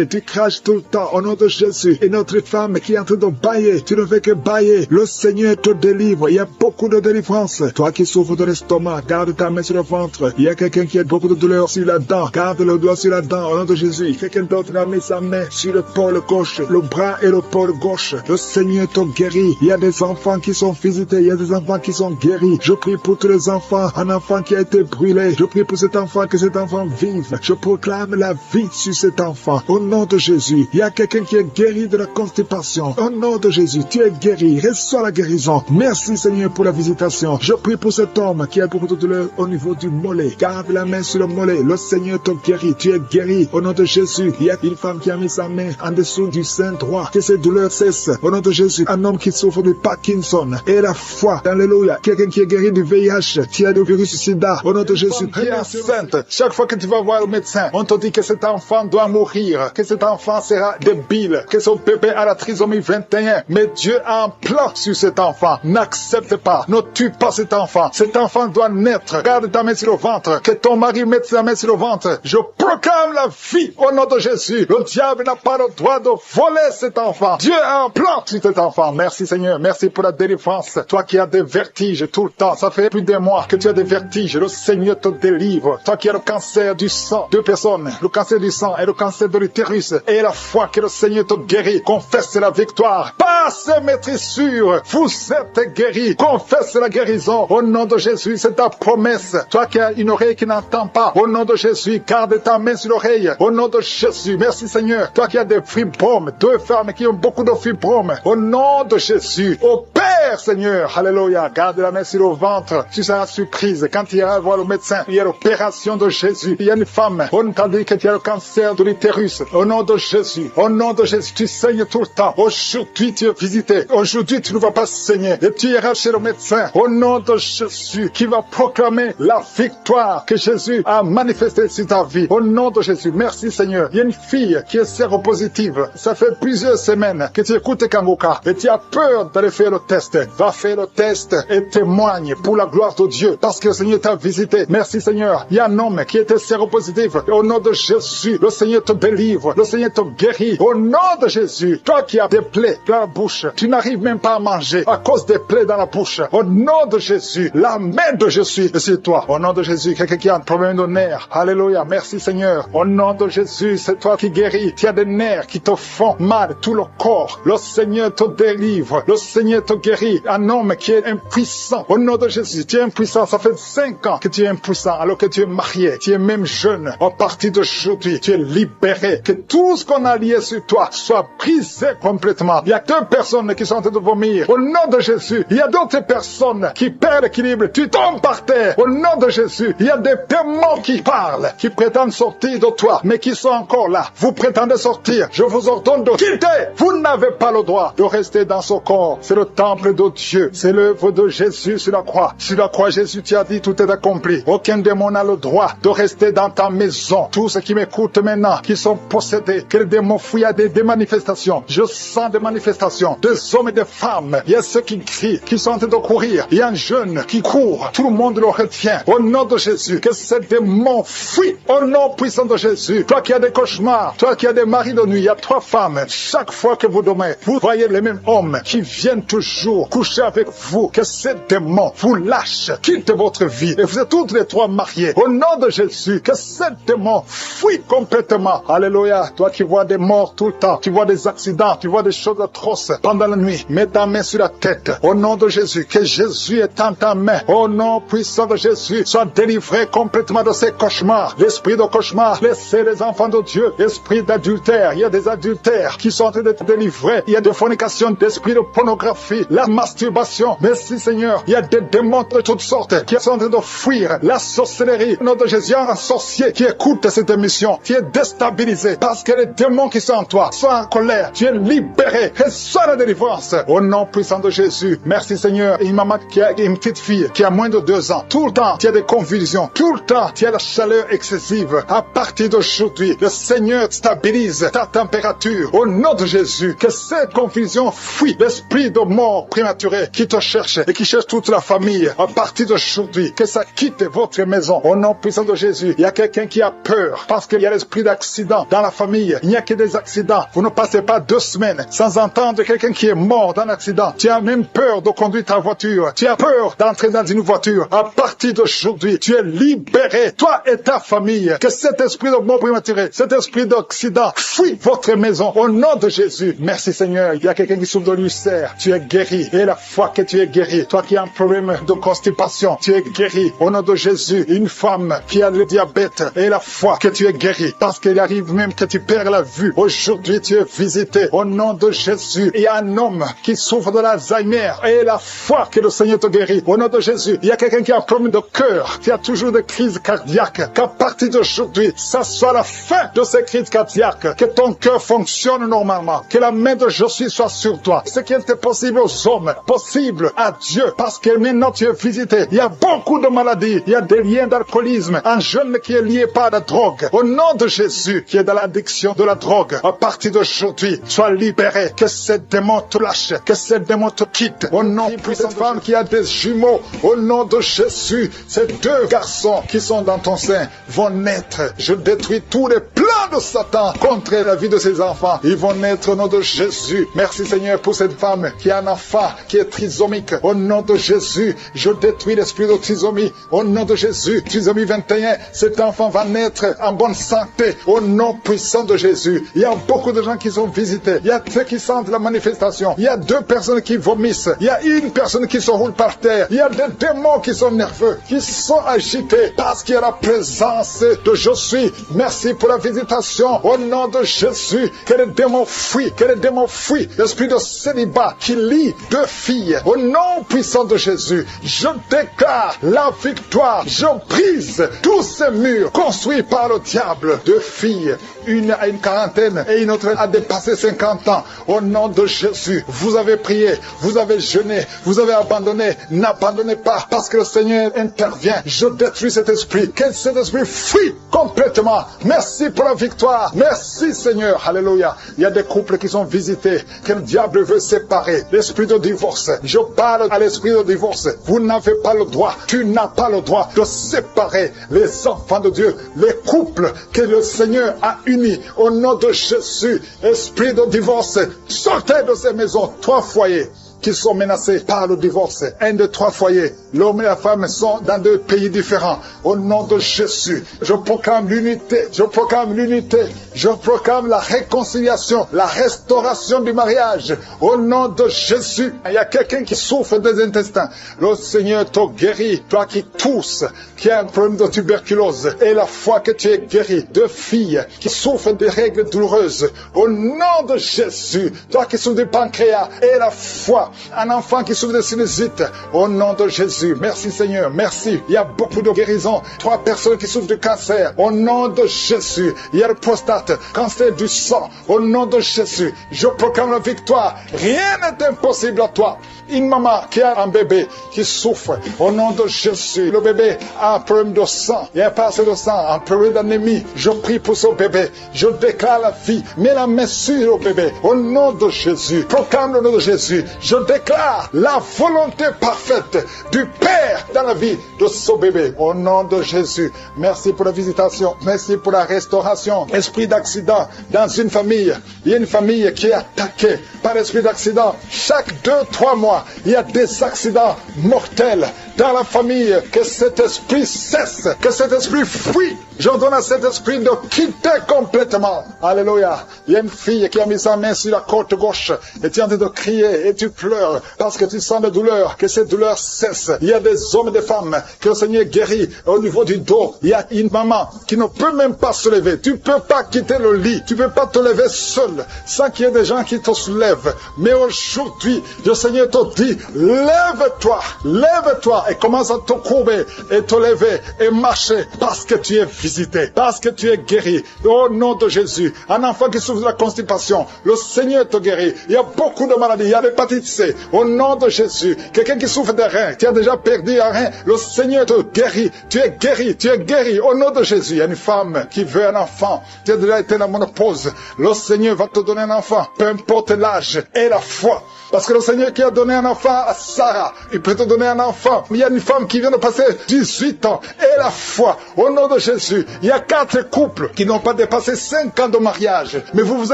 Tu craches tout le temps. Au nom de Jésus. Et notre femme qui est en train de bailler. Tu ne fais que bailler. Le Seigneur te délivre. Il y a beaucoup de délivrance. Toi qui souffres de l'estomac, garde ta main sur le ventre. Il y a quelqu'un qui a beaucoup de douleur sur la dent. Garde le doigt sur la dent. Au nom de Jésus. Quelqu'un d'autre a mis sa main sur le pôle gauche. Le bras et le pôle gauche. Le Seigneur te guérit. Il y a des enfants qui sont visités, il y a des enfants qui sont guéris. Je prie pour tous les enfants, un enfant qui a été brûlé. Je prie pour cet enfant, que cet enfant vive. Je proclame la vie sur cet enfant. Au nom de Jésus, il y a quelqu'un qui est guéri de la constipation. Au nom de Jésus, tu es guéri. Reçois la guérison. Merci Seigneur pour la visitation. Je prie pour cet homme qui a beaucoup de douleur au niveau du mollet. Garde la main sur le mollet. Le Seigneur te guérit. Tu es guéri. Au nom de Jésus, il y a une femme qui a mis sa main en dessous du sein droit. Que ces douleurs cessent. Au nom de Jésus, un homme qui souffre de Parkinson. Et la foi. Alléluia. Quelqu'un qui est guéri du VIH, qui a du virus sida. Au nom de Jésus, qui est enceinte. Chaque fois que tu vas voir le médecin, on te dit que cet enfant doit mourir, que cet enfant sera débile, que son bébé a la trisomie 21. Mais Dieu a un plan sur cet enfant. N'accepte pas, ne tue pas cet enfant. Cet enfant doit naître. Garde ta main sur le ventre. Que ton mari mette sa main sur le ventre. Je proclame la vie au nom de Jésus. Le diable n'a pas le droit de voler cet enfant. Dieu a un plan sur cet enfant. Merci Seigneur. Merci pour la délivrance. Toi qui as des vertiges tout le temps. Ça fait plus d'un mois que tu as des vertiges. Le Seigneur te délivre. Toi qui as le cancer du sang. Deux personnes. Le cancer du sang et le cancer de l'utérus. Et la foi que le Seigneur te guérit. Confesse la victoire. Passe maîtrise sûre. Vous êtes guéris. Confesse la guérison. Au nom de Jésus, c'est ta promesse. Toi qui as une oreille qui n'entend pas. Au nom de Jésus, garde ta main sur l'oreille. Au nom de Jésus, merci Seigneur. Toi qui as des fibromes. Deux femmes qui ont beaucoup de fibromes. Au nom de Jésus. Au Père Seigneur. Alléluia. Garde la main sur le ventre. Tu seras surprise. Quand tu iras voir le médecin, il y a l'opération de Jésus. Il y a une femme. On t'a dit que tu as le cancer de l'utérus. Au nom de Jésus. Au nom de Jésus. Tu saignes tout le temps. Aujourd'hui, tu es visité. Aujourd'hui, tu ne vas pas saigner. Et tu iras chez le médecin. Au nom de Jésus. Qui va proclamer la victoire que Jésus a manifestée sur ta vie. Au nom de Jésus. Merci Seigneur. Il y a une fille qui est séropositive. Ça fait plusieurs semaines que tu écoutes Kangoka. Et tu as peur d'aller faire le test. Va faire le test et témoigne pour la gloire de Dieu. Parce que le Seigneur t'a visité. Merci Seigneur. Il y a un homme qui était séropositif. Et au nom de Jésus, le Seigneur te délivre. Le Seigneur te guérit. Au nom de Jésus, toi qui as des plaies dans la bouche, tu n'arrives même pas à manger à cause des plaies dans la bouche. Au nom de Jésus, la main de Jésus est sur toi. Au nom de Jésus, quelqu'un qui a un problème de nerfs. Alléluia. Merci Seigneur. Au nom de Jésus, c'est toi qui guéris. Tu as des nerfs qui te font mal, tout le corps. Le Seigneur te délivre. Le Seigneur te guérit. Un homme qui est impuissant. Au nom de Jésus, tu es impuissant. Ça fait 5 ans que tu es impuissant alors que tu es marié. Tu es même jeune. À partir d'aujourd'hui, tu es libéré. Que tout ce qu'on a lié sur toi soit brisé complètement. Il y a 2 personnes qui sont en train de vomir. Au nom de Jésus, il y a d'autres personnes qui perdent l'équilibre. Tu tombes par terre. Au nom de Jésus, il y a des démons qui parlent, qui prétendent sortir de toi, mais qui sont encore là. Vous prétendez sortir. Je vous ordonne de quitter. Vous n'avez pas le droit de rester dans ce corps. C'est le temple de Dieu. C'est l'œuvre de Jésus sur la croix. Sur la croix, Jésus t'a dit tout est accompli. Aucun démon n'a le droit de rester dans ta maison. Tous ceux qui m'écoutent maintenant, qui sont possédés, que les démons fuient à des manifestations. Je sens des manifestations, des hommes et des femmes. Il y a ceux qui crient, qui sont en train de courir. Il y a un jeune qui court. Tout le monde le retient. Au nom de Jésus, que ces démons fuient. Au nom puissant de Jésus. Toi qui as des cauchemars, toi qui as des maris de nuit, il y a 3 femmes. Chaque fois que vous dormez, vous voyez les mêmes hommes qui viennent toujours coucher avec vous. Que ces démons vous lâchent, quittent votre vie. Et vous êtes toutes les 3 mariés. Au nom de Jésus, que ces démons fuient complètement. Alléluia. Toi qui vois des morts tout le temps, tu vois des accidents, tu vois des choses atroces pendant la nuit. Mets ta main sur la tête. Au nom de Jésus, que Jésus est en ta main. Au nom puissant de Jésus, sois délivré complètement de ces cauchemars. L'esprit de cauchemar, laissez les enfants de Dieu. Esprit d'adultère, il y a des adultères qui sont en train d'être délivrés. Il y a des fornications, d'esprit de pornographie, la masturbation. Merci Seigneur, il y a des démons de toutes sortes qui sont en train de fuir. La sorcellerie, au nom de Jésus, il y a un sorcier qui écoute cette émission, qui est déstabilisé parce que les démons qui sont en toi sont en colère. Tu es libéré. Reçois la délivrance. Au nom puissant de Jésus. Merci Seigneur. Une maman qui a une petite fille qui a moins de 2 ans. Tout le temps, tu as des convulsions. Tout le temps, tu as la chaleur excessive. À partir d'aujourd'hui, le Seigneur stabilise ta température. Au nom de Jésus, que cette confusion fuit. L'esprit de mort prématurée qui te cherche et qui cherche toute la famille. À partir d'aujourd'hui, que ça quitte votre maison. Au nom puissant de Jésus, il y a quelqu'un qui a peur parce qu'il y a l'esprit d'accident dans la famille. Il n'y a que des accidents. Vous ne passez pas 2 semaines sans entendre quelqu'un qui est mort dans l'accident. Tu as même peur de conduire ta voiture. Tu as peur d'entrer dans une voiture. À partir d'aujourd'hui, tu es libéré. Toi et ta famille. Que cet esprit de mort prématuré, cet esprit d'accident fuit votre maison. Au nom de Jésus. Merci Seigneur. Il y a quelqu'un qui souffre de l'ulcère. Tu es guéri. Et la foi que tu es guéri. Toi qui as un problème de constipation, tu es guéri. Au nom de Jésus. Une femme qui a le diabète. Et la foi que tu es guéri. Parce qu'il arrive même que tu perds la vue. Aujourd'hui, tu es visité. Au nom de Jésus. Il y a un homme qui souffre de l'Alzheimer. Et la foi que le Seigneur te guérit. Au nom de Jésus. Il y a quelqu'un qui a un problème de cœur. Qui a toujours des crises cardiaques. Qu'à partir d'aujourd'hui, ça soit la fin de ces crises cardiaques. Que ton cœur fonctionne normalement. Que la main de Jésus soit sur toi. Ce qui était possible aux hommes, possible à Dieu. Parce que maintenant tu es visité. Il y a beaucoup de maladies. Il y a des liens d'alcoolisme. Un jeune qui est lié par la drogue. Au nom de Jésus, qui est dans l'addiction de la drogue. À partir d'aujourd'hui, sois libéré. Que ces démons te lâchent. Que ces démons te quittent. Au nom de cette femme qui a des jumeaux. Au nom de Jésus, ces deux garçons qui sont dans ton sein vont naître. Je détruis tous les plans de Satan contre la vie de ses enfants. Ils vont naître au nom de Jésus. Merci Seigneur pour cette femme qui a un enfant qui est trisomique. Au nom de Jésus, je détruis l'esprit de trisomie. Au nom de Jésus, trisomie 21, cet enfant va naître en bonne santé. Au nom puissant de Jésus. Il y a beaucoup de gens qui sont visités. Il y a ceux qui sentent la manifestation. Il y a 2 personnes qui vomissent. Il y a une personne qui se roule par terre. Il y a des démons qui sont nerveux, qui sont agités parce qu'il y a la présence de je suis. Merci pour la visitation. Au nom de Jésus, que les démons fuient, que les démons fuient. L'esprit de célibat qui lie 2 filles. Au nom puissant de Jésus, je déclare la victoire. Je brise tous ces murs construits par le diable. 2 filles, une a une quarantaine et une autre a dépassé 50 ans. Au nom de Jésus, vous avez prié, vous avez jeûné, vous avez abandonné. N'abandonnez pas parce que le Seigneur intervient. Je détruis cet esprit. Que cet esprit fuit complètement. Merci pour la victoire. Merci Seigneur. Alléluia. Il y a des couples qui sont visités, que le diable veut séparer. L'esprit de divorce. Je parle à l'esprit de divorce. Vous n'avez pas le droit. Tu n'as pas le droit de séparer les enfants de Dieu, les couples que le Seigneur a unis. Au nom de Jésus, esprit de divorce, sortez de ces maisons. 3 foyers qui sont menacés par le divorce. 1 de 3 foyers. L'homme et la femme sont dans 2 pays différents. Au nom de Jésus, je proclame l'unité. Je proclame l'unité. Je proclame la réconciliation, la restauration du mariage. Au nom de Jésus, il y a quelqu'un qui souffre des intestins. Le Seigneur te guérit. Toi qui tousses, qui a un problème de tuberculose. Et la foi que tu es guéri. 2 filles qui souffrent des règles douloureuses. Au nom de Jésus, toi qui souffres du pancréas. Et la foi. Un enfant qui souffre de sinusite. Au nom de Jésus. Merci Seigneur. Merci. Il y a beaucoup de guérisons. 3 personnes qui souffrent de cancer. Au nom de Jésus. Il y a le prostate. Cancer du sang. Au nom de Jésus. Je proclame la victoire. Rien n'est impossible à toi. Une maman qui a un bébé qui souffre. Au nom de Jésus. Le bébé a un problème de sang. Il n'y a pas assez de sang. Un problème d'anémie. Je prie pour ce bébé. Je déclare la vie. Mets la main sur le bébé. Au nom de Jésus. Proclame le nom de Jésus. Je déclare la volonté parfaite du Père dans la vie de ce bébé. Au nom de Jésus. Merci pour la visitation. Merci pour la restauration. Esprit d'accident dans une famille. Il y a une famille qui est attaquée par l'esprit d'accident. Chaque 2-3 mois, il y a des accidents mortels dans la famille. Que cet esprit cesse. Que cet esprit fuit. J'ordonne à cet esprit de quitter complètement. Alléluia. Il y a une fille qui a mis sa main sur la côte gauche et tu es en train de crier et tu pleures parce que tu sens de douleur. Que cette douleur cesse. Il y a des hommes et des femmes que le Seigneur guérit au niveau du dos. Il y a une maman qui ne peut même pas se lever. Tu ne peux pas quitter le lit. Tu ne peux pas te lever seul sans qu'il y ait des gens qui te soulèvent. Mais aujourd'hui, le Seigneur te dit, lève-toi, lève-toi et commence à te courber et te lever et marcher parce que tu es visité, parce que tu es guéri. Au nom de Jésus, un enfant qui souffre de la constipation, le Seigneur te guérit. Il y a beaucoup de maladies, il y a l'hépatite C. Au nom de Jésus, quelqu'un qui souffre des reins, qui a déjà perdu un rein, le Seigneur te guérit. Tu es guéri, tu es guéri. Au nom de Jésus, il y a une femme qui veut un enfant, qui a déjà été dans la ménopause. Le Seigneur va te donner un enfant, peu importe l'âge et la foi. Parce que le Seigneur qui a donné un enfant à Sarah, il peut te donner un enfant. Il y a une femme qui vient de passer 18 ans. Et la foi, au nom de Jésus, il y a 4 couples qui n'ont pas dépassé 5 ans de mariage. Mais vous vous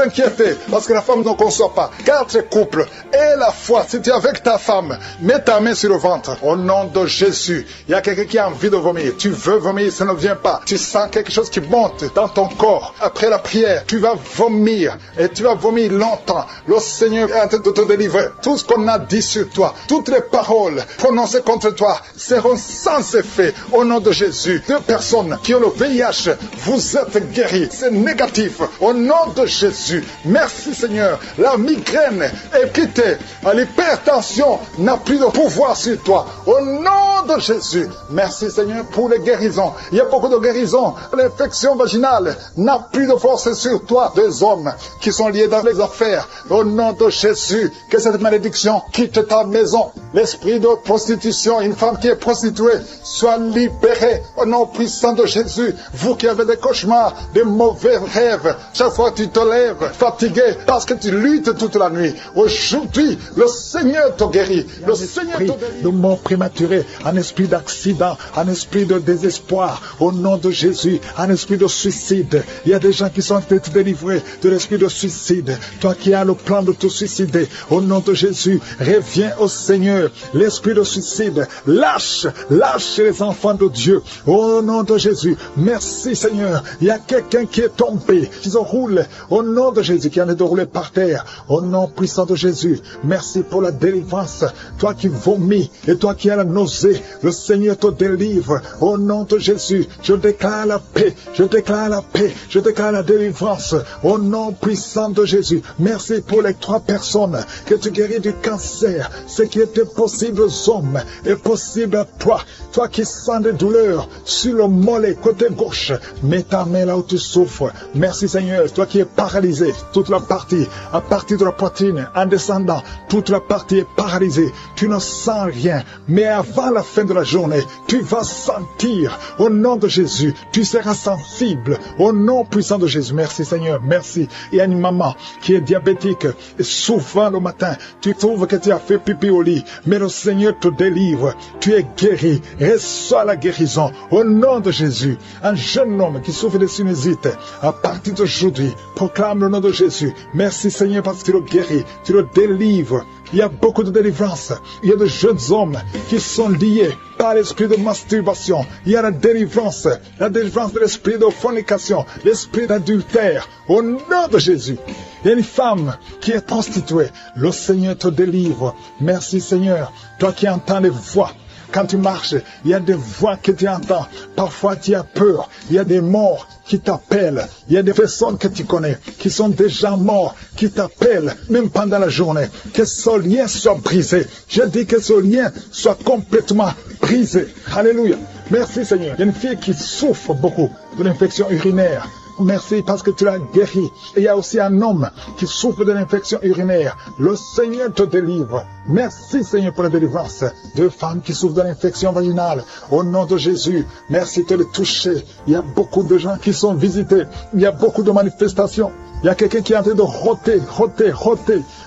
inquiétez, parce que la femme ne conçoit pas. 4 couples. Et la foi, si tu es avec ta femme, mets ta main sur le ventre. Au nom de Jésus, il y a quelqu'un qui a envie de vomir. Tu veux vomir, ça ne vient pas. Tu sens quelque chose qui monte dans ton corps. Après la prière, tu vas vomir. Et tu vas vomir longtemps. Le Seigneur est en train de te délivrer. Tout ce qu'on a dit sur toi, toutes les paroles prononcées contre toi seront sans effet. Au nom de Jésus, 2 personnes qui ont le VIH, vous êtes guéris. C'est négatif. Au nom de Jésus, merci Seigneur. La migraine est quittée. L'hypertension n'a plus de pouvoir sur toi. Au nom de Jésus, merci Seigneur pour les guérisons. Il y a beaucoup de guérisons. L'infection vaginale n'a plus de force sur toi. 2 hommes qui sont liés dans les affaires. Au nom de Jésus, que cette malédiction quitte ta maison. L'esprit de prostitution, une femme qui est prostituée, soit libérée au nom puissant de Jésus. Vous qui avez des cauchemars, des mauvais rêves, chaque fois que tu te lèves fatigué parce que tu luttes toute la nuit. Aujourd'hui, le Seigneur te guérit. Le Seigneur te guérit. De mort prématurée, un esprit d'accident, un esprit de désespoir, au nom de Jésus, un esprit de suicide. Il y a des gens qui sont délivrés de l'esprit de suicide. Toi qui as le plan de te suicider, au nom de Jésus, reviens au Seigneur. L'esprit de suicide, lâche les enfants de Dieu. Au nom de Jésus, merci Seigneur. Il y a quelqu'un qui est tombé, qui se roule. Au nom de Jésus, qui en est de rouler par terre. Au nom puissant de Jésus, merci pour la délivrance. Toi qui vomis et toi qui as la nausée, le Seigneur te délivre. Au nom de Jésus, je déclare la paix, je déclare la paix, je déclare la délivrance. Au nom puissant de Jésus, merci pour les 3 personnes que tu guéris du cancer. Ce qui était possible aux hommes est possible à toi. Toi qui sens des douleurs sur le mollet, côté gauche, mets ta main là où tu souffres. Merci Seigneur. Toi qui es paralysé, toute la partie, à partir de la poitrine, en descendant, toute la partie est paralysée. Tu ne sens rien. Mais avant la fin de la journée, tu vas sentir. Au nom de Jésus, tu seras sensible. Au nom puissant de Jésus. Merci Seigneur. Merci. Il y a une maman qui est diabétique. Et souvent le matin, tu trouves que tu as fait pipi au lit. Mais le Seigneur te délivre. Tu es guéri. Reçois la guérison. Au nom de Jésus. Un jeune homme qui souffre de sinusite, à partir d'aujourd'hui, proclame le nom de Jésus. Merci Seigneur parce que tu le guéris. Tu le délivres. Il y a beaucoup de délivrance. Il y a de jeunes hommes qui sont liés par l'esprit de masturbation. Il y a la délivrance de l'esprit de fornication, l'esprit d'adultère. Au nom de Jésus. Il y a une femme qui est prostituée. Le Seigneur te délivre. Merci Seigneur. Toi qui entends les voix. Quand tu marches, il y a des voix que tu entends. Parfois tu as peur. Il y a des morts qui t'appellent. Il y a des personnes que tu connais qui sont déjà morts, qui t'appellent, même pendant la journée. Que ce lien soit brisé. Je dis que ce lien soit complètement brisé. Alléluia. Merci Seigneur. Il y a une fille qui souffre beaucoup de l'infection urinaire. Merci parce que tu l'as guéri. Et il y a aussi un homme qui souffre de l'infection urinaire. Le Seigneur te délivre. Merci Seigneur pour la délivrance. 2 femmes qui souffrent de l'infection vaginale. Au nom de Jésus, merci de les toucher. Il y a beaucoup de gens qui sont visités. Il y a beaucoup de manifestations. Il y a quelqu'un qui est en train de roter.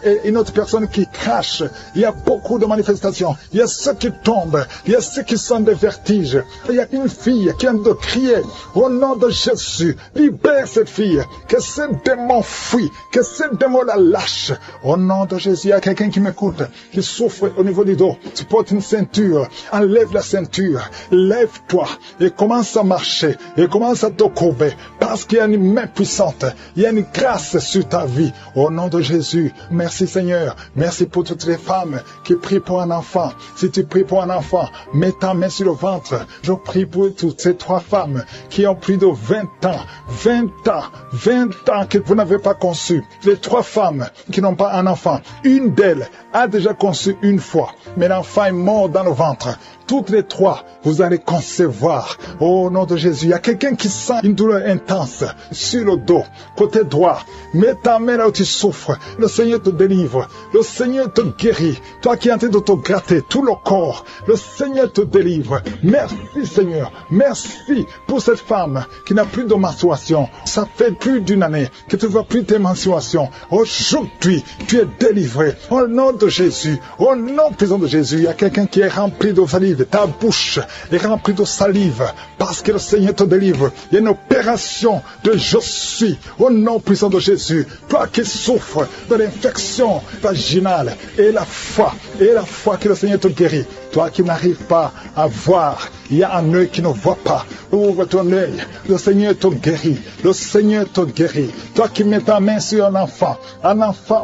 Et une autre personne qui crache. Il y a beaucoup de manifestations. Il y a ceux qui tombent. Il y a ceux qui sont des vertiges. Il y a une fille qui vient de crier. Au nom de Jésus, libère cette fille. Que ce démon fuit. Que ce démon la lâche. Au nom de Jésus, il y a quelqu'un qui m'écoute, qui souffre au niveau du dos. Tu portes une ceinture. Enlève la ceinture. Lève-toi. Et commence à marcher. Et commence à te courber. Parce qu'il y a une main puissante. Il y a une grâce sur ta vie. Au nom de Jésus. Merci Seigneur. Merci pour toutes les femmes qui prient pour un enfant. Si tu pries pour un enfant, mets ta main sur le ventre. Je prie pour toutes ces 3 femmes qui ont plus de 20 ans. 20 ans que vous n'avez pas conçu. Les 3 femmes qui n'ont pas un enfant. Une d'elles a déjà conçu une fois. Mais l'enfant est mort dans le ventre. toutes les trois, vous allez concevoir. Au nom de Jésus, il y a quelqu'un qui sent une douleur intense sur le dos, côté droit. Mets ta main là où tu souffres. Le Seigneur te délivre. Le Seigneur te guérit. Toi qui es en train de te gratter tout le corps, le Seigneur te délivre. Merci Seigneur. Merci pour cette femme qui n'a plus de menstruation. Ça fait plus d'une année que tu ne vois plus tes menstruations. Aujourd'hui, tu es délivré. Au nom de Jésus, au nom puissant de Jésus, il y a quelqu'un qui est rempli de salive. Ta bouche est remplie de salive parce que le Seigneur te délivre. Il y a une opération de je suis au nom puissant de Jésus. Toi qui souffres de l'infection vaginale et la foi que le Seigneur te guérit. Toi qui n'arrives pas à voir, il y a un œil qui ne voit pas. Ouvre ton œil. Le Seigneur te guérit. Le Seigneur te guérit. Toi qui mets ta main sur un enfant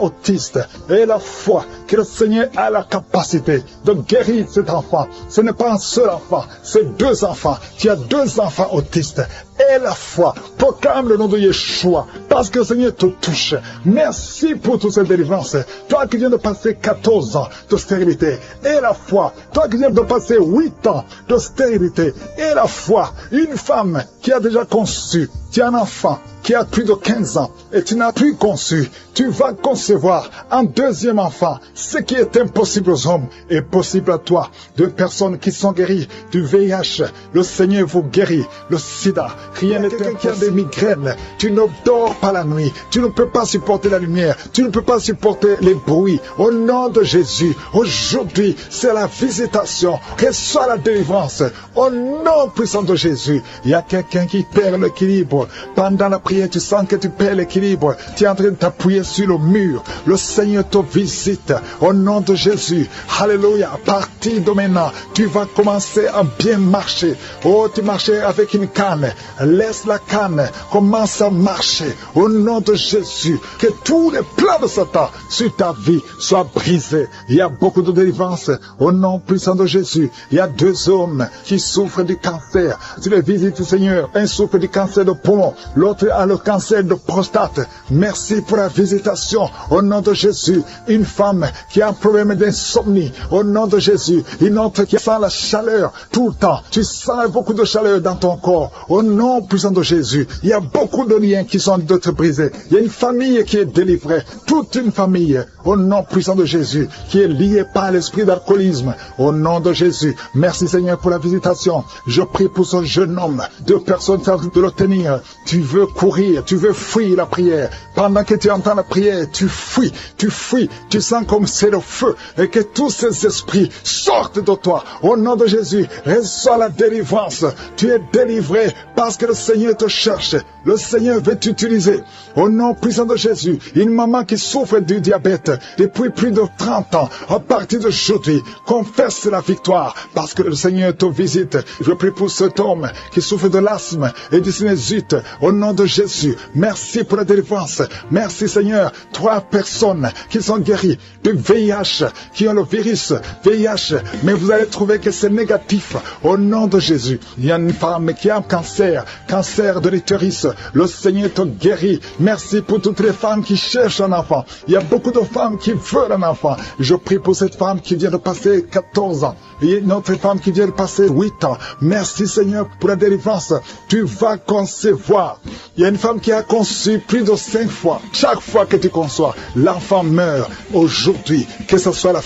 autiste, et la foi que le Seigneur a la capacité de guérir cet enfant. Ce n'est pas un seul enfant, c'est 2 enfants. Tu as 2 enfants autistes. Et la foi, proclame le nom de Yeshua, parce que le Seigneur te touche. Merci pour toute cette délivrance. Toi qui viens de passer 14 ans de stérilité, et la foi. Toi qui viens de passer 8 ans de stérilité, et la foi. Une femme qui a déjà conçu, tu as un enfant qui a plus de 15 ans, et tu n'as plus conçu, tu vas concevoir un 2e enfant. Ce qui est impossible aux hommes est possible à toi. 2 personnes qui sont guéries du VIH, le Seigneur vous guérit. Le sida, rien n'est impossible. Qui a des migraines, tu ne dors pas la nuit, tu ne peux pas supporter la lumière, tu ne peux pas supporter les bruits. Au nom de Jésus, aujourd'hui, c'est la visitation. Reçois la délivrance. Au nom puissant de Jésus, il y a quelqu'un qui perd l'équilibre. Pendant la prière, tu sens que tu perds l'équilibre. Tu es en train de t'appuyer sur le mur. Le Seigneur te visite. Au nom de Jésus. Alléluia. À partir de maintenant, tu vas commencer à bien marcher. Oh, tu marchais avec une canne. Laisse la canne. Commence à marcher. Au nom de Jésus. Que tous les plans de Satan sur ta vie soient brisés. Il y a beaucoup de délivrance. Au nom puissant de Jésus. Il y a 2 hommes qui souffrent du cancer. Tu les visites, Seigneur. Un souffre du cancer de poumon. L'autre a le cancer de prostate. Merci pour la visitation. Au nom de Jésus. Une femme qui a un problème d'insomnie. Au nom de Jésus. Une autre qui sent la chaleur tout le temps. Tu sens beaucoup de chaleur dans ton corps. Au nom puissant de Jésus. Il y a beaucoup de liens qui sont d'être brisés. Il y a une famille qui est délivrée. Toute une famille. Au nom puissant de Jésus. Qui est liée par l'esprit d'alcoolisme. Au nom de Jésus. Merci Seigneur pour la visitation. Je prie pour ce jeune homme. 2 personnes savent de le tenir. Tu veux courir, tu veux fuir la prière. Pendant que tu entends la prière, tu fuis, tu sens comme c'est le feu et que tous ces esprits sortent de toi. Au nom de Jésus, reçois la délivrance. Tu es délivré parce que le Seigneur te cherche. Le Seigneur veut t'utiliser. Au nom puissant de Jésus, une maman qui souffre du diabète depuis plus de 30 ans, à partir d'aujourd'hui, confesse la victoire parce que le Seigneur te visite. Je prie pour cet homme qui souffre de l'asthme et du sinusite. Au nom de Jésus, merci pour la délivrance. Merci Seigneur. 3 personnes qui sont guéries du VIH, qui ont le virus VIH, mais vous allez trouver que c'est négatif. Au nom de Jésus, il y a une femme qui a un cancer de l'utérus. Le Seigneur te guérit. Merci pour toutes les femmes qui cherchent un enfant. Il y a beaucoup de femmes qui veulent un enfant. Je prie pour cette femme qui vient de passer 14 ans. Il y a une autre femme qui vient de passer 8 ans. Merci Seigneur pour la délivrance. Tu vas concevoir. Il y a une femme qui a conçu plus de 5 fois. Chaque fois que tu conçois, l'enfant meurt. Aujourd'hui, que ce soit la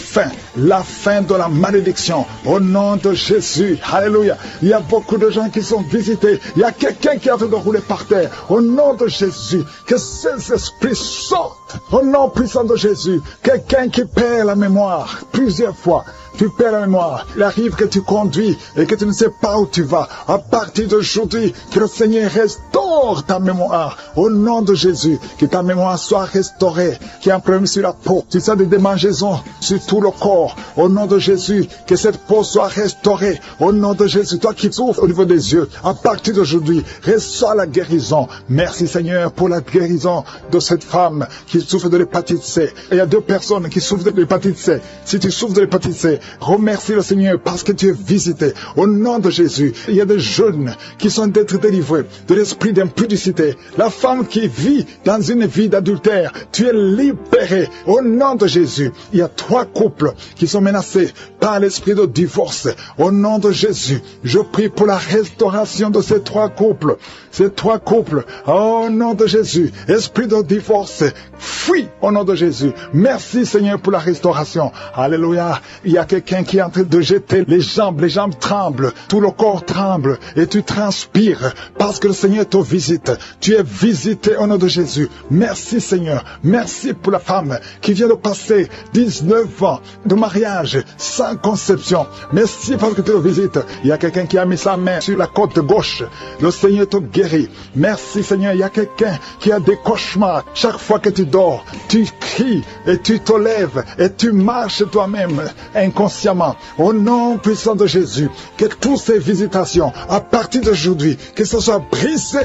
fin de la malédiction. Au nom de Jésus. Alléluia. Il y a beaucoup de gens qui sont visités. Il y a quelqu'un qui est en train de rouler par terre. Au nom de Jésus, que ces esprits sortent. Au nom puissant de Jésus, quelqu'un qui perd la mémoire plusieurs fois. Tu perds la mémoire. Il arrive que tu conduis et que tu ne sais pas où tu vas. À partir d'aujourd'hui, que le Seigneur restaure ta mémoire. Au nom de Jésus, que ta mémoire soit restaurée. Qu'il y ait un problème sur la peau. Tu sens des démangeaisons sur tout le corps. Au nom de Jésus, que cette peau soit restaurée. Au nom de Jésus, toi qui souffres au niveau des yeux, à partir d'aujourd'hui, reçois la guérison. Merci Seigneur pour la guérison de cette femme qui souffre de l'hépatite C. Et il y a 2 personnes qui souffrent de l'hépatite C. Si tu souffres de l'hépatite C, Remercie le Seigneur parce que tu es visité. Au nom de Jésus, il y a des jeunes qui sont d'être délivrés de l'esprit d'impudicité. La femme qui vit dans une vie d'adultère, tu es libéré. Au nom de Jésus, il y a 3 couples qui sont menacés par l'esprit de divorce. Au nom de Jésus, je prie pour la restauration de ces 3 couples. Ces 3 couples, au nom de Jésus, esprit de divorce, fuis au nom de Jésus. Merci Seigneur pour la restauration. Alléluia. Il y a quelqu'un qui est en train de jeter les jambes tremblent, tout le corps tremble et tu transpires parce que le Seigneur te visite. Tu es visité au nom de Jésus. Merci Seigneur. Merci pour la femme qui vient de passer 19 ans de mariage sans conception. Merci parce que tu le visites. Il y a quelqu'un qui a mis sa main sur la côte gauche. Le Seigneur te guérit. Merci Seigneur. Il y a quelqu'un qui a des cauchemars. Chaque fois que tu dors, tu cries et tu te lèves et tu marches toi-même inconsciemment. Au nom puissant de Jésus, que toutes ces visitations, à partir d'aujourd'hui, que ce soit brisé.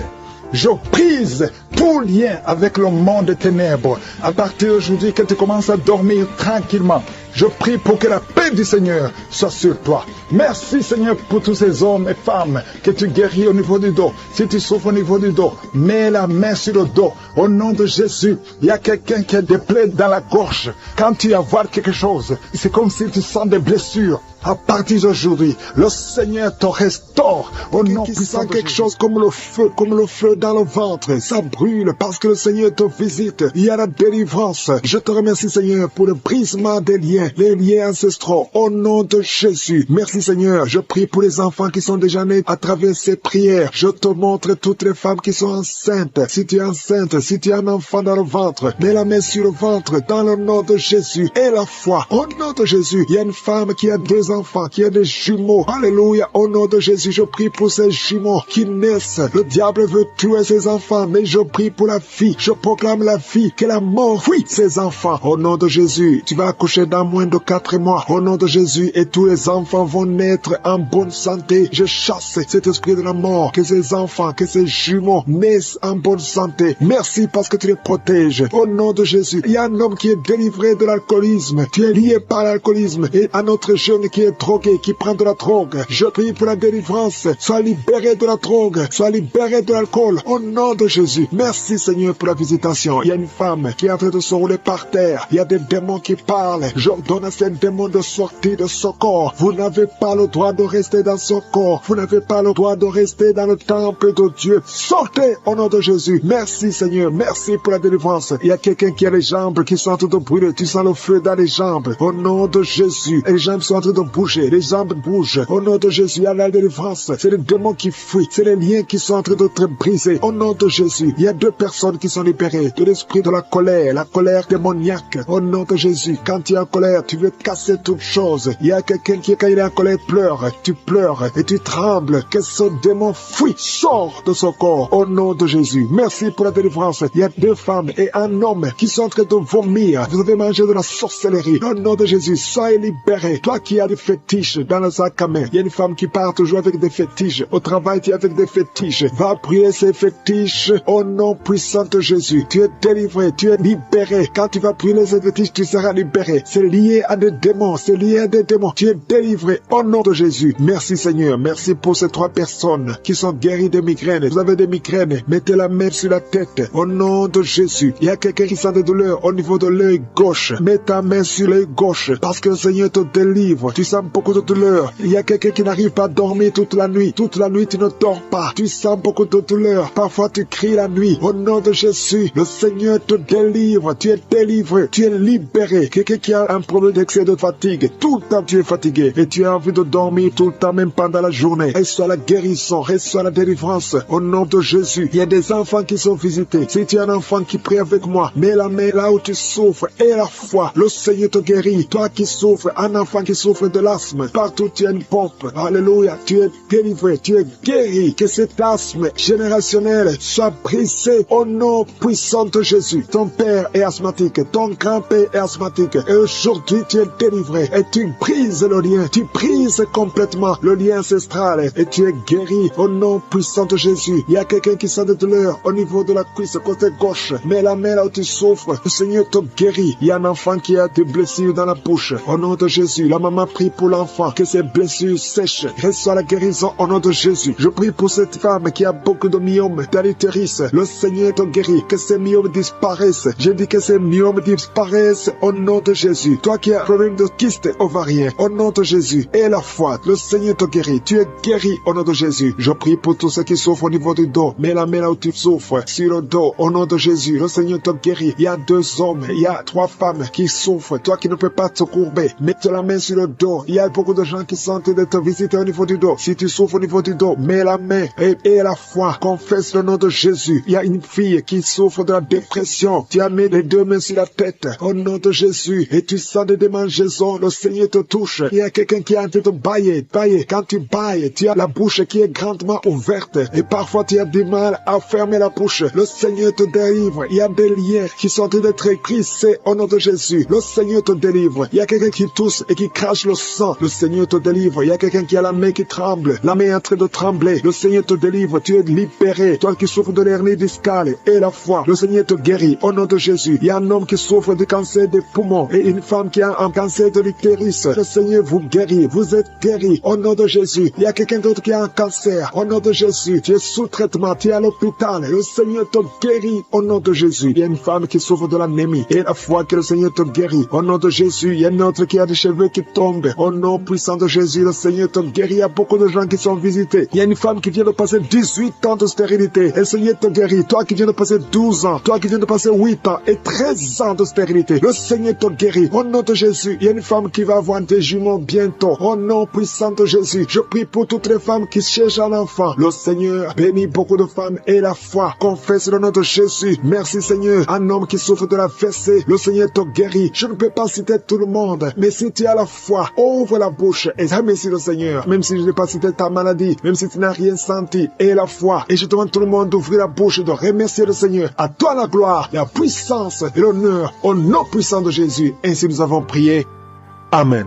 Je brise tout lien avec le monde des ténèbres. À partir d'aujourd'hui, que tu commences à dormir tranquillement. Je prie pour que la paix du Seigneur soit sur toi. Merci Seigneur pour tous ces hommes et femmes que tu guéris au niveau du dos. Si tu souffres au niveau du dos, mets la main sur le dos. Au nom de Jésus, il y a quelqu'un qui a des plaies dans la gorge. Quand tu avales quelque chose, c'est comme si tu sens des blessures. À partir d'aujourd'hui, le Seigneur te restaure. Au nom puissant, quelque chose comme le feu dans le ventre. Ça brûle parce que le Seigneur te visite. Il y a la délivrance. Je te remercie Seigneur pour le brisement des liens, les liens ancestraux. Au nom de Jésus. Merci Seigneur. Je prie pour les enfants qui sont déjà nés à travers ces prières. Je te montre toutes les femmes qui sont enceintes. Si tu es enceinte, si tu as un enfant dans le ventre, mets la main sur le ventre dans le nom de Jésus. Et la foi. Au nom de Jésus. Il y a une femme qui a 2 enfants, qui a des jumeaux. Alléluia. Au nom de Jésus, je prie pour ces jumeaux qui naissent. Le diable veut tuer ses enfants, mais je prie pour la vie. Je proclame la vie, que la mort fuit ses enfants. Au nom de Jésus, tu vas accoucher dans moins de 4 mois. Au nom de Jésus, et tous les enfants vont naître en bonne santé. Je chasse cet esprit de la mort, que ces enfants, que ces jumeaux naissent en bonne santé. Merci parce que tu les protèges. Au nom de Jésus, il y a un homme qui est délivré de l'alcoolisme. Tu es lié par l'alcoolisme. Et un autre jeune qui est drogué, qui prend de la drogue. Je prie pour la délivrance. Sois libéré de la drogue. Sois libéré de l'alcool. Au nom de Jésus. Merci Seigneur pour la visitation. Il y a une femme qui est en train de se rouler par terre. Il y a des démons qui parlent. J'ordonne à ces démons de sortir de ce corps. Vous n'avez pas le droit de rester dans ce corps. Vous n'avez pas le droit de rester dans le temple de Dieu. Sortez au nom de Jésus. Merci Seigneur. Merci pour la délivrance. Il y a quelqu'un qui a les jambes qui sont en train de brûler. Tu sens le feu dans les jambes. Au nom de Jésus. Et les jambes sont en train de bouger. Les jambes bougent. Au nom de Jésus, il y a la délivrance. C'est les démons qui fuient. C'est les liens qui sont en train d'être brisés. Au nom de Jésus, il y a 2 personnes qui sont libérées de l'esprit de la colère démoniaque. Au nom de Jésus, quand tu es en colère, tu veux casser toutes choses. Il y a quelqu'un qui, quand il est en colère, pleure. Tu pleures et tu trembles. Que ce démon fuit, sort de son corps. Au nom de Jésus, merci pour la délivrance. Il y a 2 femmes et un homme qui sont en train de vomir. Vous avez mangé de la sorcellerie. Au nom de Jésus, soyez libérés. Toi qui as des fétiches dans le sac à main. Il y a une femme qui part toujours avec des fétiches. Au travail, tu es avec des fétiches. Va prier ces fétiches au nom puissant de Jésus. Tu es délivré, tu es libéré. Quand tu vas prier ces fétiches, tu seras libéré. C'est lié à des démons, c'est lié à des démons. Tu es délivré au nom de Jésus. Merci Seigneur, merci pour ces 3 personnes qui sont guéries de migraines. Vous avez des migraines, mettez la main sur la tête au nom de Jésus. Il y a quelqu'un qui sent des douleurs au niveau de l'œil gauche. Mets ta main sur l'œil gauche parce que le Seigneur te délivre. Tu sens beaucoup de douleur. Il y a quelqu'un qui n'arrive pas à dormir toute la nuit. Toute la nuit, tu ne dors pas. Tu sens beaucoup de douleur. Parfois, tu cries la nuit. Au nom de Jésus, le Seigneur te délivre. Tu es délivré. Tu es libéré. Quelqu'un qui a un problème d'excès de fatigue. Tout le temps, tu es fatigué. Et tu as envie de dormir tout le temps, même pendant la journée. Reçois la guérison. Reçois la délivrance. Au nom de Jésus, il y a des enfants qui sont visités. Si tu as un enfant qui prie avec moi, mets la main là où tu souffres. Et la foi, le Seigneur te guérit. Toi qui souffres, un enfant qui souffre de l'asthme, partout tu as une pompe. Alléluia, tu es délivré, tu es guéri. Que cet asthme générationnel soit brisé au nom puissant de Jésus. Ton père est asthmatique, ton grand-père est asthmatique. Et aujourd'hui, aujourd'hui tu es délivré et tu brises le lien, tu brises complètement le lien ancestral et tu es guéri au nom puissant de Jésus. Il y a quelqu'un qui sent de douleur au niveau de la cuisse côté gauche, mais la main là où tu souffres, le Seigneur te guérit. Il y a un enfant qui a des blessures dans la bouche. Au nom de Jésus, la maman prie pour l'enfant, que ses blessures sèchent, reçoit la guérison au nom de Jésus. Je prie pour cette femme qui a beaucoup de myomes dans l'utérus. Le Seigneur te guérit, que ces myomes disparaissent. Je dis que ces myomes disparaissent au nom de Jésus. Toi qui as un problème de kyste ovarien, au nom de Jésus, et la foi, le Seigneur te guérit. Tu es guéri au nom de Jésus. Je prie pour tous ceux qui souffrent au niveau du dos. Mets la main là où tu souffres, sur le dos, au nom de Jésus. Le Seigneur te guérit. Il y a 2 hommes, il y a 3 femmes qui souffrent. Toi qui ne peux pas te courber, mets la main sur le dos. Il y a beaucoup de gens qui sentent de te visiter au niveau du dos. Si tu souffres au niveau du dos, mets la main et la foi. Confesse le nom de Jésus. Il y a une fille qui souffre de la dépression. Tu as mis les 2 mains sur la tête, au nom de Jésus. Et tu sens des démangeaisons. Le Seigneur te touche. Il y a quelqu'un qui est en train de bailler. Quand tu bailles, tu as la bouche qui est grandement ouverte. Et parfois tu as du mal à fermer la bouche. Le Seigneur te délivre. Il y a des liens qui sont en train d'être crissés au nom de Jésus. Le Seigneur te délivre. Il y a quelqu'un qui tousse et qui crache le sang. Le Seigneur te délivre. Il y a quelqu'un qui a la main qui tremble. La main est en train de trembler. Le Seigneur te délivre. Tu es libéré. Toi qui souffres de l'hernie discale et la foi, le Seigneur te guérit au nom de Jésus. Il y a un homme qui souffre du cancer des poumons et une femme qui a un cancer de l'utérus. Le Seigneur vous guérit. Vous êtes guéris au nom de Jésus. Il y a quelqu'un d'autre qui a un cancer au nom de Jésus. Tu es sous traitement. Tu es à l'hôpital. Le Seigneur te guérit au nom de Jésus. Il y a une femme qui souffre de l'anémie et la foi que le Seigneur te guérit au nom de Jésus. Il y a une autre qui a des cheveux qui tombent au nom puissant de Jésus. Le Seigneur te guérit. Il y a beaucoup de gens qui sont visités. Il y a une femme qui vient de passer 18 ans de stérilité et le Seigneur te guérit. Toi qui viens de passer 12 ans, toi qui viens de passer 8 ans et 13 ans de stérilité, le Seigneur te guérit au nom de Jésus. Il y a une femme qui va avoir des jumeaux bientôt au nom puissant de Jésus. Je prie pour toutes les femmes qui cherchent un enfant. Le Seigneur bénit beaucoup de femmes et la foi. Confesse le nom de Jésus. Merci Seigneur. Un homme qui souffre de la fessée, le Seigneur te guérit. Je ne peux pas citer tout le monde, mais si tu as la foi, ouvre la bouche et remercie le Seigneur. Même si je n'ai pas cité ta maladie, même si tu n'as rien senti, et la foi. Et je demande tout le monde d'ouvrir la bouche et de remercier le Seigneur. À toi la gloire, la puissance et l'honneur au nom puissant de Jésus. Ainsi nous avons prié. Amen.